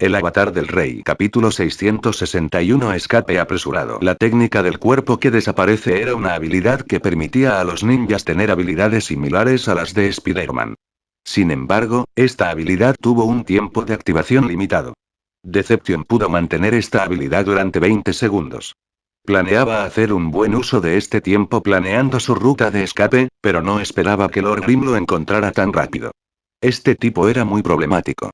El avatar del rey. Capítulo 661. Escape apresurado. La técnica del cuerpo que desaparece era una habilidad que permitía a los ninjas tener habilidades similares a las de Spider-Man. Sin embargo, esta habilidad tuvo un tiempo de activación limitado. Deception pudo mantener esta habilidad durante 20 segundos. Planeaba hacer un buen uso de este tiempo planeando su ruta de escape, pero no esperaba que Lord Grim lo encontrara tan rápido. Este tipo era muy problemático.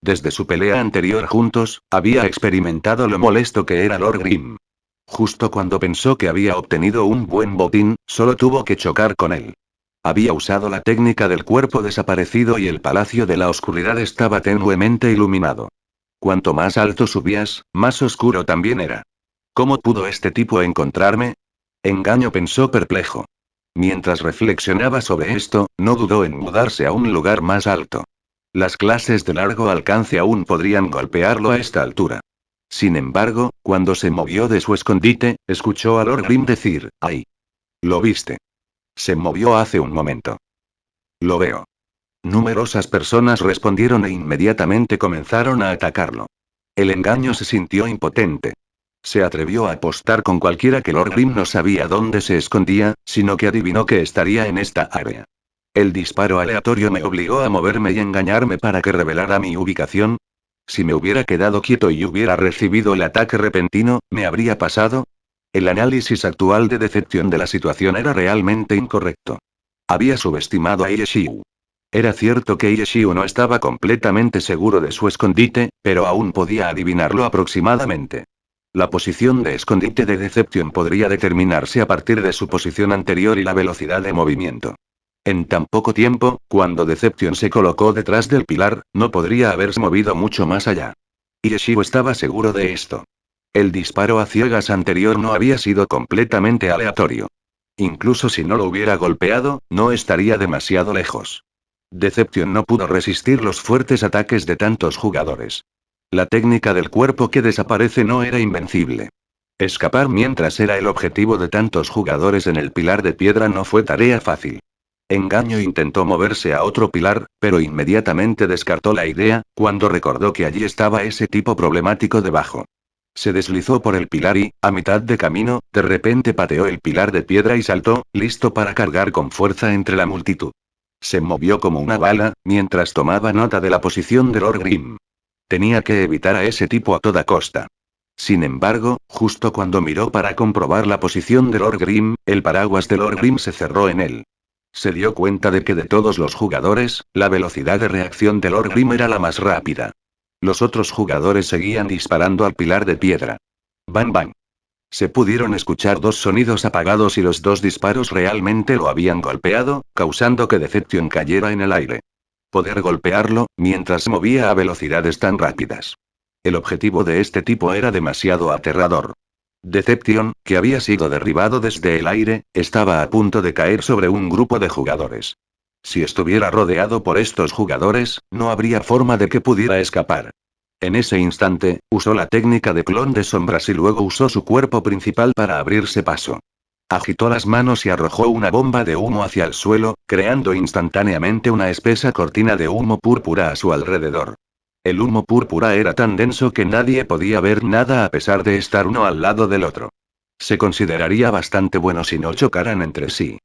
Desde su pelea anterior juntos, había experimentado lo molesto que era Lord Grim. Justo cuando pensó que había obtenido un buen botín, solo tuvo que chocar con él. Había usado la técnica del cuerpo desaparecido y el Palacio de la Oscuridad estaba tenuemente iluminado. Cuanto más alto subías, más oscuro también era. ¿Cómo pudo este tipo encontrarme? Engaño, pensó perplejo. Mientras reflexionaba sobre esto, no dudó en mudarse a un lugar más alto. Las clases de largo alcance aún podrían golpearlo a esta altura. Sin embargo, cuando se movió de su escondite, escuchó a Lord Grim decir, ¡ay! ¿Lo viste? Se movió hace un momento. Lo veo. Numerosas personas respondieron e inmediatamente comenzaron a atacarlo. El engaño se sintió impotente. Se atrevió a apostar con cualquiera que Lord Grim no sabía dónde se escondía, sino que adivinó que estaría en esta área. El disparo aleatorio me obligó a moverme y engañarme para que revelara mi ubicación. Si me hubiera quedado quieto y hubiera recibido el ataque repentino, ¿me habría pasado? El análisis actual de Deception de la situación era realmente incorrecto. Había subestimado a Ieshiu. Era cierto que Ieshiu no estaba completamente seguro de su escondite, pero aún podía adivinarlo aproximadamente. La posición de escondite de Deception podría determinarse a partir de su posición anterior y la velocidad de movimiento. En tan poco tiempo, cuando Deception se colocó detrás del pilar, no podría haberse movido mucho más allá. Ieshiu estaba seguro de esto. El disparo a ciegas anterior no había sido completamente aleatorio. Incluso si no lo hubiera golpeado, no estaría demasiado lejos. Deception no pudo resistir los fuertes ataques de tantos jugadores. La técnica del cuerpo que desaparece no era invencible. Escapar mientras era el objetivo de tantos jugadores en el pilar de piedra no fue tarea fácil. Engaño intentó moverse a otro pilar, pero inmediatamente descartó la idea, cuando recordó que allí estaba ese tipo problemático debajo. Se deslizó por el pilar y, a mitad de camino, de repente pateó el pilar de piedra y saltó, listo para cargar con fuerza entre la multitud. Se movió como una bala, mientras tomaba nota de la posición de Lord Grim. Tenía que evitar a ese tipo a toda costa. Sin embargo, justo cuando miró para comprobar la posición de Lord Grim, el paraguas de Lord Grim se cerró en él. Se dio cuenta de que de todos los jugadores, la velocidad de reacción de Lord Grim era la más rápida. Los otros jugadores seguían disparando al pilar de piedra. ¡Bang bang! Se pudieron escuchar dos sonidos apagados y los dos disparos realmente lo habían golpeado, causando que Deception cayera en el aire. Poder golpearlo, mientras movía a velocidades tan rápidas. El objetivo de este tipo era demasiado aterrador. Deception, que había sido derribado desde el aire, estaba a punto de caer sobre un grupo de jugadores. Si estuviera rodeado por estos jugadores, no habría forma de que pudiera escapar. En ese instante, usó la técnica de clon de sombras y luego usó su cuerpo principal para abrirse paso. Agitó las manos y arrojó una bomba de humo hacia el suelo, creando instantáneamente una espesa cortina de humo púrpura a su alrededor. El humo púrpura era tan denso que nadie podía ver nada a pesar de estar uno al lado del otro. Se consideraría bastante bueno si no chocaran entre sí.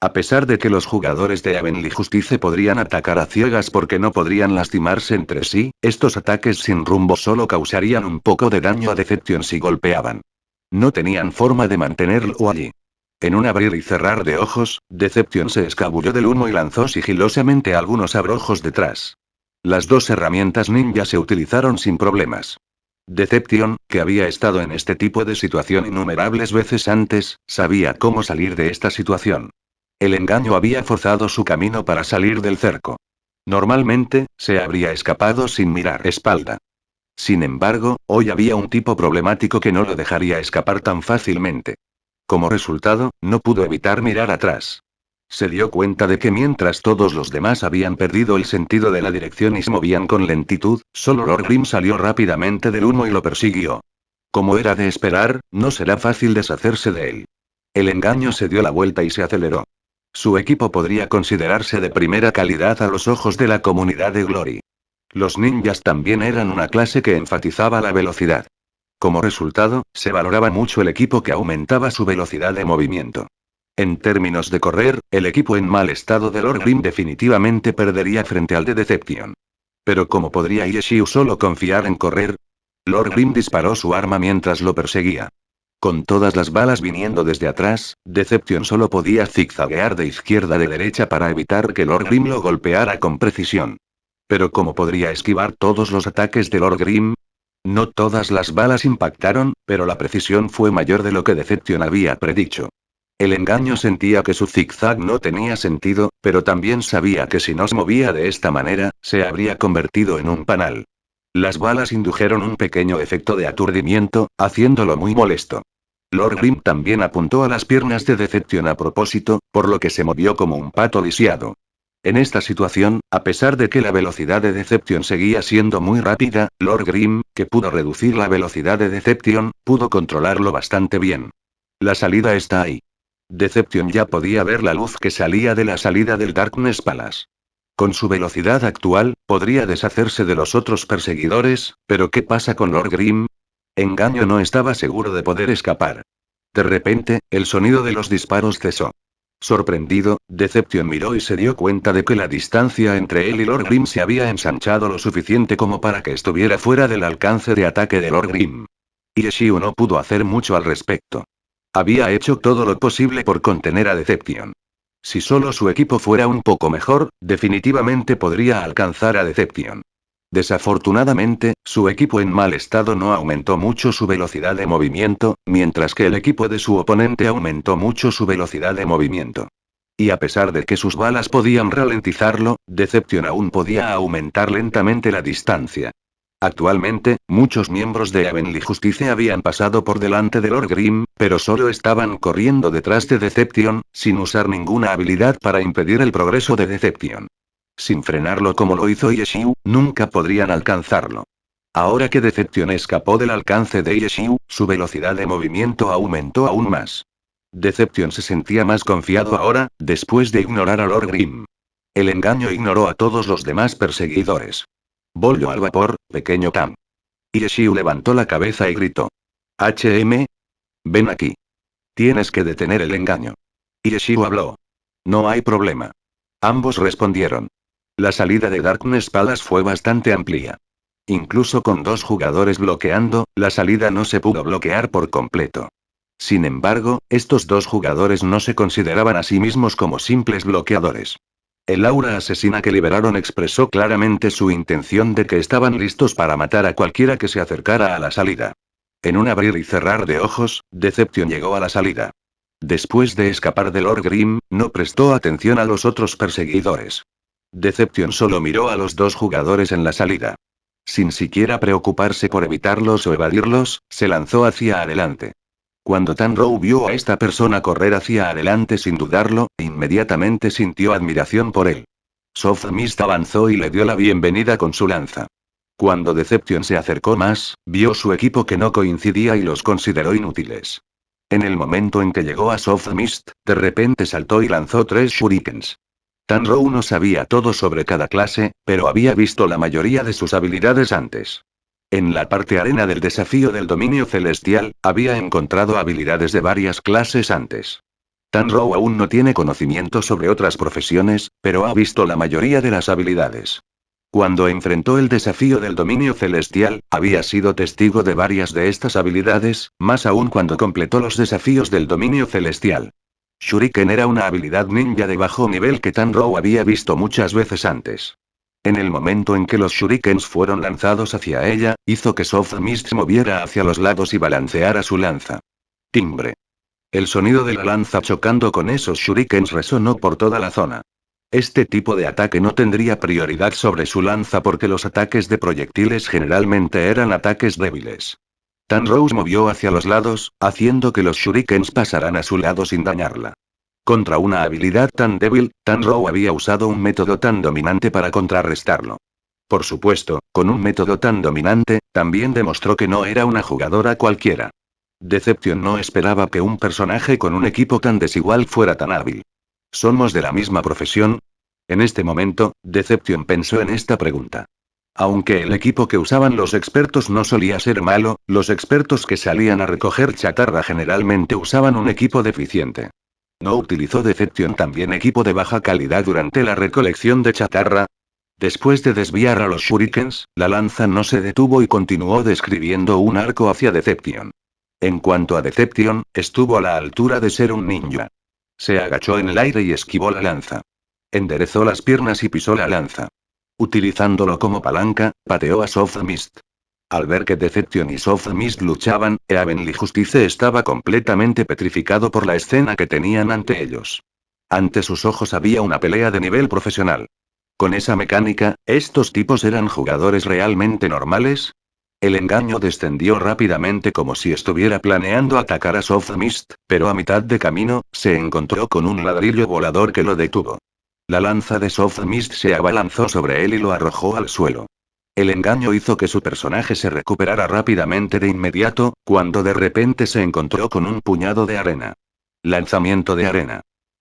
A pesar de que los jugadores de Heavenly Justice podrían atacar a ciegas porque no podrían lastimarse entre sí, estos ataques sin rumbo solo causarían un poco de daño a Deception si golpeaban. No tenían forma de mantenerlo allí. En un abrir y cerrar de ojos, Deception se escabulló del humo y lanzó sigilosamente algunos abrojos detrás. Las dos herramientas ninja se utilizaron sin problemas. Deception, que había estado en este tipo de situación innumerables veces antes, sabía cómo salir de esta situación. El engaño había forzado su camino para salir del cerco. Normalmente, se habría escapado sin mirar espalda. Sin embargo, hoy había un tipo problemático que no lo dejaría escapar tan fácilmente. Como resultado, no pudo evitar mirar atrás. Se dio cuenta de que mientras todos los demás habían perdido el sentido de la dirección y se movían con lentitud, solo Lord Grim salió rápidamente del humo y lo persiguió. Como era de esperar, no será fácil deshacerse de él. El engaño se dio la vuelta y se aceleró. Su equipo podría considerarse de primera calidad a los ojos de la comunidad de Glory. Los ninjas también eran una clase que enfatizaba la velocidad. Como resultado, se valoraba mucho el equipo que aumentaba su velocidad de movimiento. En términos de correr, el equipo en mal estado de Lord Grimm definitivamente perdería frente al de Deception. Pero ¿cómo podría Yeshiu solo confiar en correr? Lord Grimm disparó su arma mientras lo perseguía. Con todas las balas viniendo desde atrás, Deception solo podía zigzaguear de izquierda a derecha para evitar que Lord Grimm lo golpeara con precisión. Pero ¿cómo podría esquivar todos los ataques de Lord Grimm? No todas las balas impactaron, pero la precisión fue mayor de lo que Deception había predicho. El engaño sentía que su zigzag no tenía sentido, pero también sabía que si no se movía de esta manera, se habría convertido en un panal. Las balas indujeron un pequeño efecto de aturdimiento, haciéndolo muy molesto. Lord Grimm también apuntó a las piernas de Deception a propósito, por lo que se movió como un pato lisiado. En esta situación, a pesar de que la velocidad de Deception seguía siendo muy rápida, Lord Grimm, que pudo reducir la velocidad de Deception, pudo controlarlo bastante bien. La salida está ahí. Deception ya podía ver la luz que salía de la salida del Darkness Palace. Con su velocidad actual, podría deshacerse de los otros perseguidores, pero ¿qué pasa con Lord Grimm? Engaño no estaba seguro de poder escapar. De repente, el sonido de los disparos cesó. Sorprendido, Deception miró y se dio cuenta de que la distancia entre él y Lord Grimm se había ensanchado lo suficiente como para que estuviera fuera del alcance de ataque de Lord Grimm. Yeshiu no pudo hacer mucho al respecto. Había hecho todo lo posible por contener a Deception. Si solo su equipo fuera un poco mejor, definitivamente podría alcanzar a Deception. Desafortunadamente, su equipo en mal estado no aumentó mucho su velocidad de movimiento, mientras que el equipo de su oponente aumentó mucho su velocidad de movimiento. Y a pesar de que sus balas podían ralentizarlo, Deception aún podía aumentar lentamente la distancia. Actualmente, muchos miembros de Heavenly Justice habían pasado por delante de Lord Grimm, pero solo estaban corriendo detrás de Deception, sin usar ninguna habilidad para impedir el progreso de Deception. Sin frenarlo como lo hizo Yeshiu, nunca podrían alcanzarlo. Ahora que Deception escapó del alcance de Yeshiu, su velocidad de movimiento aumentó aún más. Deception se sentía más confiado ahora, después de ignorar a Lord Grimm. El engaño ignoró a todos los demás perseguidores. Bollo al vapor, pequeño Tam. Yeshiu levantó la cabeza y gritó. HM. Ven aquí. Tienes que detener el engaño. Yeshiu habló. No hay problema. Ambos respondieron. La salida de Darkness Palace fue bastante amplia. Incluso con dos jugadores bloqueando, la salida no se pudo bloquear por completo. Sin embargo, estos dos jugadores no se consideraban a sí mismos como simples bloqueadores. El aura asesina que liberaron expresó claramente su intención de que estaban listos para matar a cualquiera que se acercara a la salida. En un abrir y cerrar de ojos, Deception llegó a la salida. Después de escapar de Lord Grimm, no prestó atención a los otros perseguidores. Deception solo miró a los dos jugadores en la salida. Sin siquiera preocuparse por evitarlos o evadirlos, se lanzó hacia adelante. Cuando Tanrou vio a esta persona correr hacia adelante sin dudarlo, inmediatamente sintió admiración por él. Soft Mist avanzó y le dio la bienvenida con su lanza. Cuando Deception se acercó más, vio su equipo que no coincidía y los consideró inútiles. En el momento en que llegó a Soft Mist, de repente saltó y lanzó 3 shurikens. Tanrou no sabía todo sobre cada clase, pero había visto la mayoría de sus habilidades antes. En la parte arena del desafío del dominio celestial, había encontrado habilidades de varias clases antes. Tanrou aún no tiene conocimiento sobre otras profesiones, pero ha visto la mayoría de las habilidades. Cuando enfrentó el desafío del dominio celestial, había sido testigo de varias de estas habilidades, más aún cuando completó los desafíos del dominio celestial. Shuriken era una habilidad ninja de bajo nivel que Tanrou había visto muchas veces antes. En el momento en que los shurikens fueron lanzados hacia ella, hizo que Soft Mist se moviera hacia los lados y balanceara su lanza. Timbre. El sonido de la lanza chocando con esos shurikens resonó por toda la zona. Este tipo de ataque no tendría prioridad sobre su lanza porque los ataques de proyectiles generalmente eran ataques débiles. Tanrou se movió hacia los lados, haciendo que los shurikens pasaran a su lado sin dañarla. Contra una habilidad tan débil, Tanrou había usado un método tan dominante para contrarrestarlo. Por supuesto, con un método tan dominante, también demostró que no era una jugadora cualquiera. Deception no esperaba que un personaje con un equipo tan desigual fuera tan hábil. ¿Somos de la misma profesión? En este momento, Deception pensó en esta pregunta. Aunque el equipo que usaban los expertos no solía ser malo, los expertos que salían a recoger chatarra generalmente usaban un equipo deficiente. ¿No utilizó Deception también equipo de baja calidad durante la recolección de chatarra? Después de desviar a los shurikens, la lanza no se detuvo y continuó describiendo un arco hacia Deception. En cuanto a Deception, estuvo a la altura de ser un ninja. Se agachó en el aire y esquivó la lanza. Enderezó las piernas y pisó la lanza. Utilizándolo como palanca, pateó a Soft Mist. Al ver que Deception y Soft Mist luchaban, Evenly Justice estaba completamente petrificado por la escena que tenían ante ellos. Ante sus ojos había una pelea de nivel profesional. Con esa mecánica, ¿estos tipos eran jugadores realmente normales? El engaño descendió rápidamente como si estuviera planeando atacar a Soft Mist, pero a mitad de camino, se encontró con un ladrillo volador que lo detuvo. La lanza de Soft Mist se abalanzó sobre él y lo arrojó al suelo. El engaño hizo que su personaje se recuperara rápidamente de inmediato, cuando de repente se encontró con un puñado de arena. Lanzamiento de arena.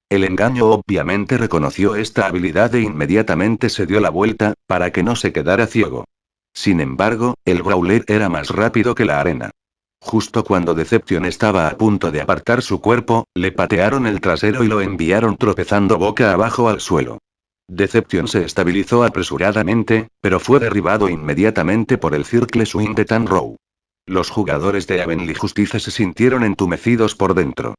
El engaño obviamente reconoció esta habilidad e inmediatamente se dio la vuelta, para que no se quedara ciego. Sin embargo, el brawler era más rápido que la arena. Justo cuando Deception estaba a punto de apartar su cuerpo, le patearon el trasero y lo enviaron tropezando boca abajo al suelo. Deception se estabilizó apresuradamente, pero fue derribado inmediatamente por el Circle Swing de Tanrow. Los jugadores de Evenly Justice se sintieron entumecidos por dentro.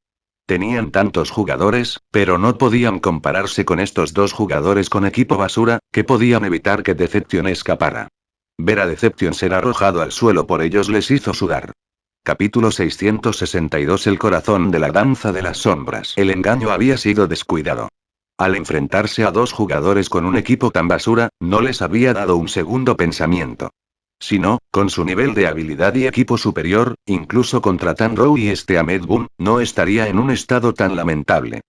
Tenían tantos jugadores, pero no podían compararse con estos dos jugadores con equipo basura, que podían evitar que Deception escapara. Ver a Deception ser arrojado al suelo por ellos les hizo sudar. Capítulo 662. El corazón de la danza de las sombras. El engaño había sido descuidado. Al enfrentarse a dos jugadores con un equipo tan basura, no les había dado un segundo pensamiento. Si no, con su nivel de habilidad y equipo superior, incluso contra Tanrow y Ahmed Boom, no estaría en un estado tan lamentable.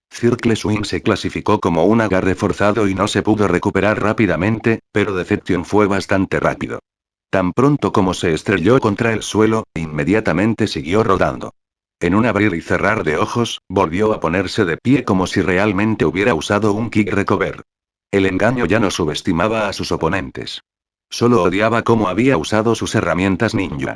Circle Swing se clasificó como un agarre forzado y no se pudo recuperar rápidamente, pero Deception fue bastante rápido. Tan pronto como se estrelló contra el suelo, inmediatamente siguió rodando. En un abrir y cerrar de ojos, volvió a ponerse de pie como si realmente hubiera usado un kick recover. El engaño ya no subestimaba a sus oponentes. Solo odiaba cómo había usado sus herramientas ninja.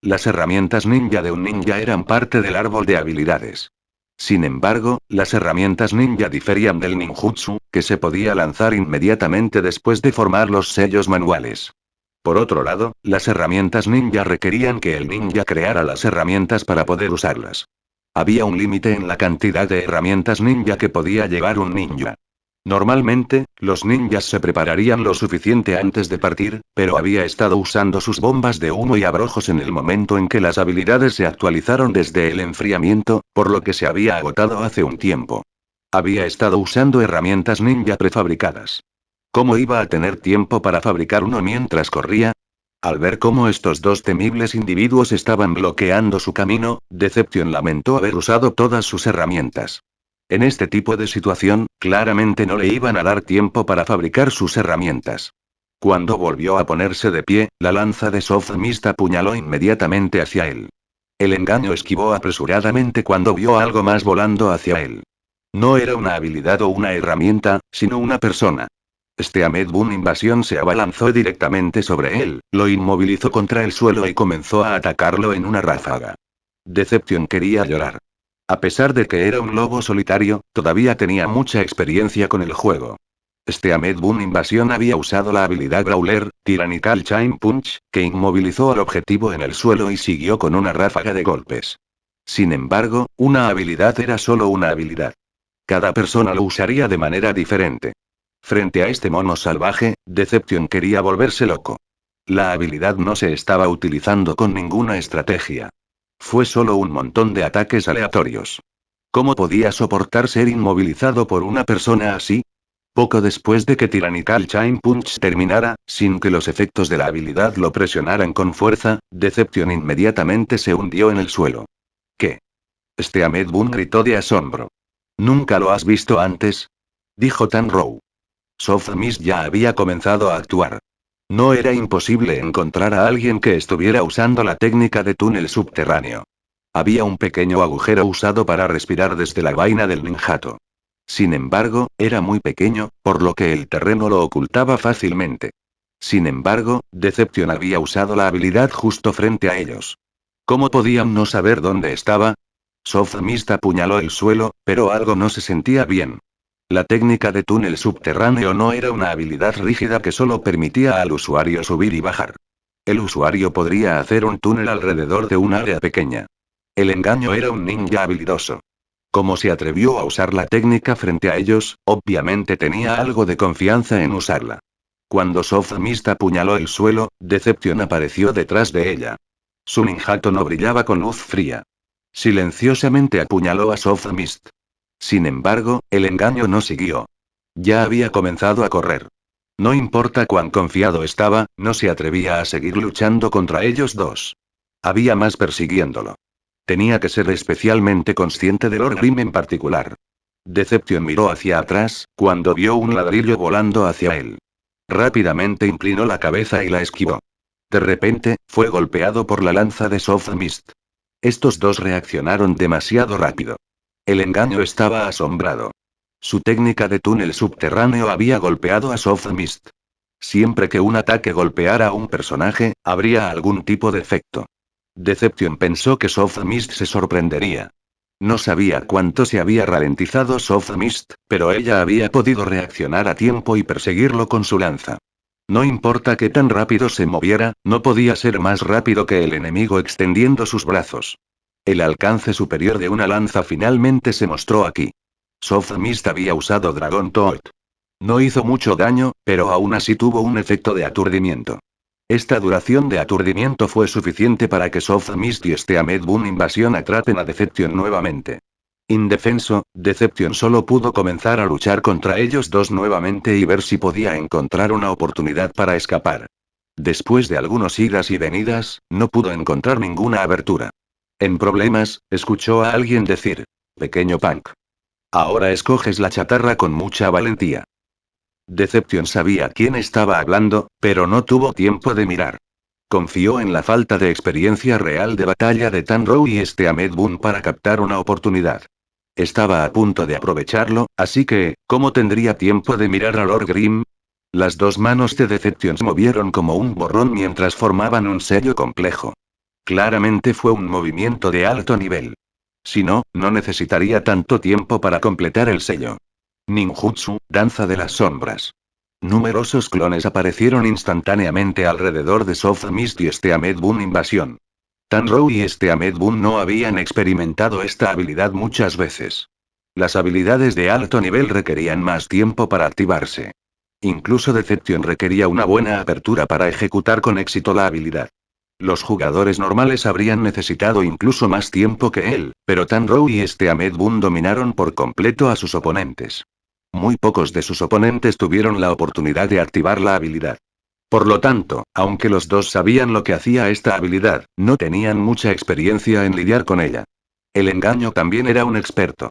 Las herramientas ninja de un ninja eran parte del árbol de habilidades. Sin embargo, las herramientas ninja diferían del ninjutsu, que se podía lanzar inmediatamente después de formar los sellos manuales. Por otro lado, las herramientas ninja requerían que el ninja creara las herramientas para poder usarlas. Había un límite en la cantidad de herramientas ninja que podía llevar un ninja. Normalmente, los ninjas se prepararían lo suficiente antes de partir, pero había estado usando sus bombas de humo y abrojos en el momento en que las habilidades se actualizaron desde el enfriamiento, por lo que se había agotado hace un tiempo. Había estado usando herramientas ninja prefabricadas. ¿Cómo iba a tener tiempo para fabricar uno mientras corría? Al ver cómo estos dos temibles individuos estaban bloqueando su camino, Deception lamentó haber usado todas sus herramientas. En este tipo de situación, claramente no le iban a dar tiempo para fabricar sus herramientas. Cuando volvió a ponerse de pie, la lanza de Soft Mist apuñaló inmediatamente hacia él. El engaño esquivó apresuradamente cuando vio algo más volando hacia él. No era una habilidad o una herramienta, sino una persona. Ahmed Boom Invasión se abalanzó directamente sobre él, lo inmovilizó contra el suelo y comenzó a atacarlo en una ráfaga. Deception quería llorar. A pesar de que era un lobo solitario, todavía tenía mucha experiencia con el juego. Ahmed Boom Invasión había usado la habilidad Brawler, Tyrannical Chain Punch, que inmovilizó al objetivo en el suelo y siguió con una ráfaga de golpes. Sin embargo, una habilidad era solo una habilidad. Cada persona lo usaría de manera diferente. Frente a este mono salvaje, Deception quería volverse loco. La habilidad no se estaba utilizando con ninguna estrategia. Fue solo un montón de ataques aleatorios. ¿Cómo podía soportar ser inmovilizado por una persona así? Poco después de que Tyrannical Chain Punch terminara, sin que los efectos de la habilidad lo presionaran con fuerza, Deception inmediatamente se hundió en el suelo. ¿Qué? Ahmed Boom gritó de asombro. ¿Nunca lo has visto antes?, dijo Tanrow. Soft Mist ya había comenzado a actuar. No era imposible encontrar a alguien que estuviera usando la técnica de túnel subterráneo. Había un pequeño agujero usado para respirar desde la vaina del ninjato. Sin embargo, era muy pequeño, por lo que el terreno lo ocultaba fácilmente. Sin embargo, Deception había usado la habilidad justo frente a ellos. ¿Cómo podían no saber dónde estaba? Soft Mist apuñaló el suelo, pero algo no se sentía bien. La técnica de túnel subterráneo no era una habilidad rígida que solo permitía al usuario subir y bajar. El usuario podría hacer un túnel alrededor de un área pequeña. El engaño era un ninja habilidoso. Como se atrevió a usar la técnica frente a ellos, obviamente tenía algo de confianza en usarla. Cuando Soft Mist apuñaló el suelo, Deception apareció detrás de ella. Su ninjato no brillaba con luz fría. Silenciosamente apuñaló a Soft Mist. Sin embargo, el engaño no siguió. Ya había comenzado a correr. No importa cuán confiado estaba, no se atrevía a seguir luchando contra ellos dos. Había más persiguiéndolo. Tenía que ser especialmente consciente de Lord Grimm en particular. Deception miró hacia atrás, cuando vio un ladrillo volando hacia él. Rápidamente inclinó la cabeza y la esquivó. De repente, fue golpeado por la lanza de Soft Mist. Estos dos reaccionaron demasiado rápido. El engaño estaba asombrado. Su técnica de túnel subterráneo había golpeado a Soft Mist. Siempre que un ataque golpeara a un personaje, habría algún tipo de efecto. Deception pensó que Soft Mist se sorprendería. No sabía cuánto se había ralentizado Soft Mist, pero ella había podido reaccionar a tiempo y perseguirlo con su lanza. No importa qué tan rápido se moviera, no podía ser más rápido que el enemigo extendiendo sus brazos. El alcance superior de una lanza finalmente se mostró aquí. Soft Mist había usado Dragon Toad. No hizo mucho daño, pero aún así tuvo un efecto de aturdimiento. Esta duración de aturdimiento fue suficiente para que Soft Mist y Steamed Boom Invasión atrapen a Deception nuevamente. Indefenso, Deception solo pudo comenzar a luchar contra ellos dos nuevamente y ver si podía encontrar una oportunidad para escapar. Después de algunos idas y venidas, no pudo encontrar ninguna abertura. En problemas, escuchó a alguien decir: pequeño punk. Ahora escoges la chatarra con mucha valentía. Deception sabía quién estaba hablando, pero no tuvo tiempo de mirar. Confió en la falta de experiencia real de batalla de Tanrow y Steamed Boom para captar una oportunidad. Estaba a punto de aprovecharlo, así que, ¿cómo tendría tiempo de mirar a Lord Grimm? Las dos manos de Deception se movieron como un borrón mientras formaban un sello complejo. Claramente fue un movimiento de alto nivel. Si no, no necesitaría tanto tiempo para completar el sello. Ninjutsu, danza de las sombras. Numerosos clones aparecieron instantáneamente alrededor de Soft Mist y Steamed Boom Invasión. Tanrow y Steamed Boom no habían experimentado esta habilidad muchas veces. Las habilidades de alto nivel requerían más tiempo para activarse. Incluso Deception requería una buena apertura para ejecutar con éxito la habilidad. Los jugadores normales habrían necesitado incluso más tiempo que él, pero Tanrow y Steamed Boom dominaron por completo a sus oponentes. Muy pocos de sus oponentes tuvieron la oportunidad de activar la habilidad. Por lo tanto, aunque los dos sabían lo que hacía esta habilidad, no tenían mucha experiencia en lidiar con ella. El engaño también era un experto.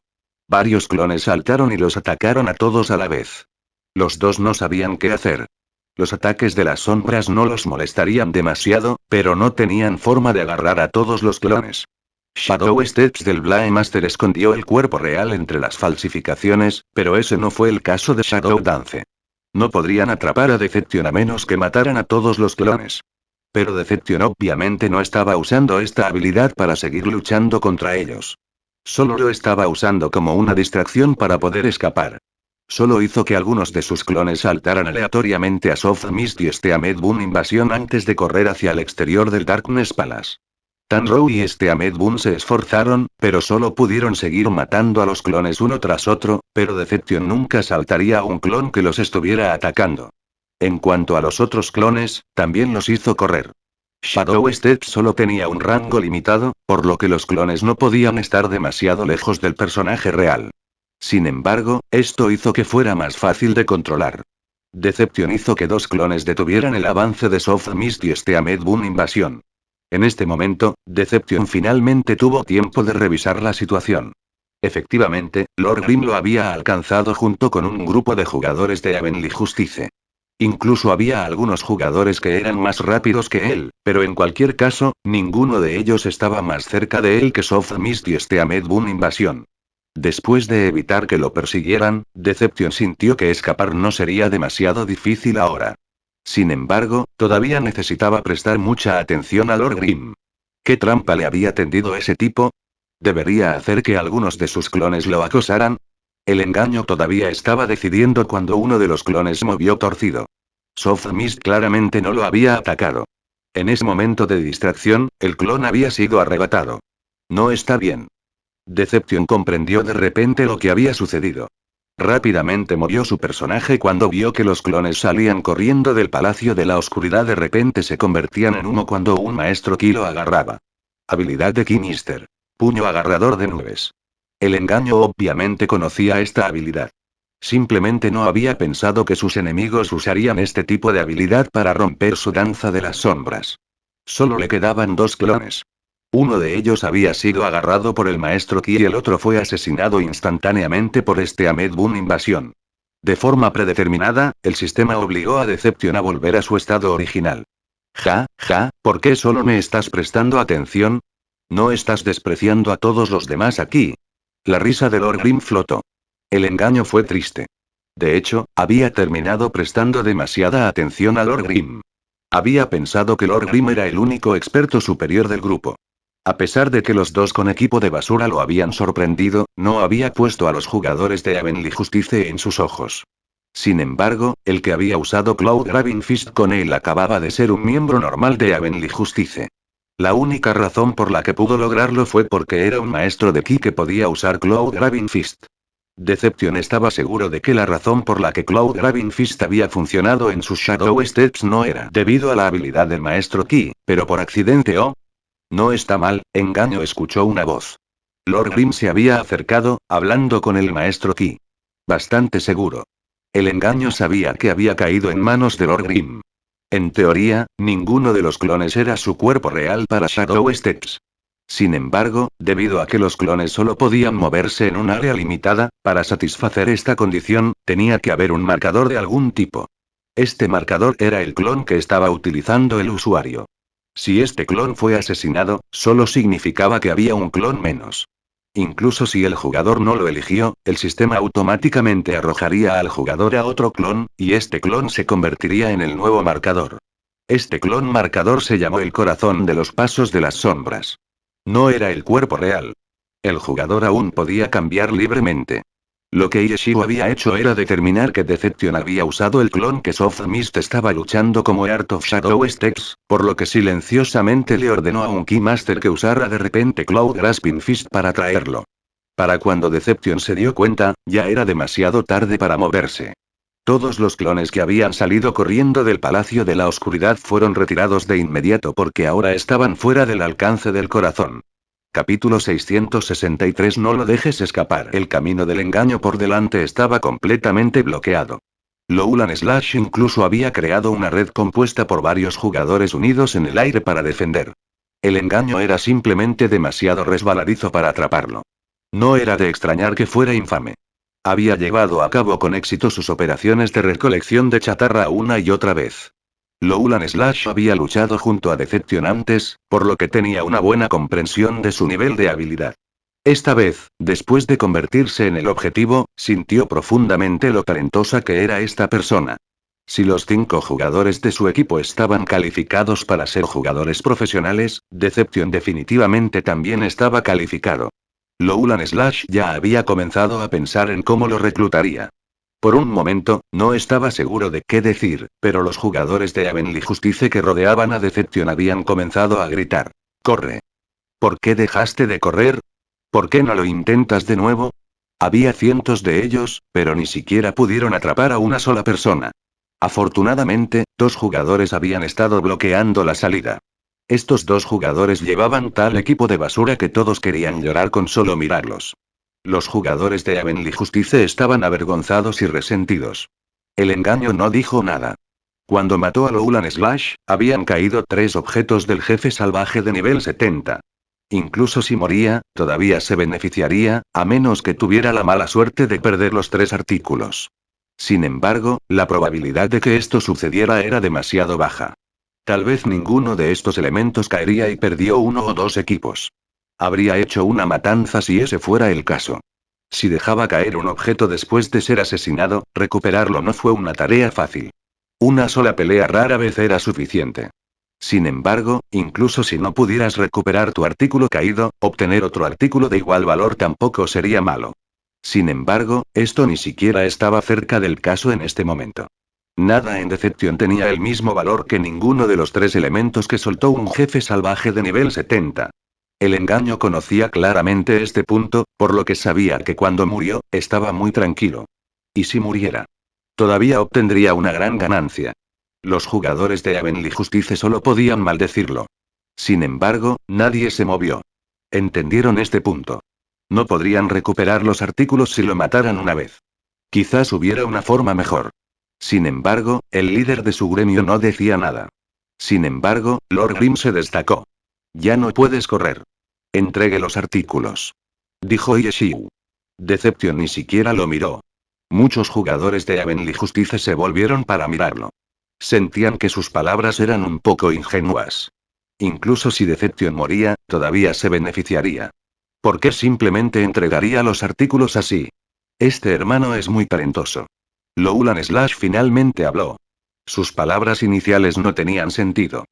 Varios clones saltaron y los atacaron a todos a la vez. Los dos no sabían qué hacer. Los ataques de las sombras no los molestarían demasiado, pero no tenían forma de agarrar a todos los clones. Shadow Steps del Blade Master escondió el cuerpo real entre las falsificaciones, pero ese no fue el caso de Shadow Dance. No podrían atrapar a Deception a menos que mataran a todos los clones. Pero Deception obviamente no estaba usando esta habilidad para seguir luchando contra ellos. Solo lo estaba usando como una distracción para poder escapar. Solo hizo que algunos de sus clones saltaran aleatoriamente a Soft Mist y Steamed Boom Invasión antes de correr hacia el exterior del Darkness Palace. Tanrow y Steamed Boom se esforzaron, pero solo pudieron seguir matando a los clones uno tras otro, pero Deception nunca saltaría a un clon que los estuviera atacando. En cuanto a los otros clones, también los hizo correr. Shadow Step solo tenía un rango limitado, por lo que los clones no podían estar demasiado lejos del personaje real. Sin embargo, esto hizo que fuera más fácil de controlar. Deception hizo que dos clones detuvieran el avance de Soft Mist y Steamed Boom Invasión. En este momento, Deception finalmente tuvo tiempo de revisar la situación. Efectivamente, Lord Grimm lo había alcanzado junto con un grupo de jugadores de Heavenly Justice. Incluso había algunos jugadores que eran más rápidos que él, pero en cualquier caso, ninguno de ellos estaba más cerca de él que Soft Mist y Steamed Boom Invasión. Después de evitar que lo persiguieran, Deception sintió que escapar no sería demasiado difícil ahora. Sin embargo, todavía necesitaba prestar mucha atención a Lord Grimm. ¿Qué trampa le había tendido ese tipo? ¿Debería hacer que algunos de sus clones lo acosaran? El engaño todavía estaba decidiendo cuando uno de los clones movió torcido. Soft Mist claramente no lo había atacado. En ese momento de distracción, el clon había sido arrebatado. No está bien. Deception comprendió de repente lo que había sucedido. Rápidamente movió su personaje cuando vio que los clones salían corriendo del Palacio de la Oscuridad. De repente se convertían en humo cuando un maestro Ki lo agarraba. Habilidad de Ki Mister. Puño agarrador de nubes. El engaño obviamente conocía esta habilidad. Simplemente no había pensado que sus enemigos usarían este tipo de habilidad para romper su danza de las sombras. Solo le quedaban dos clones. Uno de ellos había sido agarrado por el maestro Ki y el otro fue asesinado instantáneamente por este Ahmed Boon invasión. De forma predeterminada, el sistema obligó a Deception a volver a su estado original. ¿Por qué solo me estás prestando atención? ¿No estás despreciando a todos los demás aquí? La risa de Lord Grimm flotó. El engaño fue triste. De hecho, había terminado prestando demasiada atención a Lord Grimm. Había pensado que Lord Grimm era el único experto superior del grupo. A pesar de que los dos con equipo de basura lo habían sorprendido, no había puesto a los jugadores de Heavenly Justice en sus ojos. Sin embargo, el que había usado Cloud Graving Fist con él acababa de ser un miembro normal de Heavenly Justice. La única razón por la que pudo lograrlo fue porque era un maestro de Ki que podía usar Cloud Graving Fist. Deception estaba seguro de que la razón por la que Cloud Graving Fist había funcionado en sus Shadow Steps no era debido a la habilidad del maestro Ki, pero por accidente o... No está mal, engaño, escuchó una voz. Lord Grimm se había acercado, hablando con el maestro Ki. Bastante seguro. El engaño sabía que había caído en manos de Lord Grimm. En teoría, ninguno de los clones era su cuerpo real para Shadow Steps. Sin embargo, debido a que los clones solo podían moverse en un área limitada, para satisfacer esta condición, tenía que haber un marcador de algún tipo. Este marcador era el clon que estaba utilizando el usuario. Si este clon fue asesinado, solo significaba que había un clon menos. Incluso si el jugador no lo eligió, el sistema automáticamente arrojaría al jugador a otro clon, y este clon se convertiría en el nuevo marcador. Este clon marcador se llamó el corazón de los pasos de las sombras. No era el cuerpo real. El jugador aún podía cambiar libremente. Lo que Yeshio había hecho era determinar que Deception había usado el clon que Soft Mist estaba luchando como Art of Shadow Steps, por lo que silenciosamente le ordenó a un Keymaster que usara de repente Cloud Grasping Fist para traerlo. Para cuando Deception se dio cuenta, ya era demasiado tarde para moverse. Todos los clones que habían salido corriendo del Palacio de la Oscuridad fueron retirados de inmediato porque ahora estaban fuera del alcance del corazón. Capítulo 663. No lo dejes escapar. El camino del engaño por delante estaba completamente bloqueado. Lowland Slash incluso había creado una red compuesta por varios jugadores unidos en el aire para defender. El engaño era simplemente demasiado resbaladizo para atraparlo. No era de extrañar que fuera infame. Había llevado a cabo con éxito sus operaciones de recolección de chatarra una y otra vez. Lowland Slash había luchado junto a Deception antes, por lo que tenía una buena comprensión de su nivel de habilidad. Esta vez, después de convertirse en el objetivo, sintió profundamente lo talentosa que era esta persona. Si los 5 jugadores de su equipo estaban calificados para ser jugadores profesionales, Deception definitivamente también estaba calificado. Lowland Slash ya había comenzado a pensar en cómo lo reclutaría. Por un momento, no estaba seguro de qué decir, pero los jugadores de Heavenly Justice que rodeaban a Deception habían comenzado a gritar. ¡Corre! ¿Por qué dejaste de correr? ¿Por qué no lo intentas de nuevo? Había cientos de ellos, pero ni siquiera pudieron atrapar a una sola persona. Afortunadamente, 2 jugadores habían estado bloqueando la salida. Estos 2 jugadores llevaban tal equipo de basura que todos querían llorar con solo mirarlos. Los jugadores de Heavenly Justice estaban avergonzados y resentidos. El engaño no dijo nada. Cuando mató a Lowland Slash, habían caído 3 objetos del jefe salvaje de nivel 70. Incluso si moría, todavía se beneficiaría, a menos que tuviera la mala suerte de perder los 3 artículos. Sin embargo, la probabilidad de que esto sucediera era demasiado baja. Tal vez ninguno de estos elementos caería y perdió 1 o 2 equipos. Habría hecho una matanza si ese fuera el caso. Si dejaba caer un objeto después de ser asesinado, recuperarlo no fue una tarea fácil. Una sola pelea rara vez era suficiente. Sin embargo, incluso si no pudieras recuperar tu artículo caído, obtener otro artículo de igual valor tampoco sería malo. Sin embargo, esto ni siquiera estaba cerca del caso en este momento. Nada en Deception tenía el mismo valor que ninguno de los 3 elementos que soltó un jefe salvaje de nivel 70. El engaño conocía claramente este punto, por lo que sabía que cuando murió, estaba muy tranquilo. ¿Y si muriera? Todavía obtendría una gran ganancia. Los jugadores de Heavenly Justice solo podían maldecirlo. Sin embargo, nadie se movió. Entendieron este punto. No podrían recuperar los artículos si lo mataran una vez. Quizás hubiera una forma mejor. Sin embargo, el líder de su gremio no decía nada. Sin embargo, Lord Grimm se destacó. Ya no puedes correr. Entregue los artículos. Dijo Yeshiu. Deception ni siquiera lo miró. Muchos jugadores de Heavenly Justice se volvieron para mirarlo. Sentían que sus palabras eran un poco ingenuas. Incluso si Deception moría, todavía se beneficiaría. ¿Por qué simplemente entregaría los artículos así? Este hermano es muy talentoso. Loulan Slash finalmente habló. Sus palabras iniciales no tenían sentido.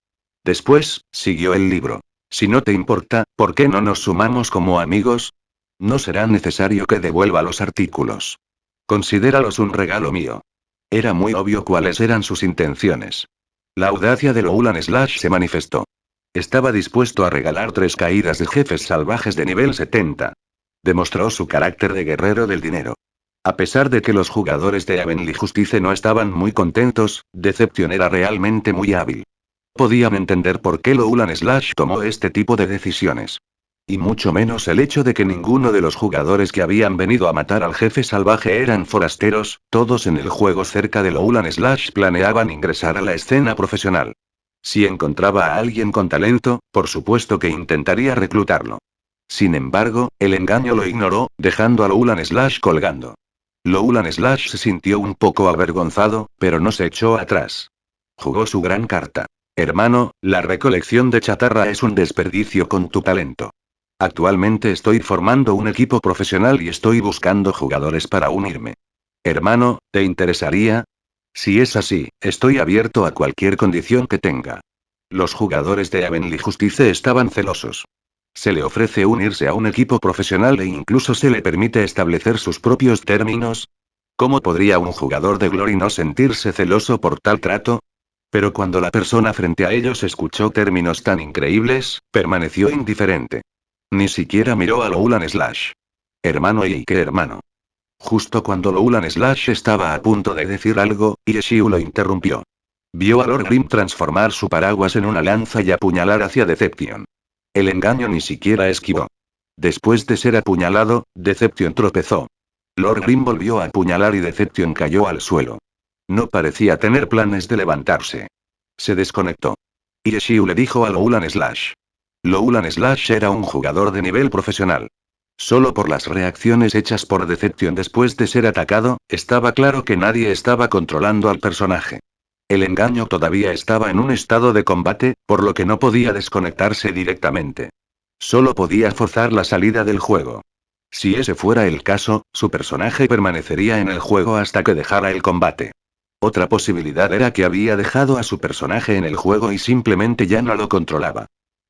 Después, siguió el libro. Si no te importa, ¿por qué no nos sumamos como amigos? No será necesario que devuelva los artículos. Considéralos un regalo mío. Era muy obvio cuáles eran sus intenciones. La audacia de Loulan Slash se manifestó. Estaba dispuesto a regalar 3 caídas de jefes salvajes de nivel 70. Demostró su carácter de guerrero del dinero. A pesar de que los jugadores de Heavenly Justice no estaban muy contentos, Deception era realmente muy hábil. Podían entender por qué Loulan Slash tomó este tipo de decisiones. Y mucho menos el hecho de que ninguno de los jugadores que habían venido a matar al jefe salvaje eran forasteros, todos en el juego cerca de Loulan Slash planeaban ingresar a la escena profesional. Si encontraba a alguien con talento, por supuesto que intentaría reclutarlo. Sin embargo, el engaño lo ignoró, dejando a Loulan Slash colgando. Loulan Slash se sintió un poco avergonzado, pero no se echó atrás. Jugó su gran carta. Hermano, la recolección de chatarra es un desperdicio con tu talento. Actualmente estoy formando un equipo profesional y estoy buscando jugadores para unirme. Hermano, ¿te interesaría? Si es así, estoy abierto a cualquier condición que tenga. Los jugadores de Heavenly Justice estaban celosos. Se le ofrece unirse a un equipo profesional e incluso se le permite establecer sus propios términos. ¿Cómo podría un jugador de Glory no sentirse celoso por tal trato? Pero cuando la persona frente a ellos escuchó términos tan increíbles, permaneció indiferente. Ni siquiera miró a Loulan Slash. Hermano y qué hermano. Justo cuando Loulan Slash estaba a punto de decir algo, Yeshiu lo interrumpió. Vio a Lord Grimm transformar su paraguas en una lanza y apuñalar hacia Deception. El engaño ni siquiera esquivó. Después de ser apuñalado, Deception tropezó. Lord Grimm volvió a apuñalar y Deception cayó al suelo. No parecía tener planes de levantarse. Se desconectó. Yeshiu le dijo a Loulan Slash. Loulan Slash era un jugador de nivel profesional. Solo por las reacciones hechas por Deception después de ser atacado, estaba claro que nadie estaba controlando al personaje. El engaño todavía estaba en un estado de combate, por lo que no podía desconectarse directamente. Solo podía forzar la salida del juego. Si ese fuera el caso, su personaje permanecería en el juego hasta que dejara el combate. Otra posibilidad era que había dejado a su personaje en el juego y simplemente ya no lo controlaba.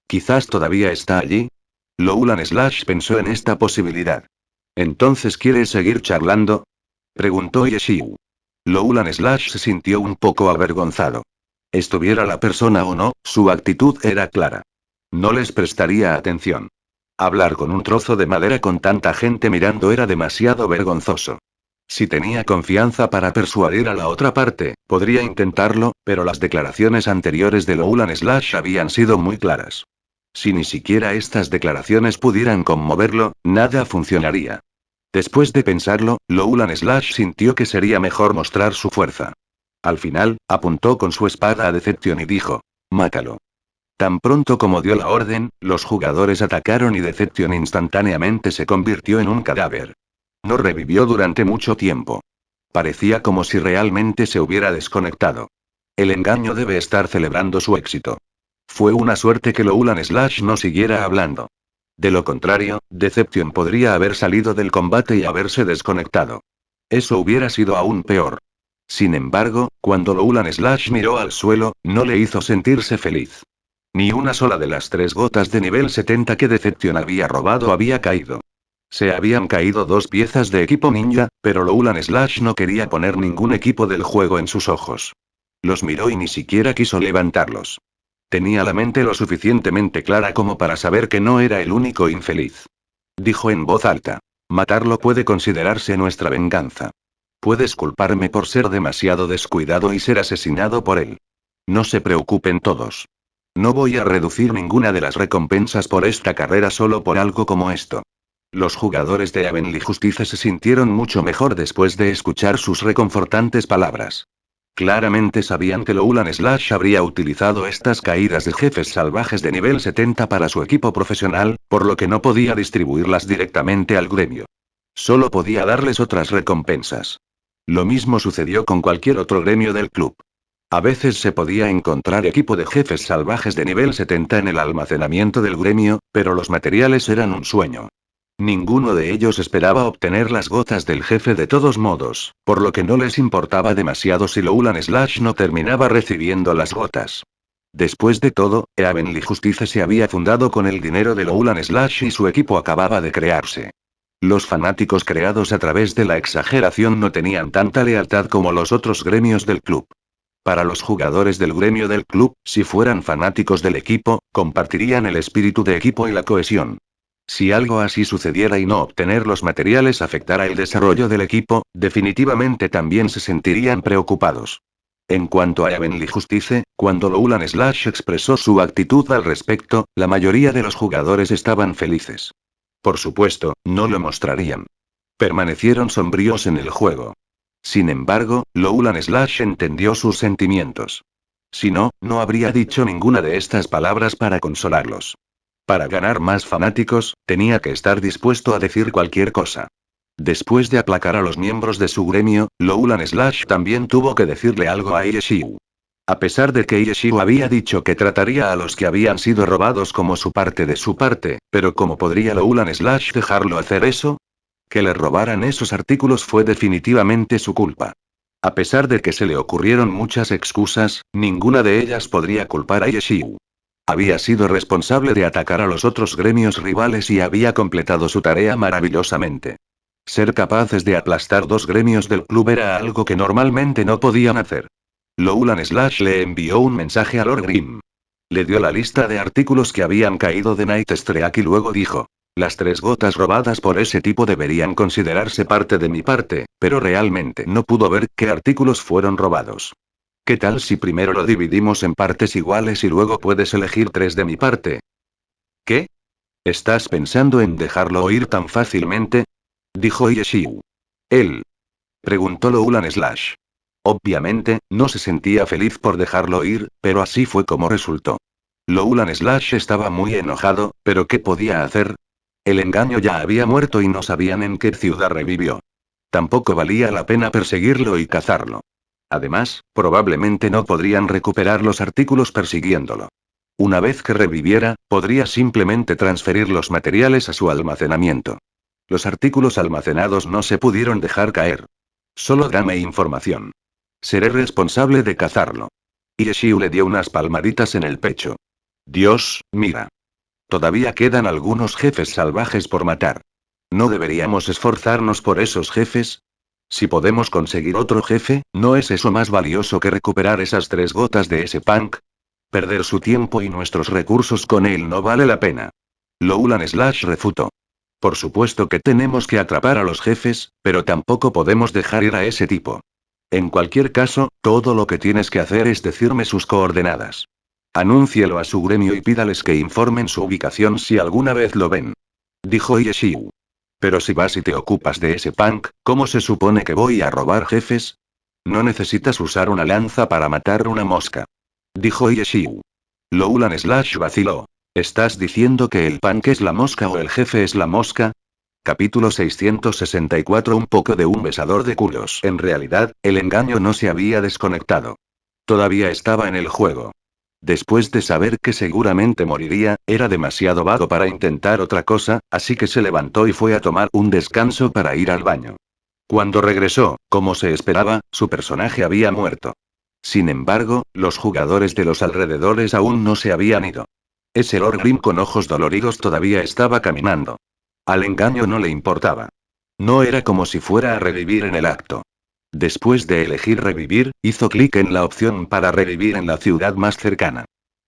Quizás todavía está allí. Loulan Slash pensó en esta posibilidad. ¿Entonces quieres seguir charlando? Preguntó Yeshiu. Loulan Slash se sintió un poco avergonzado. Estuviera la persona o no, su actitud era clara. No les prestaría atención. Hablar con un trozo de madera con tanta gente mirando era demasiado vergonzoso. Si tenía confianza para persuadir a la otra parte, podría intentarlo, pero las declaraciones anteriores de Loulan Slash habían sido muy claras. Si ni siquiera estas declaraciones pudieran conmoverlo, nada funcionaría. Después de pensarlo, Loulan Slash sintió que sería mejor mostrar su fuerza. Al final, apuntó con su espada a Deception y dijo: «Mátalo». Tan pronto como dio la orden, los jugadores atacaron y Deception instantáneamente se convirtió en un cadáver. No revivió durante mucho tiempo. Parecía como si realmente se hubiera desconectado. El engaño debe estar celebrando su éxito. Fue una suerte que Loulan Slash no siguiera hablando. De lo contrario, Deception podría haber salido del combate y haberse desconectado. Eso hubiera sido aún peor. Sin embargo, cuando Loulan Slash miró al suelo, no le hizo sentirse feliz. Ni una sola de las 3 gotas de nivel 70 que Deception había robado había caído. Se habían caído 2 piezas de equipo ninja, pero Loulan Slash no quería poner ningún equipo del juego en sus ojos. Los miró y ni siquiera quiso levantarlos. Tenía la mente lo suficientemente clara como para saber que no era el único infeliz. Dijo en voz alta. Matarlo puede considerarse nuestra venganza. Puedes culparme por ser demasiado descuidado y ser asesinado por él. No se preocupen todos. No voy a reducir ninguna de las recompensas por esta carrera solo por algo como esto. Los jugadores de Heavenly Justice se sintieron mucho mejor después de escuchar sus reconfortantes palabras. Claramente sabían que Loulan Slash habría utilizado estas caídas de jefes salvajes de nivel 70 para su equipo profesional, por lo que no podía distribuirlas directamente al gremio. Solo podía darles otras recompensas. Lo mismo sucedió con cualquier otro gremio del club. A veces se podía encontrar equipo de jefes salvajes de nivel 70 en el almacenamiento del gremio, pero los materiales eran un sueño. Ninguno de ellos esperaba obtener las gotas del jefe de todos modos, por lo que no les importaba demasiado si Loulan Slash no terminaba recibiendo las gotas. Después de todo, Heavenly Justice se había fundado con el dinero de Loulan Slash y su equipo acababa de crearse. Los fanáticos creados a través de la exageración no tenían tanta lealtad como los otros gremios del club. Para los jugadores del gremio del club, si fueran fanáticos del equipo, compartirían el espíritu de equipo y la cohesión. Si algo así sucediera y no obtener los materiales afectara el desarrollo del equipo, definitivamente también se sentirían preocupados. En cuanto a Heavenly Justice, cuando Loulan Slash expresó su actitud al respecto, la mayoría de los jugadores estaban felices. Por supuesto, no lo mostrarían. Permanecieron sombríos en el juego. Sin embargo, Loulan Slash entendió sus sentimientos. Si no, no habría dicho ninguna de estas palabras para consolarlos. Para ganar más fanáticos, tenía que estar dispuesto a decir cualquier cosa. Después de aplacar a los miembros de su gremio, Loulan Slash también tuvo que decirle algo a Ieshiu. A pesar de que Ieshiu había dicho que trataría a los que habían sido robados como su parte de su parte, pero ¿cómo podría Loulan Slash dejarlo hacer eso? Que le robaran esos artículos fue definitivamente su culpa. A pesar de que se le ocurrieron muchas excusas, ninguna de ellas podría culpar a Ieshiu. Había sido responsable de atacar a los otros gremios rivales y había completado su tarea maravillosamente. Ser capaces de aplastar 2 gremios del club era algo que normalmente no podían hacer. Loulan Slash le envió un mensaje a Lord Grimm. Le dio la lista de artículos que habían caído de Night Streak y luego dijo: las 3 gotas robadas por ese tipo deberían considerarse parte de mi parte, pero realmente no pudo ver qué artículos fueron robados. ¿Qué tal si primero lo dividimos en partes iguales y luego puedes elegir 3 de mi parte? ¿Qué? ¿Estás pensando en dejarlo ir tan fácilmente? Dijo Ieshiu. ¿Él? Preguntó Loulan Slash. Obviamente, no se sentía feliz por dejarlo ir, pero así fue como resultó. Loulan Slash estaba muy enojado, pero ¿qué podía hacer? El engaño ya había muerto y no sabían en qué ciudad revivió. Tampoco valía la pena perseguirlo y cazarlo. Además, probablemente no podrían recuperar los artículos persiguiéndolo. Una vez que reviviera, podría simplemente transferir los materiales a su almacenamiento. Los artículos almacenados no se pudieron dejar caer. Solo dame información. Seré responsable de cazarlo. Ieshiu le dio unas palmaditas en el pecho. Dios, mira. Todavía quedan algunos jefes salvajes por matar. ¿No deberíamos esforzarnos por esos jefes? Si podemos conseguir otro jefe, ¿no es eso más valioso que recuperar esas 3 gotas de ese punk? Perder su tiempo y nuestros recursos con él no vale la pena. Loulan Slash refutó. Por supuesto que tenemos que atrapar a los jefes, pero tampoco podemos dejar ir a ese tipo. En cualquier caso, todo lo que tienes que hacer es decirme sus coordenadas. Anúncielo a su gremio y pídales que informen su ubicación si alguna vez lo ven. Dijo Ieshiu. Pero si vas y te ocupas de ese punk, ¿cómo se supone que voy a robar jefes? No necesitas usar una lanza para matar una mosca. Dijo Ieshiu. Loulan Slash vaciló. ¿Estás diciendo que el punk es la mosca o el jefe es la mosca? Capítulo 664. Un poco de un besador de culos. En realidad, el engaño no se había desconectado. Todavía estaba en el juego. Después de saber que seguramente moriría, era demasiado vago para intentar otra cosa, así que se levantó y fue a tomar un descanso para ir al baño. Cuando regresó, como se esperaba, su personaje había muerto. Sin embargo, los jugadores de los alrededores aún no se habían ido. Ese Lord Grim con ojos doloridos todavía estaba caminando. Al engaño no le importaba. No era como si fuera a revivir en el acto. Después de elegir revivir, hizo clic en la opción para revivir en la ciudad más cercana.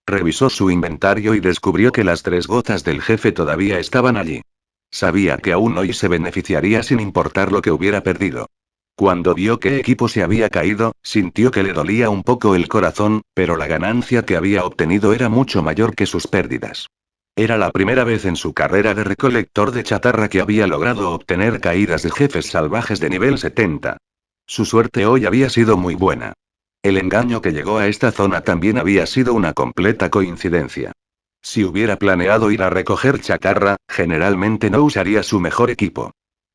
Revisó su inventario y descubrió que las 3 gotas del jefe todavía estaban allí. Sabía que aún hoy se beneficiaría sin importar lo que hubiera perdido. Cuando vio qué equipo se había caído, sintió que le dolía un poco el corazón, pero la ganancia que había obtenido era mucho mayor que sus pérdidas. Era la primera vez en su carrera de recolector de chatarra que había logrado obtener caídas de jefes salvajes de nivel 70. Su suerte hoy había sido muy buena. El engaño que llegó a esta zona también había sido una completa coincidencia. Si hubiera planeado ir a recoger chatarra, generalmente no usaría su mejor equipo.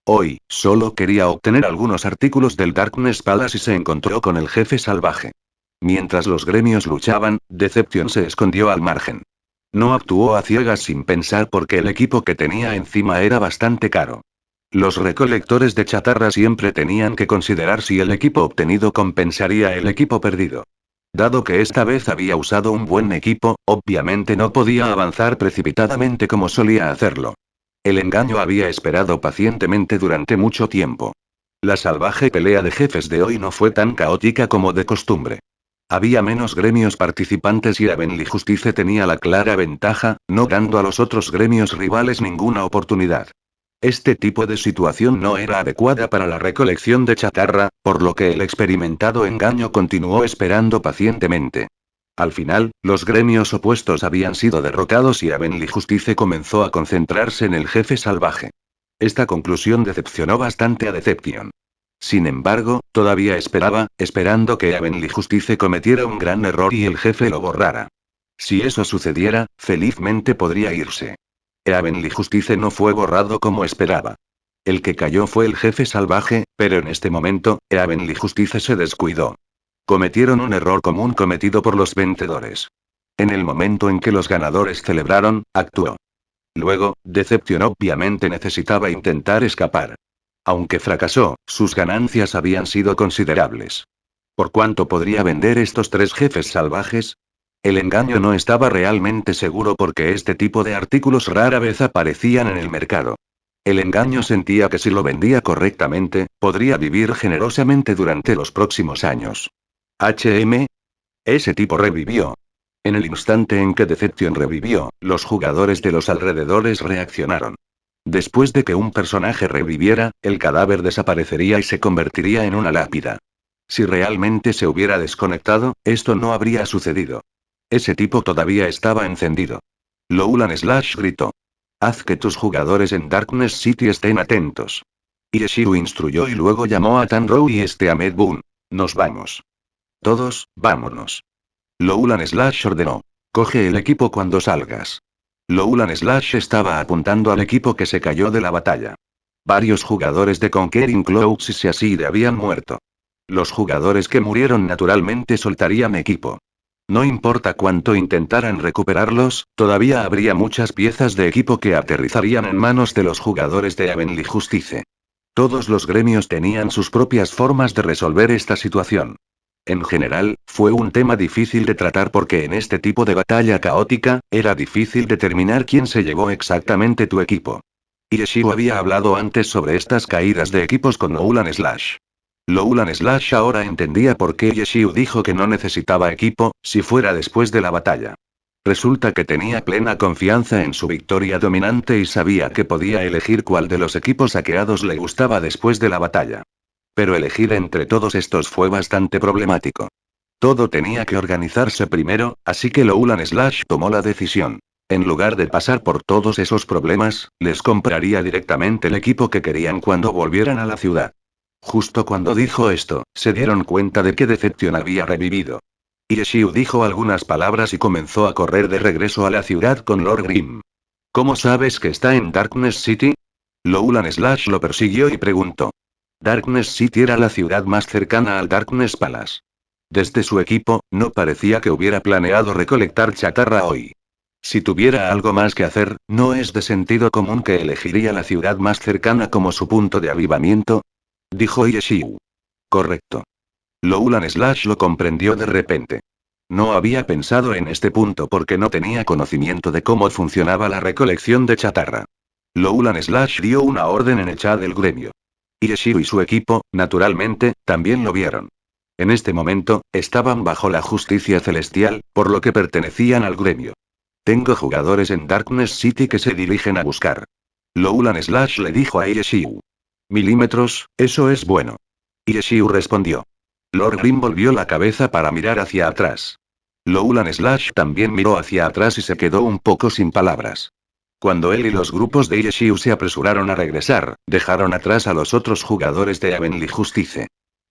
Hoy, solo quería obtener algunos artículos del Darkness Palace y se encontró con el jefe salvaje. Mientras los gremios luchaban, Deception se escondió al margen. No actuó a ciegas sin pensar porque el equipo que tenía encima era bastante caro. Los recolectores de chatarra siempre tenían que considerar si el equipo obtenido compensaría el equipo perdido. Dado que esta vez había usado un buen equipo, obviamente no podía avanzar precipitadamente como solía hacerlo. El engaño había esperado pacientemente durante mucho tiempo. La salvaje pelea de jefes de hoy no fue tan caótica como de costumbre. Había menos gremios participantes y Avenly Justice tenía la clara ventaja, no dando a los otros gremios rivales ninguna oportunidad. Este tipo de situación no era adecuada para la recolección de chatarra, por lo que el experimentado engaño continuó esperando pacientemente. Al final, los gremios opuestos habían sido derrotados y Avenly Justice comenzó a concentrarse en el jefe salvaje. Esta conclusión decepcionó bastante a Deception. Sin embargo, todavía esperaba, esperando que Avenly Justice cometiera un gran error y el jefe lo borrara. Si eso sucediera, felizmente podría irse. Avenly Justice no fue borrado como esperaba. El que cayó fue el jefe salvaje, pero en este momento, Avenly Justice se descuidó. Cometieron un error común cometido por los vencedores. En el momento en que los ganadores celebraron, actuó. Luego, Deception obviamente necesitaba intentar escapar. Aunque fracasó, sus ganancias habían sido considerables. ¿Por cuánto podría vender estos 3 jefes salvajes? El engaño no estaba realmente seguro porque este tipo de artículos rara vez aparecían en el mercado. El engaño sentía que si lo vendía correctamente, podría vivir generosamente durante los próximos años. Ese tipo revivió. En el instante en que Deception revivió, los jugadores de los alrededores reaccionaron. Después de que un personaje reviviera, el cadáver desaparecería y se convertiría en una lápida. Si realmente se hubiera desconectado, esto no habría sucedido. Ese tipo todavía estaba encendido. Lowland Slash gritó. Haz que tus jugadores en Darkness City estén atentos. Yeshiu instruyó y luego llamó a Tanrow y a Medboon. Nos vamos. Todos, vámonos. Lowland Slash ordenó. Coge el equipo cuando salgas. Lowland Slash estaba apuntando al equipo que se cayó de la batalla. Varios jugadores de Conquering Clouds y Seaside habían muerto. Los jugadores que murieron naturalmente soltarían equipo. No importa cuánto intentaran recuperarlos, todavía habría muchas piezas de equipo que aterrizarían en manos de los jugadores de Avenly Justice. Todos los gremios tenían sus propias formas de resolver esta situación. En general, fue un tema difícil de tratar porque en este tipo de batalla caótica, era difícil determinar quién se llevó exactamente tu equipo. Yeshiu había hablado antes sobre estas caídas de equipos con Lowland Slash. Lowland Slash ahora entendía por qué Yeshiu dijo que no necesitaba equipo, si fuera después de la batalla. Resulta que tenía plena confianza en su victoria dominante y sabía que podía elegir cuál de los equipos saqueados le gustaba después de la batalla. Pero elegir entre todos estos fue bastante problemático. Todo tenía que organizarse primero, así que Lowland Slash tomó la decisión. En lugar de pasar por todos esos problemas, les compraría directamente el equipo que querían cuando volvieran a la ciudad. Justo cuando dijo esto, se dieron cuenta de que Deception había revivido. Yeshiu dijo algunas palabras y comenzó a correr de regreso a la ciudad con Lord Grim. ¿Cómo sabes que está en Darkness City? Lowland Slash lo persiguió y preguntó. Darkness City era la ciudad más cercana al Darkness Palace. Desde su equipo, no parecía que hubiera planeado recolectar chatarra hoy. Si tuviera algo más que hacer, ¿no es de sentido común que elegiría la ciudad más cercana como su punto de avivamiento? dijo Ieshiu. Correcto. Loulan Slash lo comprendió de repente. No había pensado en este punto porque no tenía conocimiento de cómo funcionaba la recolección de chatarra. Loulan Slash dio una orden en el chat del gremio. Ieshiu y su equipo, naturalmente, también lo vieron. En este momento, estaban bajo la justicia celestial, por lo que pertenecían al gremio. Tengo jugadores en Darkness City que se dirigen a buscar. Loulan Slash le dijo a Ieshiu. Milímetros, eso es bueno. Ieshiu respondió. Lord Green volvió la cabeza para mirar hacia atrás. Loulan Slash también miró hacia atrás y se quedó un poco sin palabras. Cuando él y los grupos de Ieshiu se apresuraron a regresar, dejaron atrás a los otros jugadores de Heavenly Justice.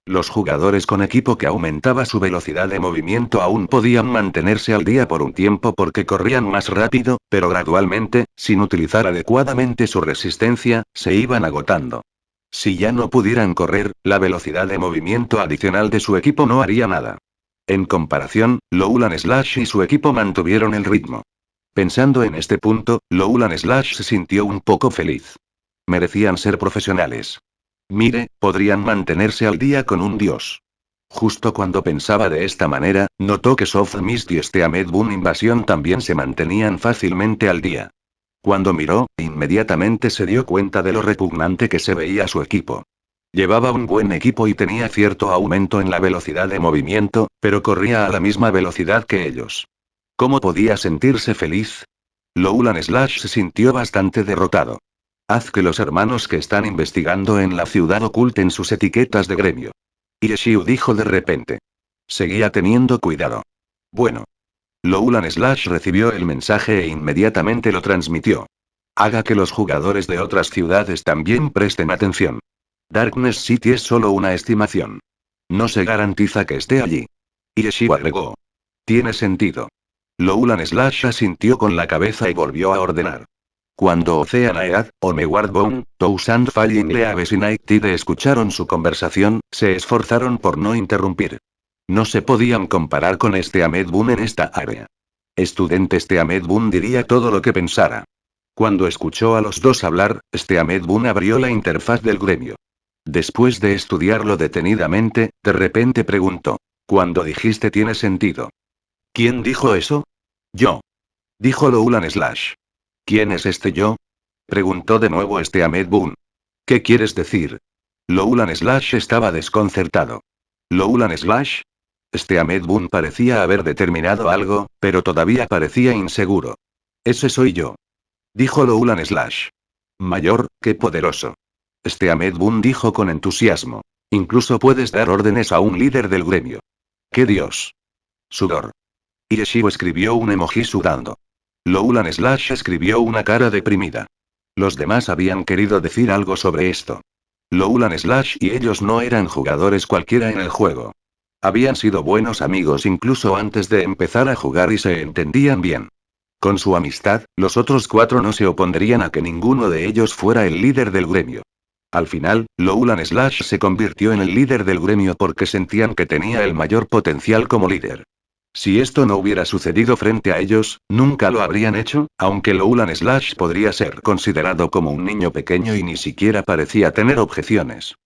Los jugadores con equipo que aumentaba su velocidad de movimiento aún podían mantenerse al día por un tiempo porque corrían más rápido, pero gradualmente, sin utilizar adecuadamente su resistencia, se iban agotando. Si ya no pudieran correr, la velocidad de movimiento adicional de su equipo no haría nada. En comparación, Loulan Slash y su equipo mantuvieron el ritmo. Pensando en este punto, Loulan Slash se sintió un poco feliz. Merecían ser profesionales. Mire, podrían mantenerse al día con un dios. Justo cuando pensaba de esta manera, notó que Soft Mist y Steamed Boon Invasión también se mantenían fácilmente al día. Cuando miró, inmediatamente se dio cuenta de lo repugnante que se veía su equipo. Llevaba un buen equipo y tenía cierto aumento en la velocidad de movimiento, pero corría a la misma velocidad que ellos. ¿Cómo podía sentirse feliz? Loulan Slash se sintió bastante derrotado. Haz que los hermanos que están investigando en la ciudad oculten sus etiquetas de gremio. Ieshiu dijo de repente. Seguía teniendo cuidado. Bueno. Loulan Slash recibió el mensaje e inmediatamente lo transmitió. Haga que los jugadores de otras ciudades también presten atención. Darkness City es solo una estimación. No se garantiza que esté allí. Ieshiu agregó. Tiene sentido. Loulan Slash asintió con la cabeza y volvió a ordenar. Cuando Oceanaead, Omewardbone, Tousand Falling Leaves y Night Tide escucharon su conversación, se esforzaron por no interrumpir. No se podían comparar con Steamed Boon en esta área. Estudiante Steamed Boon diría todo lo que pensara. Cuando escuchó a los dos hablar, Steamed Boon abrió la interfaz del gremio. Después de estudiarlo detenidamente, de repente preguntó. Cuando dijiste tiene sentido. ¿Quién dijo eso? Yo. Dijo Loulan Slash. ¿Quién es este yo? Preguntó de nuevo Steamed Boon. ¿Qué quieres decir? Loulan Slash estaba desconcertado. ¿Loulan Slash? Steamed Boon parecía haber determinado algo, pero todavía parecía inseguro. Ese soy yo. Dijo Loulan Slash. Mayor, qué poderoso. Steamed Boon dijo con entusiasmo. Incluso puedes dar órdenes a un líder del gremio. ¡Qué dios! Sudor. Ieshiu escribió un emoji sudando. Loulan Slash escribió una cara deprimida. Los demás habían querido decir algo sobre esto. Loulan Slash y ellos no eran jugadores cualquiera en el juego. Habían sido buenos amigos incluso antes de empezar a jugar y se entendían bien. Con su amistad, los otros cuatro no se opondrían a que ninguno de ellos fuera el líder del gremio. Al final, Loulan Slash se convirtió en el líder del gremio porque sentían que tenía el mayor potencial como líder. Si esto no hubiera sucedido frente a ellos, nunca lo habrían hecho, aunque Loulan Slash podría ser considerado como un niño pequeño y ni siquiera parecía tener objeciones.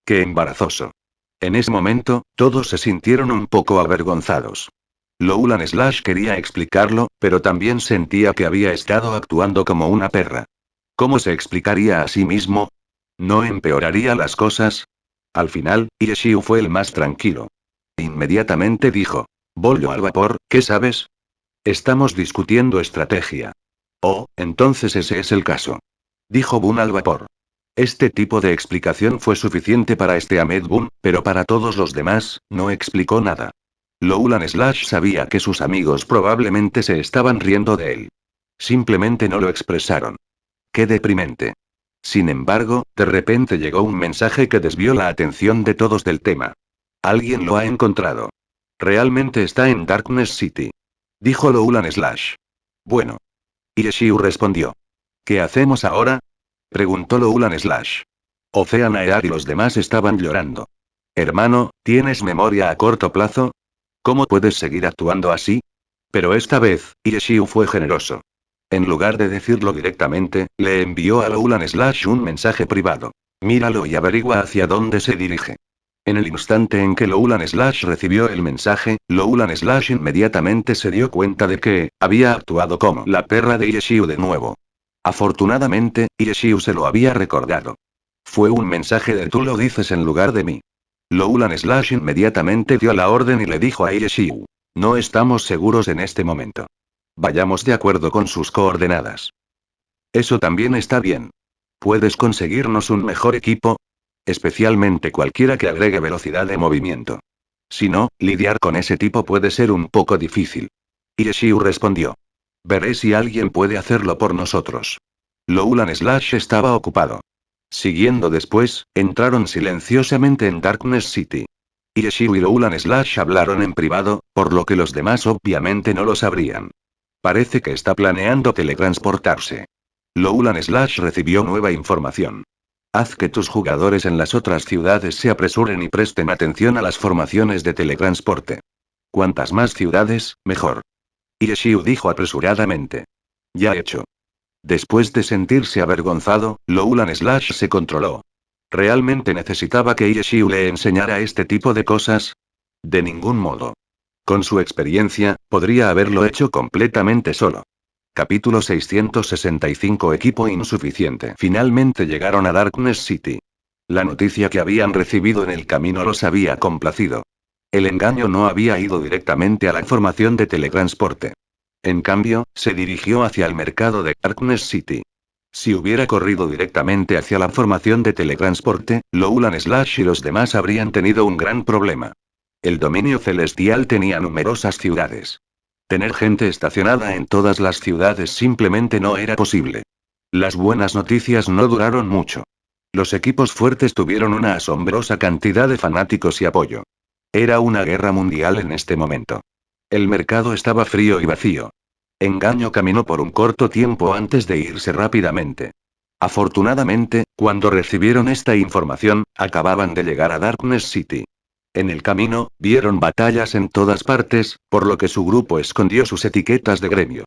¡Qué embarazoso! En ese momento, todos se sintieron un poco avergonzados. Loulan Slash quería explicarlo, pero también sentía que había estado actuando como una perra. ¿Cómo se explicaría a sí mismo? ¿No empeoraría las cosas? Al final, Ieshiu fue el más tranquilo. Inmediatamente dijo. Bollo al vapor, ¿qué sabes? Estamos discutiendo estrategia. Oh, entonces ese es el caso. Dijo Boon al vapor. Este tipo de explicación fue suficiente para Steamed Boon, pero para todos los demás, no explicó nada. Loulan Slash sabía que sus amigos probablemente se estaban riendo de él. Simplemente no lo expresaron. Qué deprimente. Sin embargo, de repente llegó un mensaje que desvió la atención de todos del tema. Alguien lo ha encontrado. Realmente está en Darkness City. Dijo Loulan Slash. Bueno. Ieshiu respondió. ¿Qué hacemos ahora? Preguntó Loulan Slash. Oceanaead y los demás estaban llorando. Hermano, ¿tienes memoria a corto plazo? ¿Cómo puedes seguir actuando así? Pero esta vez, Ieshiu fue generoso. En lugar de decirlo directamente, le envió a Loulan Slash un mensaje privado. Míralo y averigua hacia dónde se dirige. En el instante en que Loulan Slash recibió el mensaje, Loulan Slash inmediatamente se dio cuenta de que había actuado como la perra de Ireshiu de nuevo. Afortunadamente, Ireshiu se lo había recordado. Fue un mensaje de tú lo dices en lugar de mí. Loulan Slash inmediatamente dio la orden y le dijo a Ireshiu. No estamos seguros en este momento. Vayamos de acuerdo con sus coordenadas. Eso también está bien. ¿Puedes conseguirnos un mejor equipo? Especialmente cualquiera que agregue velocidad de movimiento. Si no, lidiar con ese tipo puede ser un poco difícil. Ireshiu respondió. Veré si alguien puede hacerlo por nosotros. Loulan Slash estaba ocupado. Siguiendo después, entraron silenciosamente en Darkness City. Ireshiu y Loulan Slash hablaron en privado, por lo que los demás obviamente no lo sabrían. Parece que está planeando teletransportarse. Loulan Slash recibió nueva información. Haz que tus jugadores en las otras ciudades se apresuren y presten atención a las formaciones de teletransporte. Cuantas más ciudades, mejor. Ireshiu dijo apresuradamente. Ya hecho. Después de sentirse avergonzado, Loulan Slash se controló. ¿Realmente necesitaba que Ireshiu le enseñara este tipo de cosas? De ningún modo. Con su experiencia, podría haberlo hecho completamente solo. Capítulo 665 Equipo insuficiente. Finalmente llegaron a Darkness City. La noticia que habían recibido en el camino los había complacido. El engaño no había ido directamente a la formación de teletransporte. En cambio, se dirigió hacia el mercado de Darkness City. Si hubiera corrido directamente hacia la formación de teletransporte, Loulan Slash y los demás habrían tenido un gran problema. El dominio celestial tenía numerosas ciudades. Tener gente estacionada en todas las ciudades simplemente no era posible. Las buenas noticias no duraron mucho. Los equipos fuertes tuvieron una asombrosa cantidad de fanáticos y apoyo. Era una guerra mundial en este momento. El mercado estaba frío y vacío. Engaño caminó por un corto tiempo antes de irse rápidamente. Afortunadamente, cuando recibieron esta información, acababan de llegar a Darkness City. En el camino, vieron batallas en todas partes, por lo que su grupo escondió sus etiquetas de gremio.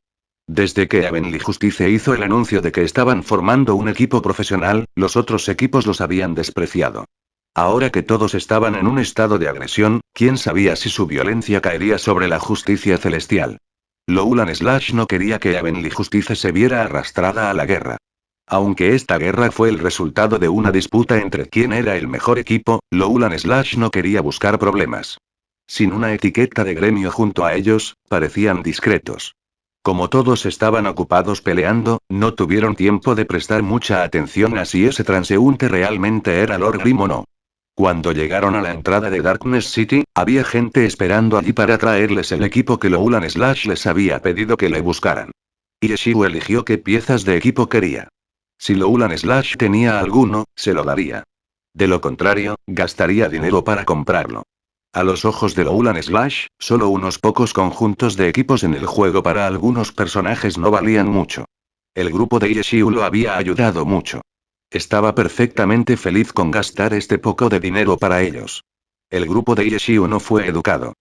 Desde que Heavenly Justice hizo el anuncio de que estaban formando un equipo profesional, los otros equipos los habían despreciado. Ahora que todos estaban en un estado de agresión, quién sabía si su violencia caería sobre la justicia celestial. Loulan Slash no quería que Heavenly Justice se viera arrastrada a la guerra. Aunque esta guerra fue el resultado de una disputa entre quién era el mejor equipo, Loulan Slash no quería buscar problemas. Sin una etiqueta de gremio junto a ellos, parecían discretos. Como todos estaban ocupados peleando, no tuvieron tiempo de prestar mucha atención a si ese transeúnte realmente era Lord Grimm o no. Cuando llegaron a la entrada de Darkness City, había gente esperando allí para traerles el equipo que Loulan Slash les había pedido que le buscaran. Ireshiu eligió qué piezas de equipo quería. Si Loulan Slash tenía alguno, se lo daría. De lo contrario, gastaría dinero para comprarlo. A los ojos de Loulan Slash, solo unos pocos conjuntos de equipos en el juego para algunos personajes no valían mucho. El grupo de Ireshiu lo había ayudado mucho. Estaba perfectamente feliz con gastar este poco de dinero para ellos. El grupo de Ireshiu no fue educado.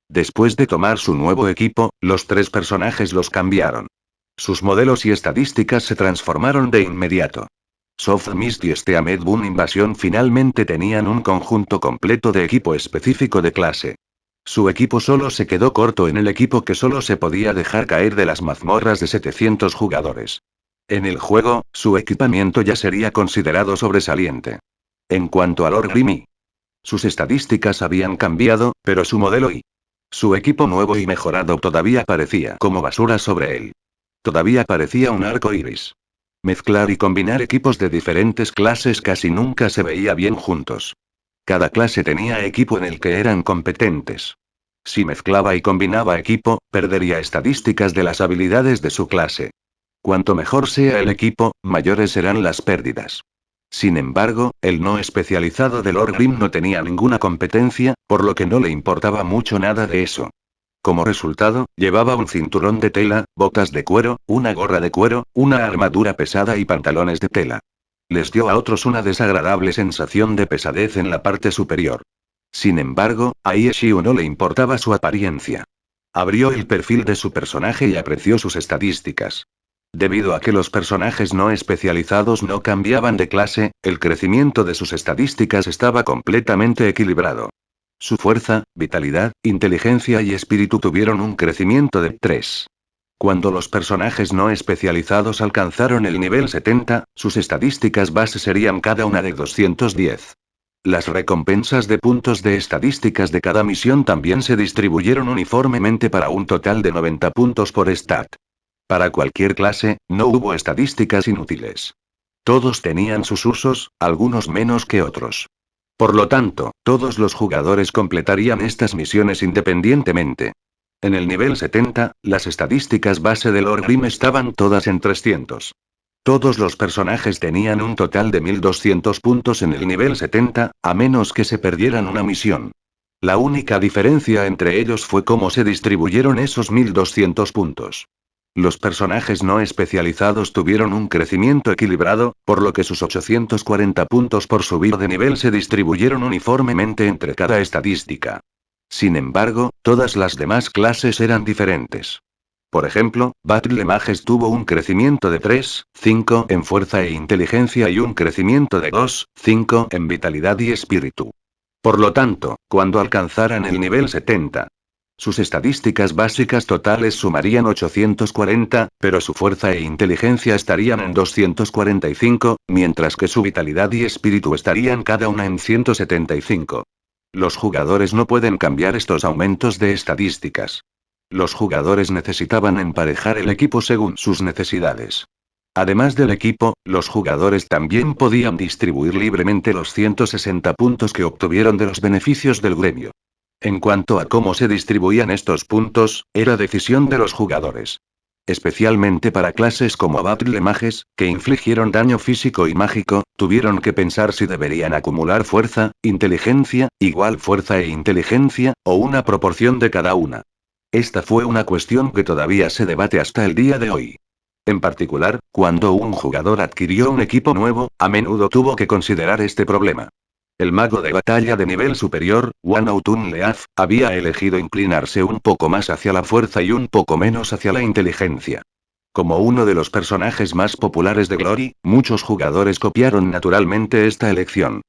Después de tomar su nuevo equipo, los tres personajes los cambiaron. Sus modelos y estadísticas se transformaron de inmediato. Soft Mist y Steamed Boon Invasión finalmente tenían un conjunto completo de equipo específico de clase. Su equipo solo se quedó corto en el equipo que solo se podía dejar caer de las mazmorras de 700 jugadores. En el juego, su equipamiento ya sería considerado sobresaliente. En cuanto a Lord Grimm, sus estadísticas habían cambiado, pero su modelo y su equipo nuevo y mejorado todavía parecía como basura sobre él. Todavía parecía un arco iris. Mezclar y combinar equipos de diferentes clases casi nunca se veía bien juntos. Cada clase tenía equipo en el que eran competentes. Si mezclaba y combinaba equipo, perdería estadísticas de las habilidades de su clase. Cuanto mejor sea el equipo, mayores serán las pérdidas. Sin embargo, el no especializado de Lord Grimm no tenía ninguna competencia, por lo que no le importaba mucho nada de eso. Como resultado, llevaba un cinturón de tela, botas de cuero, una gorra de cuero, una armadura pesada y pantalones de tela. Les dio a otros una desagradable sensación de pesadez en la parte superior. Sin embargo, a Ireshiu no le importaba su apariencia. Abrió el perfil de su personaje y apreció sus estadísticas. Debido a que los personajes no especializados no cambiaban de clase, el crecimiento de sus estadísticas estaba completamente equilibrado. Su fuerza, vitalidad, inteligencia y espíritu tuvieron un crecimiento de 3. Cuando los personajes no especializados alcanzaron el nivel 70, sus estadísticas base serían cada una de 210. Las recompensas de puntos de estadísticas de cada misión también se distribuyeron uniformemente para un total de 90 puntos por stat. Para cualquier clase, no hubo estadísticas inútiles. Todos tenían sus usos, algunos menos que otros. Por lo tanto, todos los jugadores completarían estas misiones independientemente. En el nivel 70, las estadísticas base del Orgrim estaban todas en 300. Todos los personajes tenían un total de 1200 puntos en el nivel 70, a menos que se perdieran una misión. La única diferencia entre ellos fue cómo se distribuyeron esos 1200 puntos. Los personajes no especializados tuvieron un crecimiento equilibrado, por lo que sus 840 puntos por subir de nivel se distribuyeron uniformemente entre cada estadística. Sin embargo, todas las demás clases eran diferentes. Por ejemplo, Battle Mages tuvo un crecimiento de 3, 5 en fuerza e inteligencia y un crecimiento de 2, 5 en vitalidad y espíritu. Por lo tanto, cuando alcanzaran el nivel 70, sus estadísticas básicas totales sumarían 840, pero su fuerza e inteligencia estarían en 245, mientras que su vitalidad y espíritu estarían cada una en 175. Los jugadores no pueden cambiar estos aumentos de estadísticas. Los jugadores necesitaban emparejar el equipo según sus necesidades. Además del equipo, los jugadores también podían distribuir libremente los 160 puntos que obtuvieron de los beneficios del gremio. En cuanto a cómo se distribuían estos puntos, era decisión de los jugadores. Especialmente para clases como Battle Mages, que infligieron daño físico y mágico, tuvieron que pensar si deberían acumular fuerza, inteligencia, igual fuerza e inteligencia, o una proporción de cada una. Esta fue una cuestión que todavía se debate hasta el día de hoy. En particular, cuando un jugador adquirió un equipo nuevo, a menudo tuvo que considerar este problema. El mago de batalla de nivel superior, Wanautun Leaf, había elegido inclinarse un poco más hacia la fuerza y un poco menos hacia la inteligencia. Como uno de los personajes más populares de Glory, muchos jugadores copiaron naturalmente esta elección.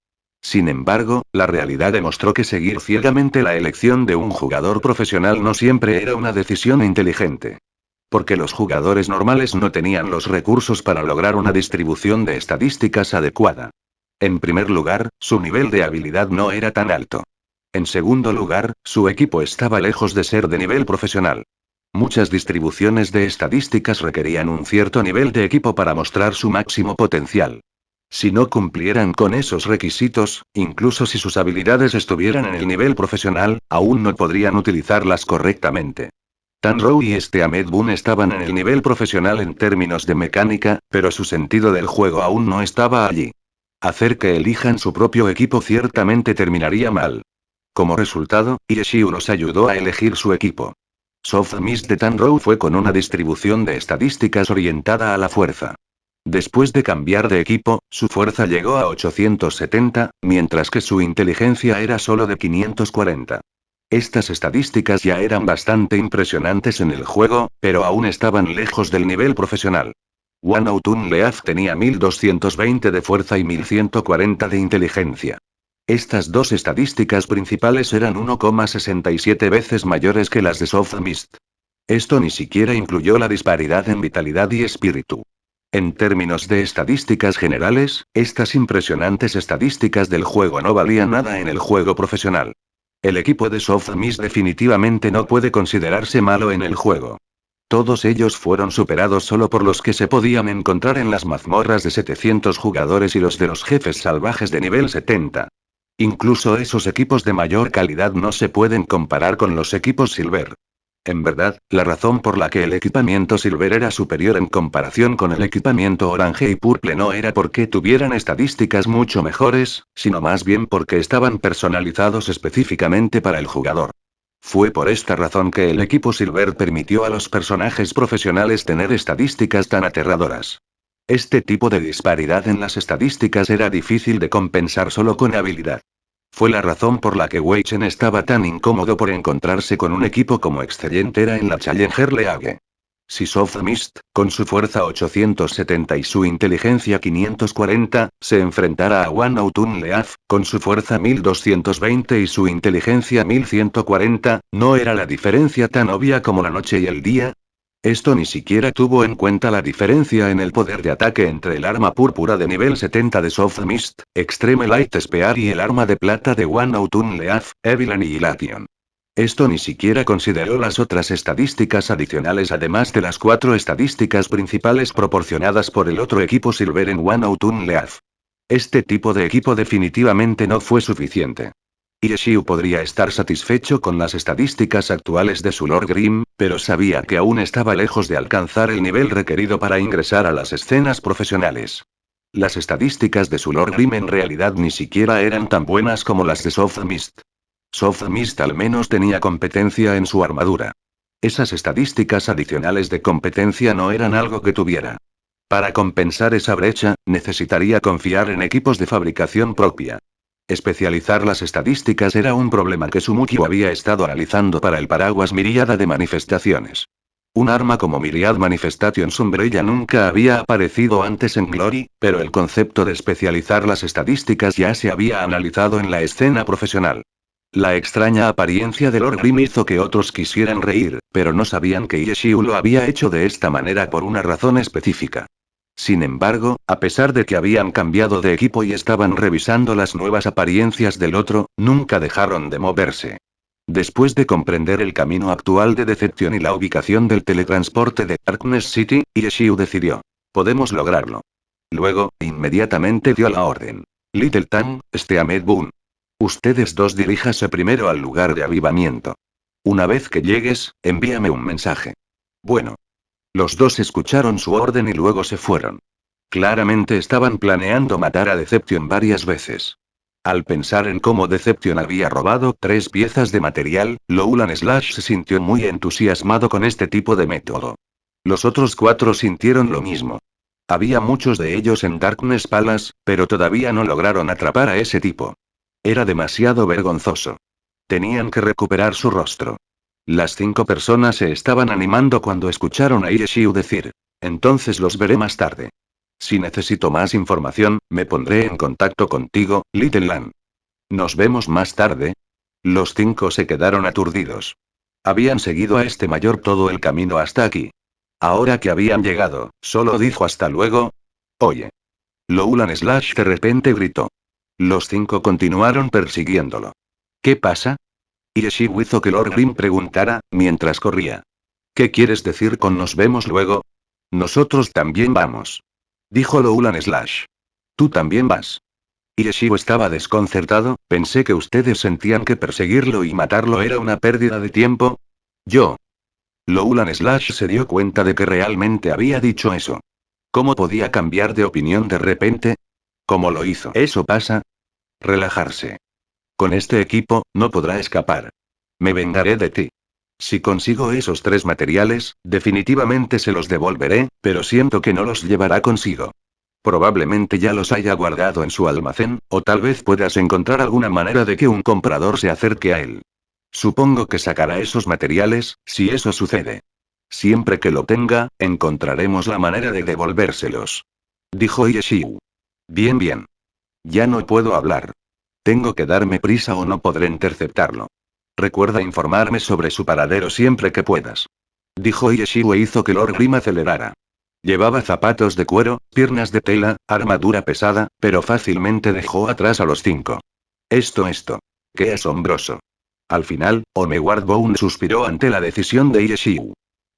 Sin embargo, la realidad demostró que seguir ciegamente la elección de un jugador profesional no siempre era una decisión inteligente. Porque los jugadores normales no tenían los recursos para lograr una distribución de estadísticas adecuada. En primer lugar, su nivel de habilidad no era tan alto. En segundo lugar, su equipo estaba lejos de ser de nivel profesional. Muchas distribuciones de estadísticas requerían un cierto nivel de equipo para mostrar su máximo potencial. Si no cumplieran con esos requisitos, incluso si sus habilidades estuvieran en el nivel profesional, aún no podrían utilizarlas correctamente. Tanrow y Ahmed Boon estaban en el nivel profesional en términos de mecánica, pero su sentido del juego aún no estaba allí. Hacer que elijan su propio equipo ciertamente terminaría mal. Como resultado, Yeshiu los ayudó a elegir su equipo. Soft Mist de Tanrow fue con una distribución de estadísticas orientada a la fuerza. Después de cambiar de equipo, su fuerza llegó a 870, mientras que su inteligencia era solo de 540. Estas estadísticas ya eran bastante impresionantes en el juego, pero aún estaban lejos del nivel profesional. Wanautun Leaf tenía 1220 de fuerza y 1140 de inteligencia. Estas dos estadísticas principales eran 1,67 veces mayores que las de Soft Mist. Esto ni siquiera incluyó la disparidad en vitalidad y espíritu. En términos de estadísticas generales, estas impresionantes estadísticas del juego no valían nada en el juego profesional. El equipo de Soft Mist definitivamente no puede considerarse malo en el juego. Todos ellos fueron superados solo por los que se podían encontrar en las mazmorras de 700 jugadores y los de los jefes salvajes de nivel 70. Incluso esos equipos de mayor calidad no se pueden comparar con los equipos Silver. En verdad, la razón por la que el equipamiento Silver era superior en comparación con el equipamiento Orange y Purple no era porque tuvieran estadísticas mucho mejores, sino más bien porque estaban personalizados específicamente para el jugador. Fue por esta razón que el equipo Silver permitió a los personajes profesionales tener estadísticas tan aterradoras. Este tipo de disparidad en las estadísticas era difícil de compensar solo con habilidad. Fue la razón por la que Wei Chen estaba tan incómodo por encontrarse con un equipo como Excellent era en la Challenger League. Si Soft Mist, con su fuerza 870 y su inteligencia 540, se enfrentara a One Autumn Leaf, con su fuerza 1220 y su inteligencia 1140, ¿no era la diferencia tan obvia como la noche y el día? Esto ni siquiera tuvo en cuenta la diferencia en el poder de ataque entre el arma púrpura de nivel 70 de Soft Mist, Extreme Light Spear y el arma de plata de One Autumn Leaf, Evil Annihilation. Esto ni siquiera consideró las otras estadísticas adicionales además de las 4 estadísticas principales proporcionadas por el otro equipo Silver en One Autumn Leaf. Este tipo de equipo definitivamente no fue suficiente. Yeshiu podría estar satisfecho con las estadísticas actuales de su Lord Grimm, pero sabía que aún estaba lejos de alcanzar el nivel requerido para ingresar a las escenas profesionales. Las estadísticas de su Lord Grimm en realidad ni siquiera eran tan buenas como las de Soft Mist. Soft Mist al menos tenía competencia en su armadura. Esas estadísticas adicionales de competencia no eran algo que tuviera. Para compensar esa brecha, necesitaría confiar en equipos de fabricación propia. Especializar las estadísticas era un problema que Sumukyo había estado analizando para el paraguas Miríada de manifestaciones. Un arma como Myriad Manifestation Umbrella nunca había aparecido antes en Glory, pero el concepto de especializar las estadísticas ya se había analizado en la escena profesional. La extraña apariencia de Lord Grimm hizo que otros quisieran reír, pero no sabían que Yeshiu lo había hecho de esta manera por una razón específica. Sin embargo, a pesar de que habían cambiado de equipo y estaban revisando las nuevas apariencias del otro, nunca dejaron de moverse. Después de comprender el camino actual de Deception y la ubicación del teletransporte de Darkness City, Yeshiu decidió: podemos lograrlo. Luego, inmediatamente dio la orden. Little Tan, Steamed Boon. Ustedes dos diríjase primero al lugar de avivamiento. Una vez que llegues, envíame un mensaje. Bueno. Los dos escucharon su orden y luego se fueron. Claramente estaban planeando matar a Deception varias veces. Al pensar en cómo Deception había robado 3 piezas de material, Lowland Slash se sintió muy entusiasmado con este tipo de método. Los otros 4 sintieron lo mismo. Había muchos de ellos en Darkness Palace, pero todavía no lograron atrapar a ese tipo. Era demasiado vergonzoso. Tenían que recuperar su rostro. Las 5 personas se estaban animando cuando escucharon a Yeshiu decir: entonces los veré más tarde. Si necesito más información, me pondré en contacto contigo, Little Lan. ¿Nos vemos más tarde? Los 5 se quedaron aturdidos. Habían seguido a este mayor todo el camino hasta aquí. Ahora que habían llegado, solo dijo hasta luego. Oye. Lowland Slash de repente gritó. Los 5 continuaron persiguiéndolo. ¿Qué pasa? Yeshiu hizo que Lord Grimm preguntara, mientras corría. ¿Qué quieres decir con nos vemos luego? Nosotros también vamos. Dijo Lowland Slash. Tú también vas. Yeshiu estaba desconcertado, pensé que ustedes sentían que perseguirlo y matarlo era una pérdida de tiempo. Yo. Lowland Slash se dio cuenta de que realmente había dicho eso. ¿Cómo podía cambiar de opinión de repente? ¿Cómo lo hizo? ¿Eso pasa? Relajarse. Con este equipo, no podrá escapar. Me vengaré de ti. Si consigo esos 3 materiales, definitivamente se los devolveré, pero siento que no los llevará consigo. Probablemente ya los haya guardado en su almacén, o tal vez puedas encontrar alguna manera de que un comprador se acerque a él. Supongo que sacará esos materiales, si eso sucede. Siempre que lo tenga, encontraremos la manera de devolvérselos. Dijo Yeshiu. Bien, bien. Ya no puedo hablar. Tengo que darme prisa o no podré interceptarlo. Recuerda informarme sobre su paradero siempre que puedas. Dijo Yeshiu e hizo que Lord Grimm acelerara. Llevaba zapatos de cuero, piernas de tela, armadura pesada, pero fácilmente dejó atrás a los 5. Esto. Qué asombroso. Al final, Oneward Bound suspiró ante la decisión de Yeshiu.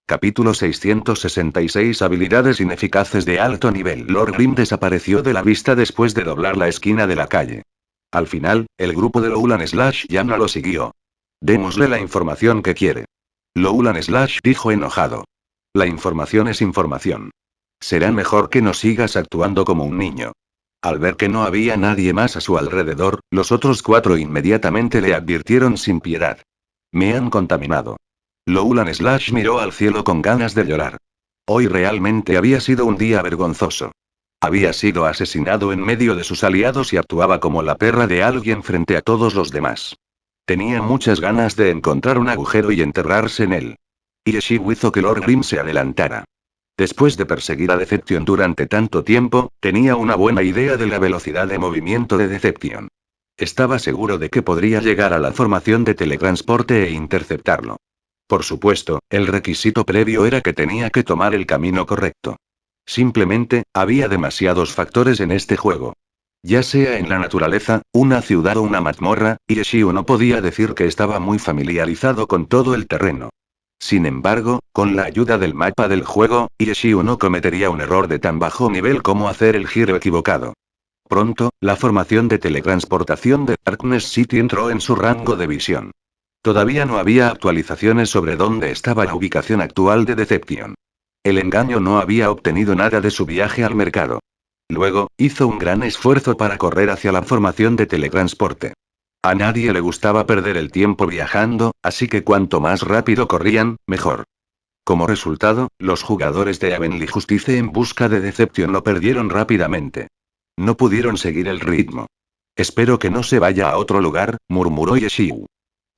Capítulo 666 Habilidades ineficaces de alto nivel. Lord Grimm desapareció de la vista después de doblar la esquina de la calle. Al final, el grupo de Lowland Slash ya no lo siguió. Démosle la información que quiere. Lowland Slash dijo enojado. La información es información. Será mejor que no sigas actuando como un niño. Al ver que no había nadie más a su alrededor, los otros 4 inmediatamente le advirtieron sin piedad. Me han contaminado. Lowland Slash miró al cielo con ganas de llorar. Hoy realmente había sido un día vergonzoso. Había sido asesinado en medio de sus aliados y actuaba como la perra de alguien frente a todos los demás. Tenía muchas ganas de encontrar un agujero y enterrarse en él. Ireshiu hizo que Lord Grim se adelantara. Después de perseguir a Deception durante tanto tiempo, tenía una buena idea de la velocidad de movimiento de Deception. Estaba seguro de que podría llegar a la formación de teletransporte e interceptarlo. Por supuesto, el requisito previo era que tenía que tomar el camino correcto. Simplemente, había demasiados factores en este juego. Ya sea en la naturaleza, una ciudad o una mazmorra, Ireshiu no podía decir que estaba muy familiarizado con todo el terreno. Sin embargo, con la ayuda del mapa del juego, Ireshiu no cometería un error de tan bajo nivel como hacer el giro equivocado. Pronto, la formación de teletransportación de Darkness City entró en su rango de visión. Todavía no había actualizaciones sobre dónde estaba la ubicación actual de Deception. El engaño no había obtenido nada de su viaje al mercado. Luego, hizo un gran esfuerzo para correr hacia la formación de teletransporte. A nadie le gustaba perder el tiempo viajando, así que cuanto más rápido corrían, mejor. Como resultado, los jugadores de Heavenly Justice en busca de Deception lo perdieron rápidamente. No pudieron seguir el ritmo. Espero que no se vaya a otro lugar, murmuró Ireshiu.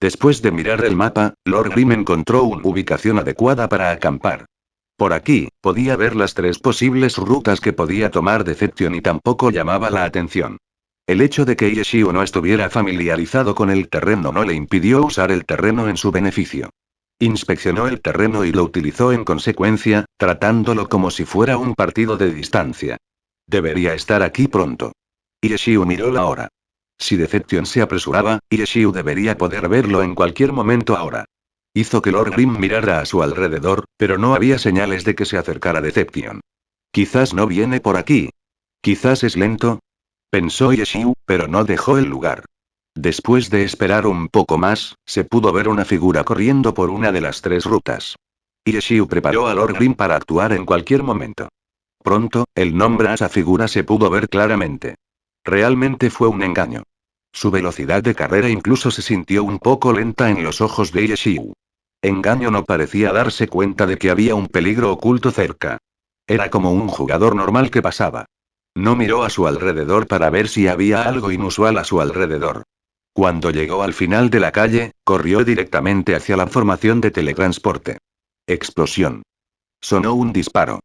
Después de mirar el mapa, Lord Grim encontró una ubicación adecuada para acampar. Por aquí, podía ver las 3 posibles rutas que podía tomar Deception y tampoco llamaba la atención. El hecho de que Ireshiu no estuviera familiarizado con el terreno no le impidió usar el terreno en su beneficio. Inspeccionó el terreno y lo utilizó en consecuencia, tratándolo como si fuera un partido de distancia. Debería estar aquí pronto. Ireshiu miró la hora. Si Deception se apresuraba, Ireshiu debería poder verlo en cualquier momento ahora. Hizo que Lord Grim mirara a su alrededor, pero no había señales de que se acercara Deception. Quizás no viene por aquí. Quizás es lento. Pensó Ireshiu, pero no dejó el lugar. Después de esperar un poco más, se pudo ver una figura corriendo por una de las 3 rutas. Ireshiu preparó a Lord Grim para actuar en cualquier momento. Pronto, el nombre a esa figura se pudo ver claramente. Realmente fue un engaño. Su velocidad de carrera incluso se sintió un poco lenta en los ojos de Ireshiu. Engaño no parecía darse cuenta de que había un peligro oculto cerca. Era como un jugador normal que pasaba. No miró a su alrededor para ver si había algo inusual a su alrededor. Cuando llegó al final de la calle, corrió directamente hacia la formación de teletransporte. Explosión. Sonó un disparo.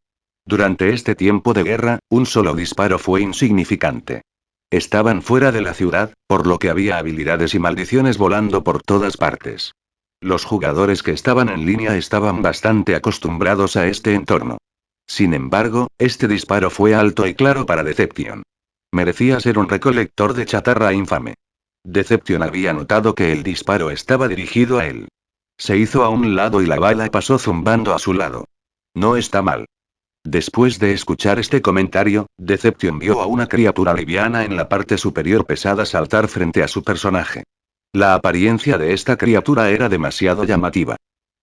Durante este tiempo de guerra, un solo disparo fue insignificante. Estaban fuera de la ciudad, por lo que había habilidades y maldiciones volando por todas partes. Los jugadores que estaban en línea estaban bastante acostumbrados a este entorno. Sin embargo, este disparo fue alto y claro para Deception. Merecía ser un recolector de chatarra infame. Deception había notado que el disparo estaba dirigido a él. Se hizo a un lado y la bala pasó zumbando a su lado. No está mal. Después de escuchar este comentario, Deception vio a una criatura liviana en la parte superior pesada saltar frente a su personaje. La apariencia de esta criatura era demasiado llamativa.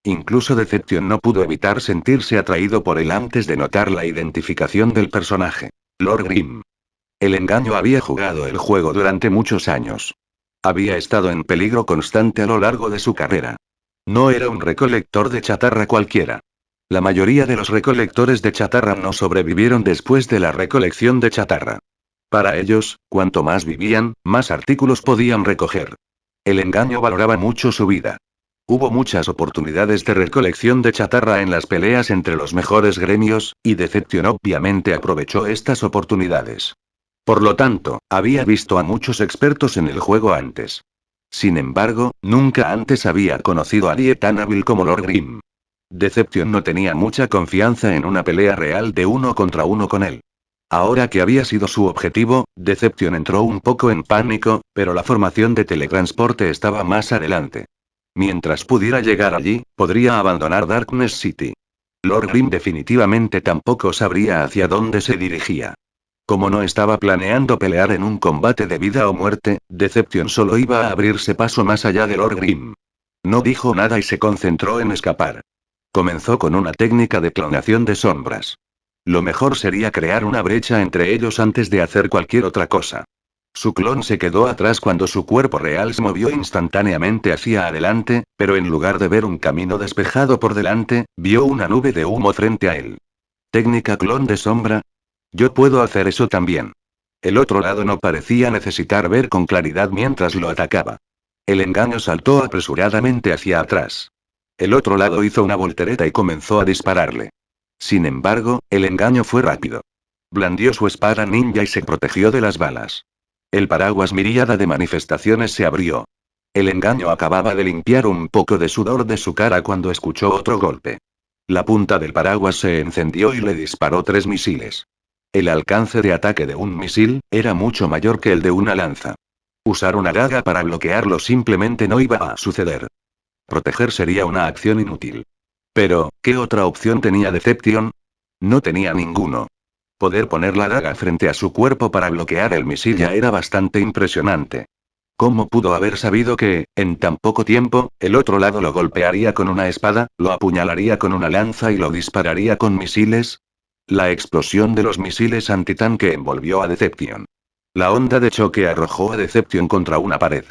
Incluso Deception no pudo evitar sentirse atraído por él antes de notar la identificación del personaje. Lord Grim. El engaño había jugado el juego durante muchos años. Había estado en peligro constante a lo largo de su carrera. No era un recolector de chatarra cualquiera. La mayoría de los recolectores de chatarra no sobrevivieron después de la recolección de chatarra. Para ellos, cuanto más vivían, más artículos podían recoger. El engaño valoraba mucho su vida. Hubo muchas oportunidades de recolección de chatarra en las peleas entre los mejores gremios, y Deception obviamente aprovechó estas oportunidades. Por lo tanto, había visto a muchos expertos en el juego antes. Sin embargo, nunca antes había conocido a nadie tan hábil como Lord Grim. Deception no tenía mucha confianza en una pelea real de 1 contra 1 con él. Ahora que había sido su objetivo, Deception entró un poco en pánico, pero la formación de teletransporte estaba más adelante. Mientras pudiera llegar allí, podría abandonar Darkness City. Lord Grim definitivamente tampoco sabría hacia dónde se dirigía. Como no estaba planeando pelear en un combate de vida o muerte, Deception solo iba a abrirse paso más allá de Lord Grim. No dijo nada y se concentró en escapar. Comenzó con una técnica de clonación de sombras. Lo mejor sería crear una brecha entre ellos antes de hacer cualquier otra cosa. Su clon se quedó atrás cuando su cuerpo real se movió instantáneamente hacia adelante, pero en lugar de ver un camino despejado por delante, vio una nube de humo frente a él. ¿Técnica clon de sombra? Yo puedo hacer eso también. El otro lado no parecía necesitar ver con claridad mientras lo atacaba. El engaño saltó apresuradamente hacia atrás. El otro lado hizo una voltereta y comenzó a dispararle. Sin embargo, el engaño fue rápido. Blandió su espada ninja y se protegió de las balas. El paraguas miríada de manifestaciones se abrió. El engaño acababa de limpiar un poco de sudor de su cara cuando escuchó otro golpe. La punta del paraguas se encendió y le disparó 3 misiles. El alcance de ataque de un misil era mucho mayor que el de una lanza. Usar una daga para bloquearlo simplemente no iba a suceder. Proteger sería una acción inútil. Pero, ¿qué otra opción tenía Deception? No tenía ninguno. Poder poner la daga frente a su cuerpo para bloquear el misil ya era bastante impresionante. ¿Cómo pudo haber sabido que, en tan poco tiempo, el otro lado lo golpearía con una espada, lo apuñalaría con una lanza y lo dispararía con misiles? La explosión de los misiles antitanque envolvió a Deception. La onda de choque arrojó a Deception contra una pared.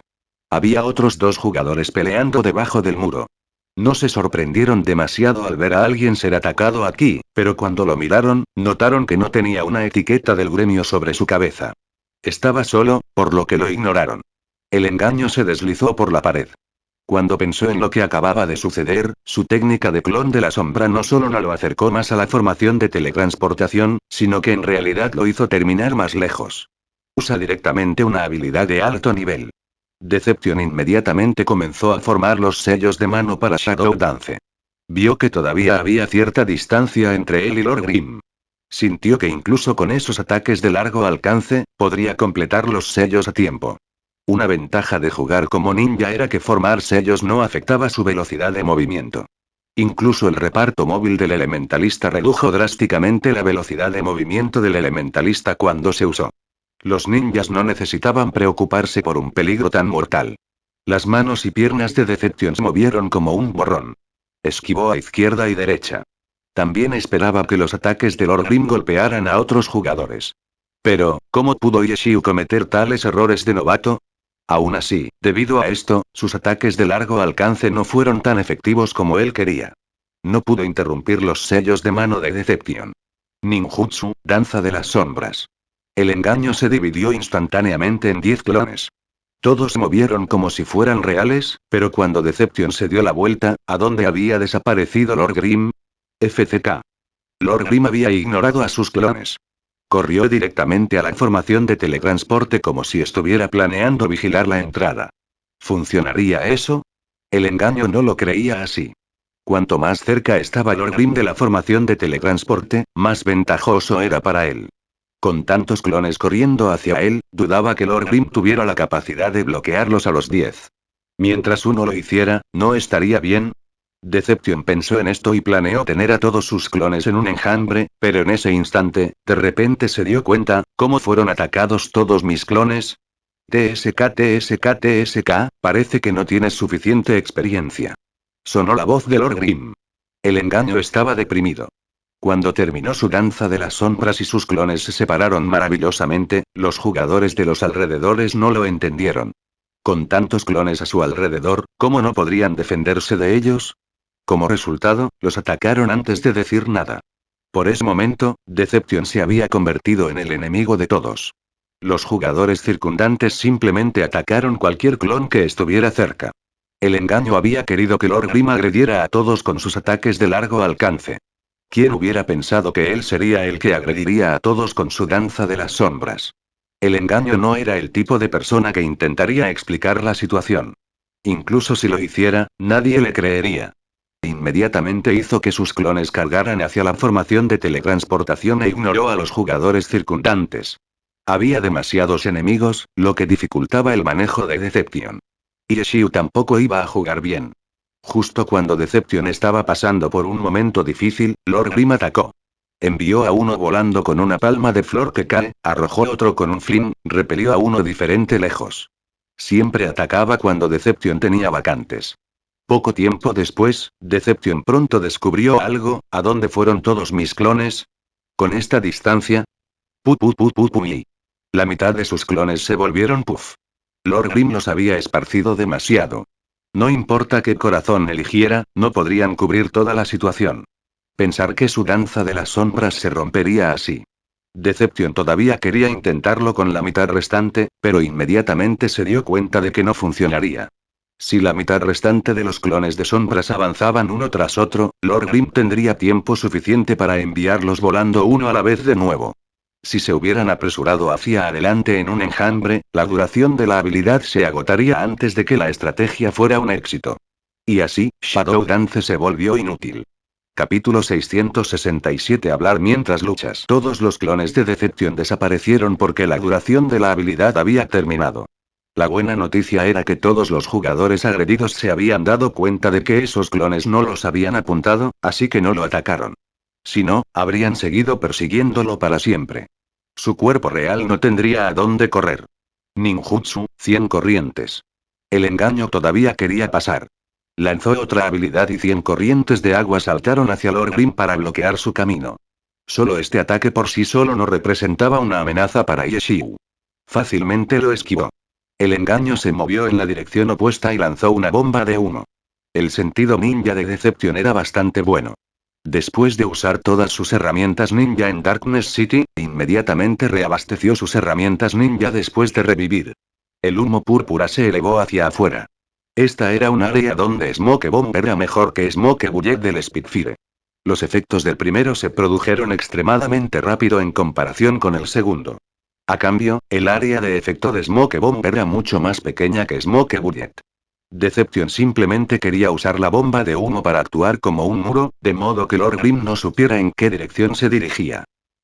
Había otros 2 jugadores peleando debajo del muro. No se sorprendieron demasiado al ver a alguien ser atacado aquí, pero cuando lo miraron, notaron que no tenía una etiqueta del gremio sobre su cabeza. Estaba solo, por lo que lo ignoraron. El engaño se deslizó por la pared. Cuando pensó en lo que acababa de suceder, su técnica de clon de la sombra no solo no lo acercó más a la formación de teletransportación, sino que en realidad lo hizo terminar más lejos. Usa directamente una habilidad de alto nivel. Deception inmediatamente comenzó a formar los sellos de mano para Shadow Dance. Vio que todavía había cierta distancia entre él y Lord Grimm. Sintió que incluso con esos ataques de largo alcance, podría completar los sellos a tiempo. Una ventaja de jugar como ninja era que formar sellos no afectaba su velocidad de movimiento. Incluso el reparto móvil del elementalista redujo drásticamente la velocidad de movimiento del elementalista cuando se usó. Los ninjas no necesitaban preocuparse por un peligro tan mortal. Las manos y piernas de Deception se movieron como un borrón. Esquivó a izquierda y derecha. También esperaba que los ataques de Lord Grimm golpearan a otros jugadores. Pero, ¿cómo pudo Yeshiu cometer tales errores de novato? Aún así, debido a esto, sus ataques de largo alcance no fueron tan efectivos como él quería. No pudo interrumpir los sellos de mano de Deception. Ninjutsu, danza de las sombras. El engaño se dividió instantáneamente en 10 clones. Todos se movieron como si fueran reales, pero cuando Deception se dio la vuelta, ¿a dónde había desaparecido Lord Grimm? FCK. Lord Grimm había ignorado a sus clones. Corrió directamente a la formación de teletransporte como si estuviera planeando vigilar la entrada. ¿Funcionaría eso? El engaño no lo creía así. Cuanto más cerca estaba Lord Grimm de la formación de teletransporte, más ventajoso era para él. Con tantos clones corriendo hacia él, dudaba que Lord Grimm tuviera la capacidad de bloquearlos a los 10. Mientras uno lo hiciera, ¿no estaría bien? Deception pensó en esto y planeó tener a todos sus clones en un enjambre, pero en ese instante, de repente se dio cuenta, ¿cómo fueron atacados todos mis clones? TSK, parece que no tienes suficiente experiencia. Sonó la voz de Lord Grimm. El engaño estaba deprimido. Cuando terminó su danza de las sombras y sus clones se separaron maravillosamente, los jugadores de los alrededores no lo entendieron. Con tantos clones a su alrededor, ¿cómo no podrían defenderse de ellos? Como resultado, los atacaron antes de decir nada. Por ese momento, Deception se había convertido en el enemigo de todos. Los jugadores circundantes simplemente atacaron cualquier clon que estuviera cerca. El engaño había querido que Lord Grimm agrediera a todos con sus ataques de largo alcance. ¿Quién hubiera pensado que él sería el que agrediría a todos con su danza de las sombras? El engaño no era el tipo de persona que intentaría explicar la situación. Incluso si lo hiciera, nadie le creería. Inmediatamente hizo que sus clones cargaran hacia la formación de teletransportación e ignoró a los jugadores circundantes. Había demasiados enemigos, lo que dificultaba el manejo de Deception. Yeshiu tampoco iba a jugar bien. Justo cuando Deception estaba pasando por un momento difícil, Lord Grimm atacó. Envió a uno volando con una palma de flor que cae, arrojó otro con un fling, repelió a uno diferente lejos. Siempre atacaba cuando Deception tenía vacantes. Poco tiempo después, Deception pronto descubrió algo, ¿a dónde fueron todos mis clones? Con esta distancia. Y. La mitad de sus clones se volvieron puff. Lord Grimm los había esparcido demasiado. No importa qué corazón eligiera, no podrían cubrir toda la situación. Pensar que su danza de las sombras se rompería así. Deception todavía quería intentarlo con la mitad restante, pero inmediatamente se dio cuenta de que no funcionaría. Si la mitad restante de los clones de sombras avanzaban uno tras otro, Lord Grim tendría tiempo suficiente para enviarlos volando uno a la vez de nuevo. Si se hubieran apresurado hacia adelante en un enjambre, la duración de la habilidad se agotaría antes de que la estrategia fuera un éxito. Y así, Shadow Dance se volvió inútil. Capítulo 667. Hablar mientras luchas. Todos los clones de Deception desaparecieron porque la duración de la habilidad había terminado. La buena noticia era que todos los jugadores agredidos se habían dado cuenta de que esos clones no los habían apuntado, así que no lo atacaron. Si no, habrían seguido persiguiéndolo para siempre. Su cuerpo real no tendría a dónde correr. Ninjutsu, 100 corrientes. El engaño todavía quería pasar. Lanzó otra habilidad y 100 corrientes de agua saltaron hacia Lord Grim para bloquear su camino. Solo este ataque por sí solo no representaba una amenaza para Yeshiu. Fácilmente lo esquivó. El engaño se movió en la dirección opuesta y lanzó una bomba de humo. El sentido ninja de Deception era bastante bueno. Después de usar todas sus herramientas ninja en Darkness City, inmediatamente reabasteció sus herramientas ninja después de revivir. El humo púrpura se elevó hacia afuera. Esta era un área donde Smoke Bomb era mejor que Smoke Bullet del Spitfire. Los efectos del primero se produjeron extremadamente rápido en comparación con el segundo. A cambio, el área de efecto de Smoke Bomb era mucho más pequeña que Smoke Bullet. Deception simplemente quería usar la bomba de humo para actuar como un muro, de modo que Lord Grim no supiera en qué dirección se dirigía.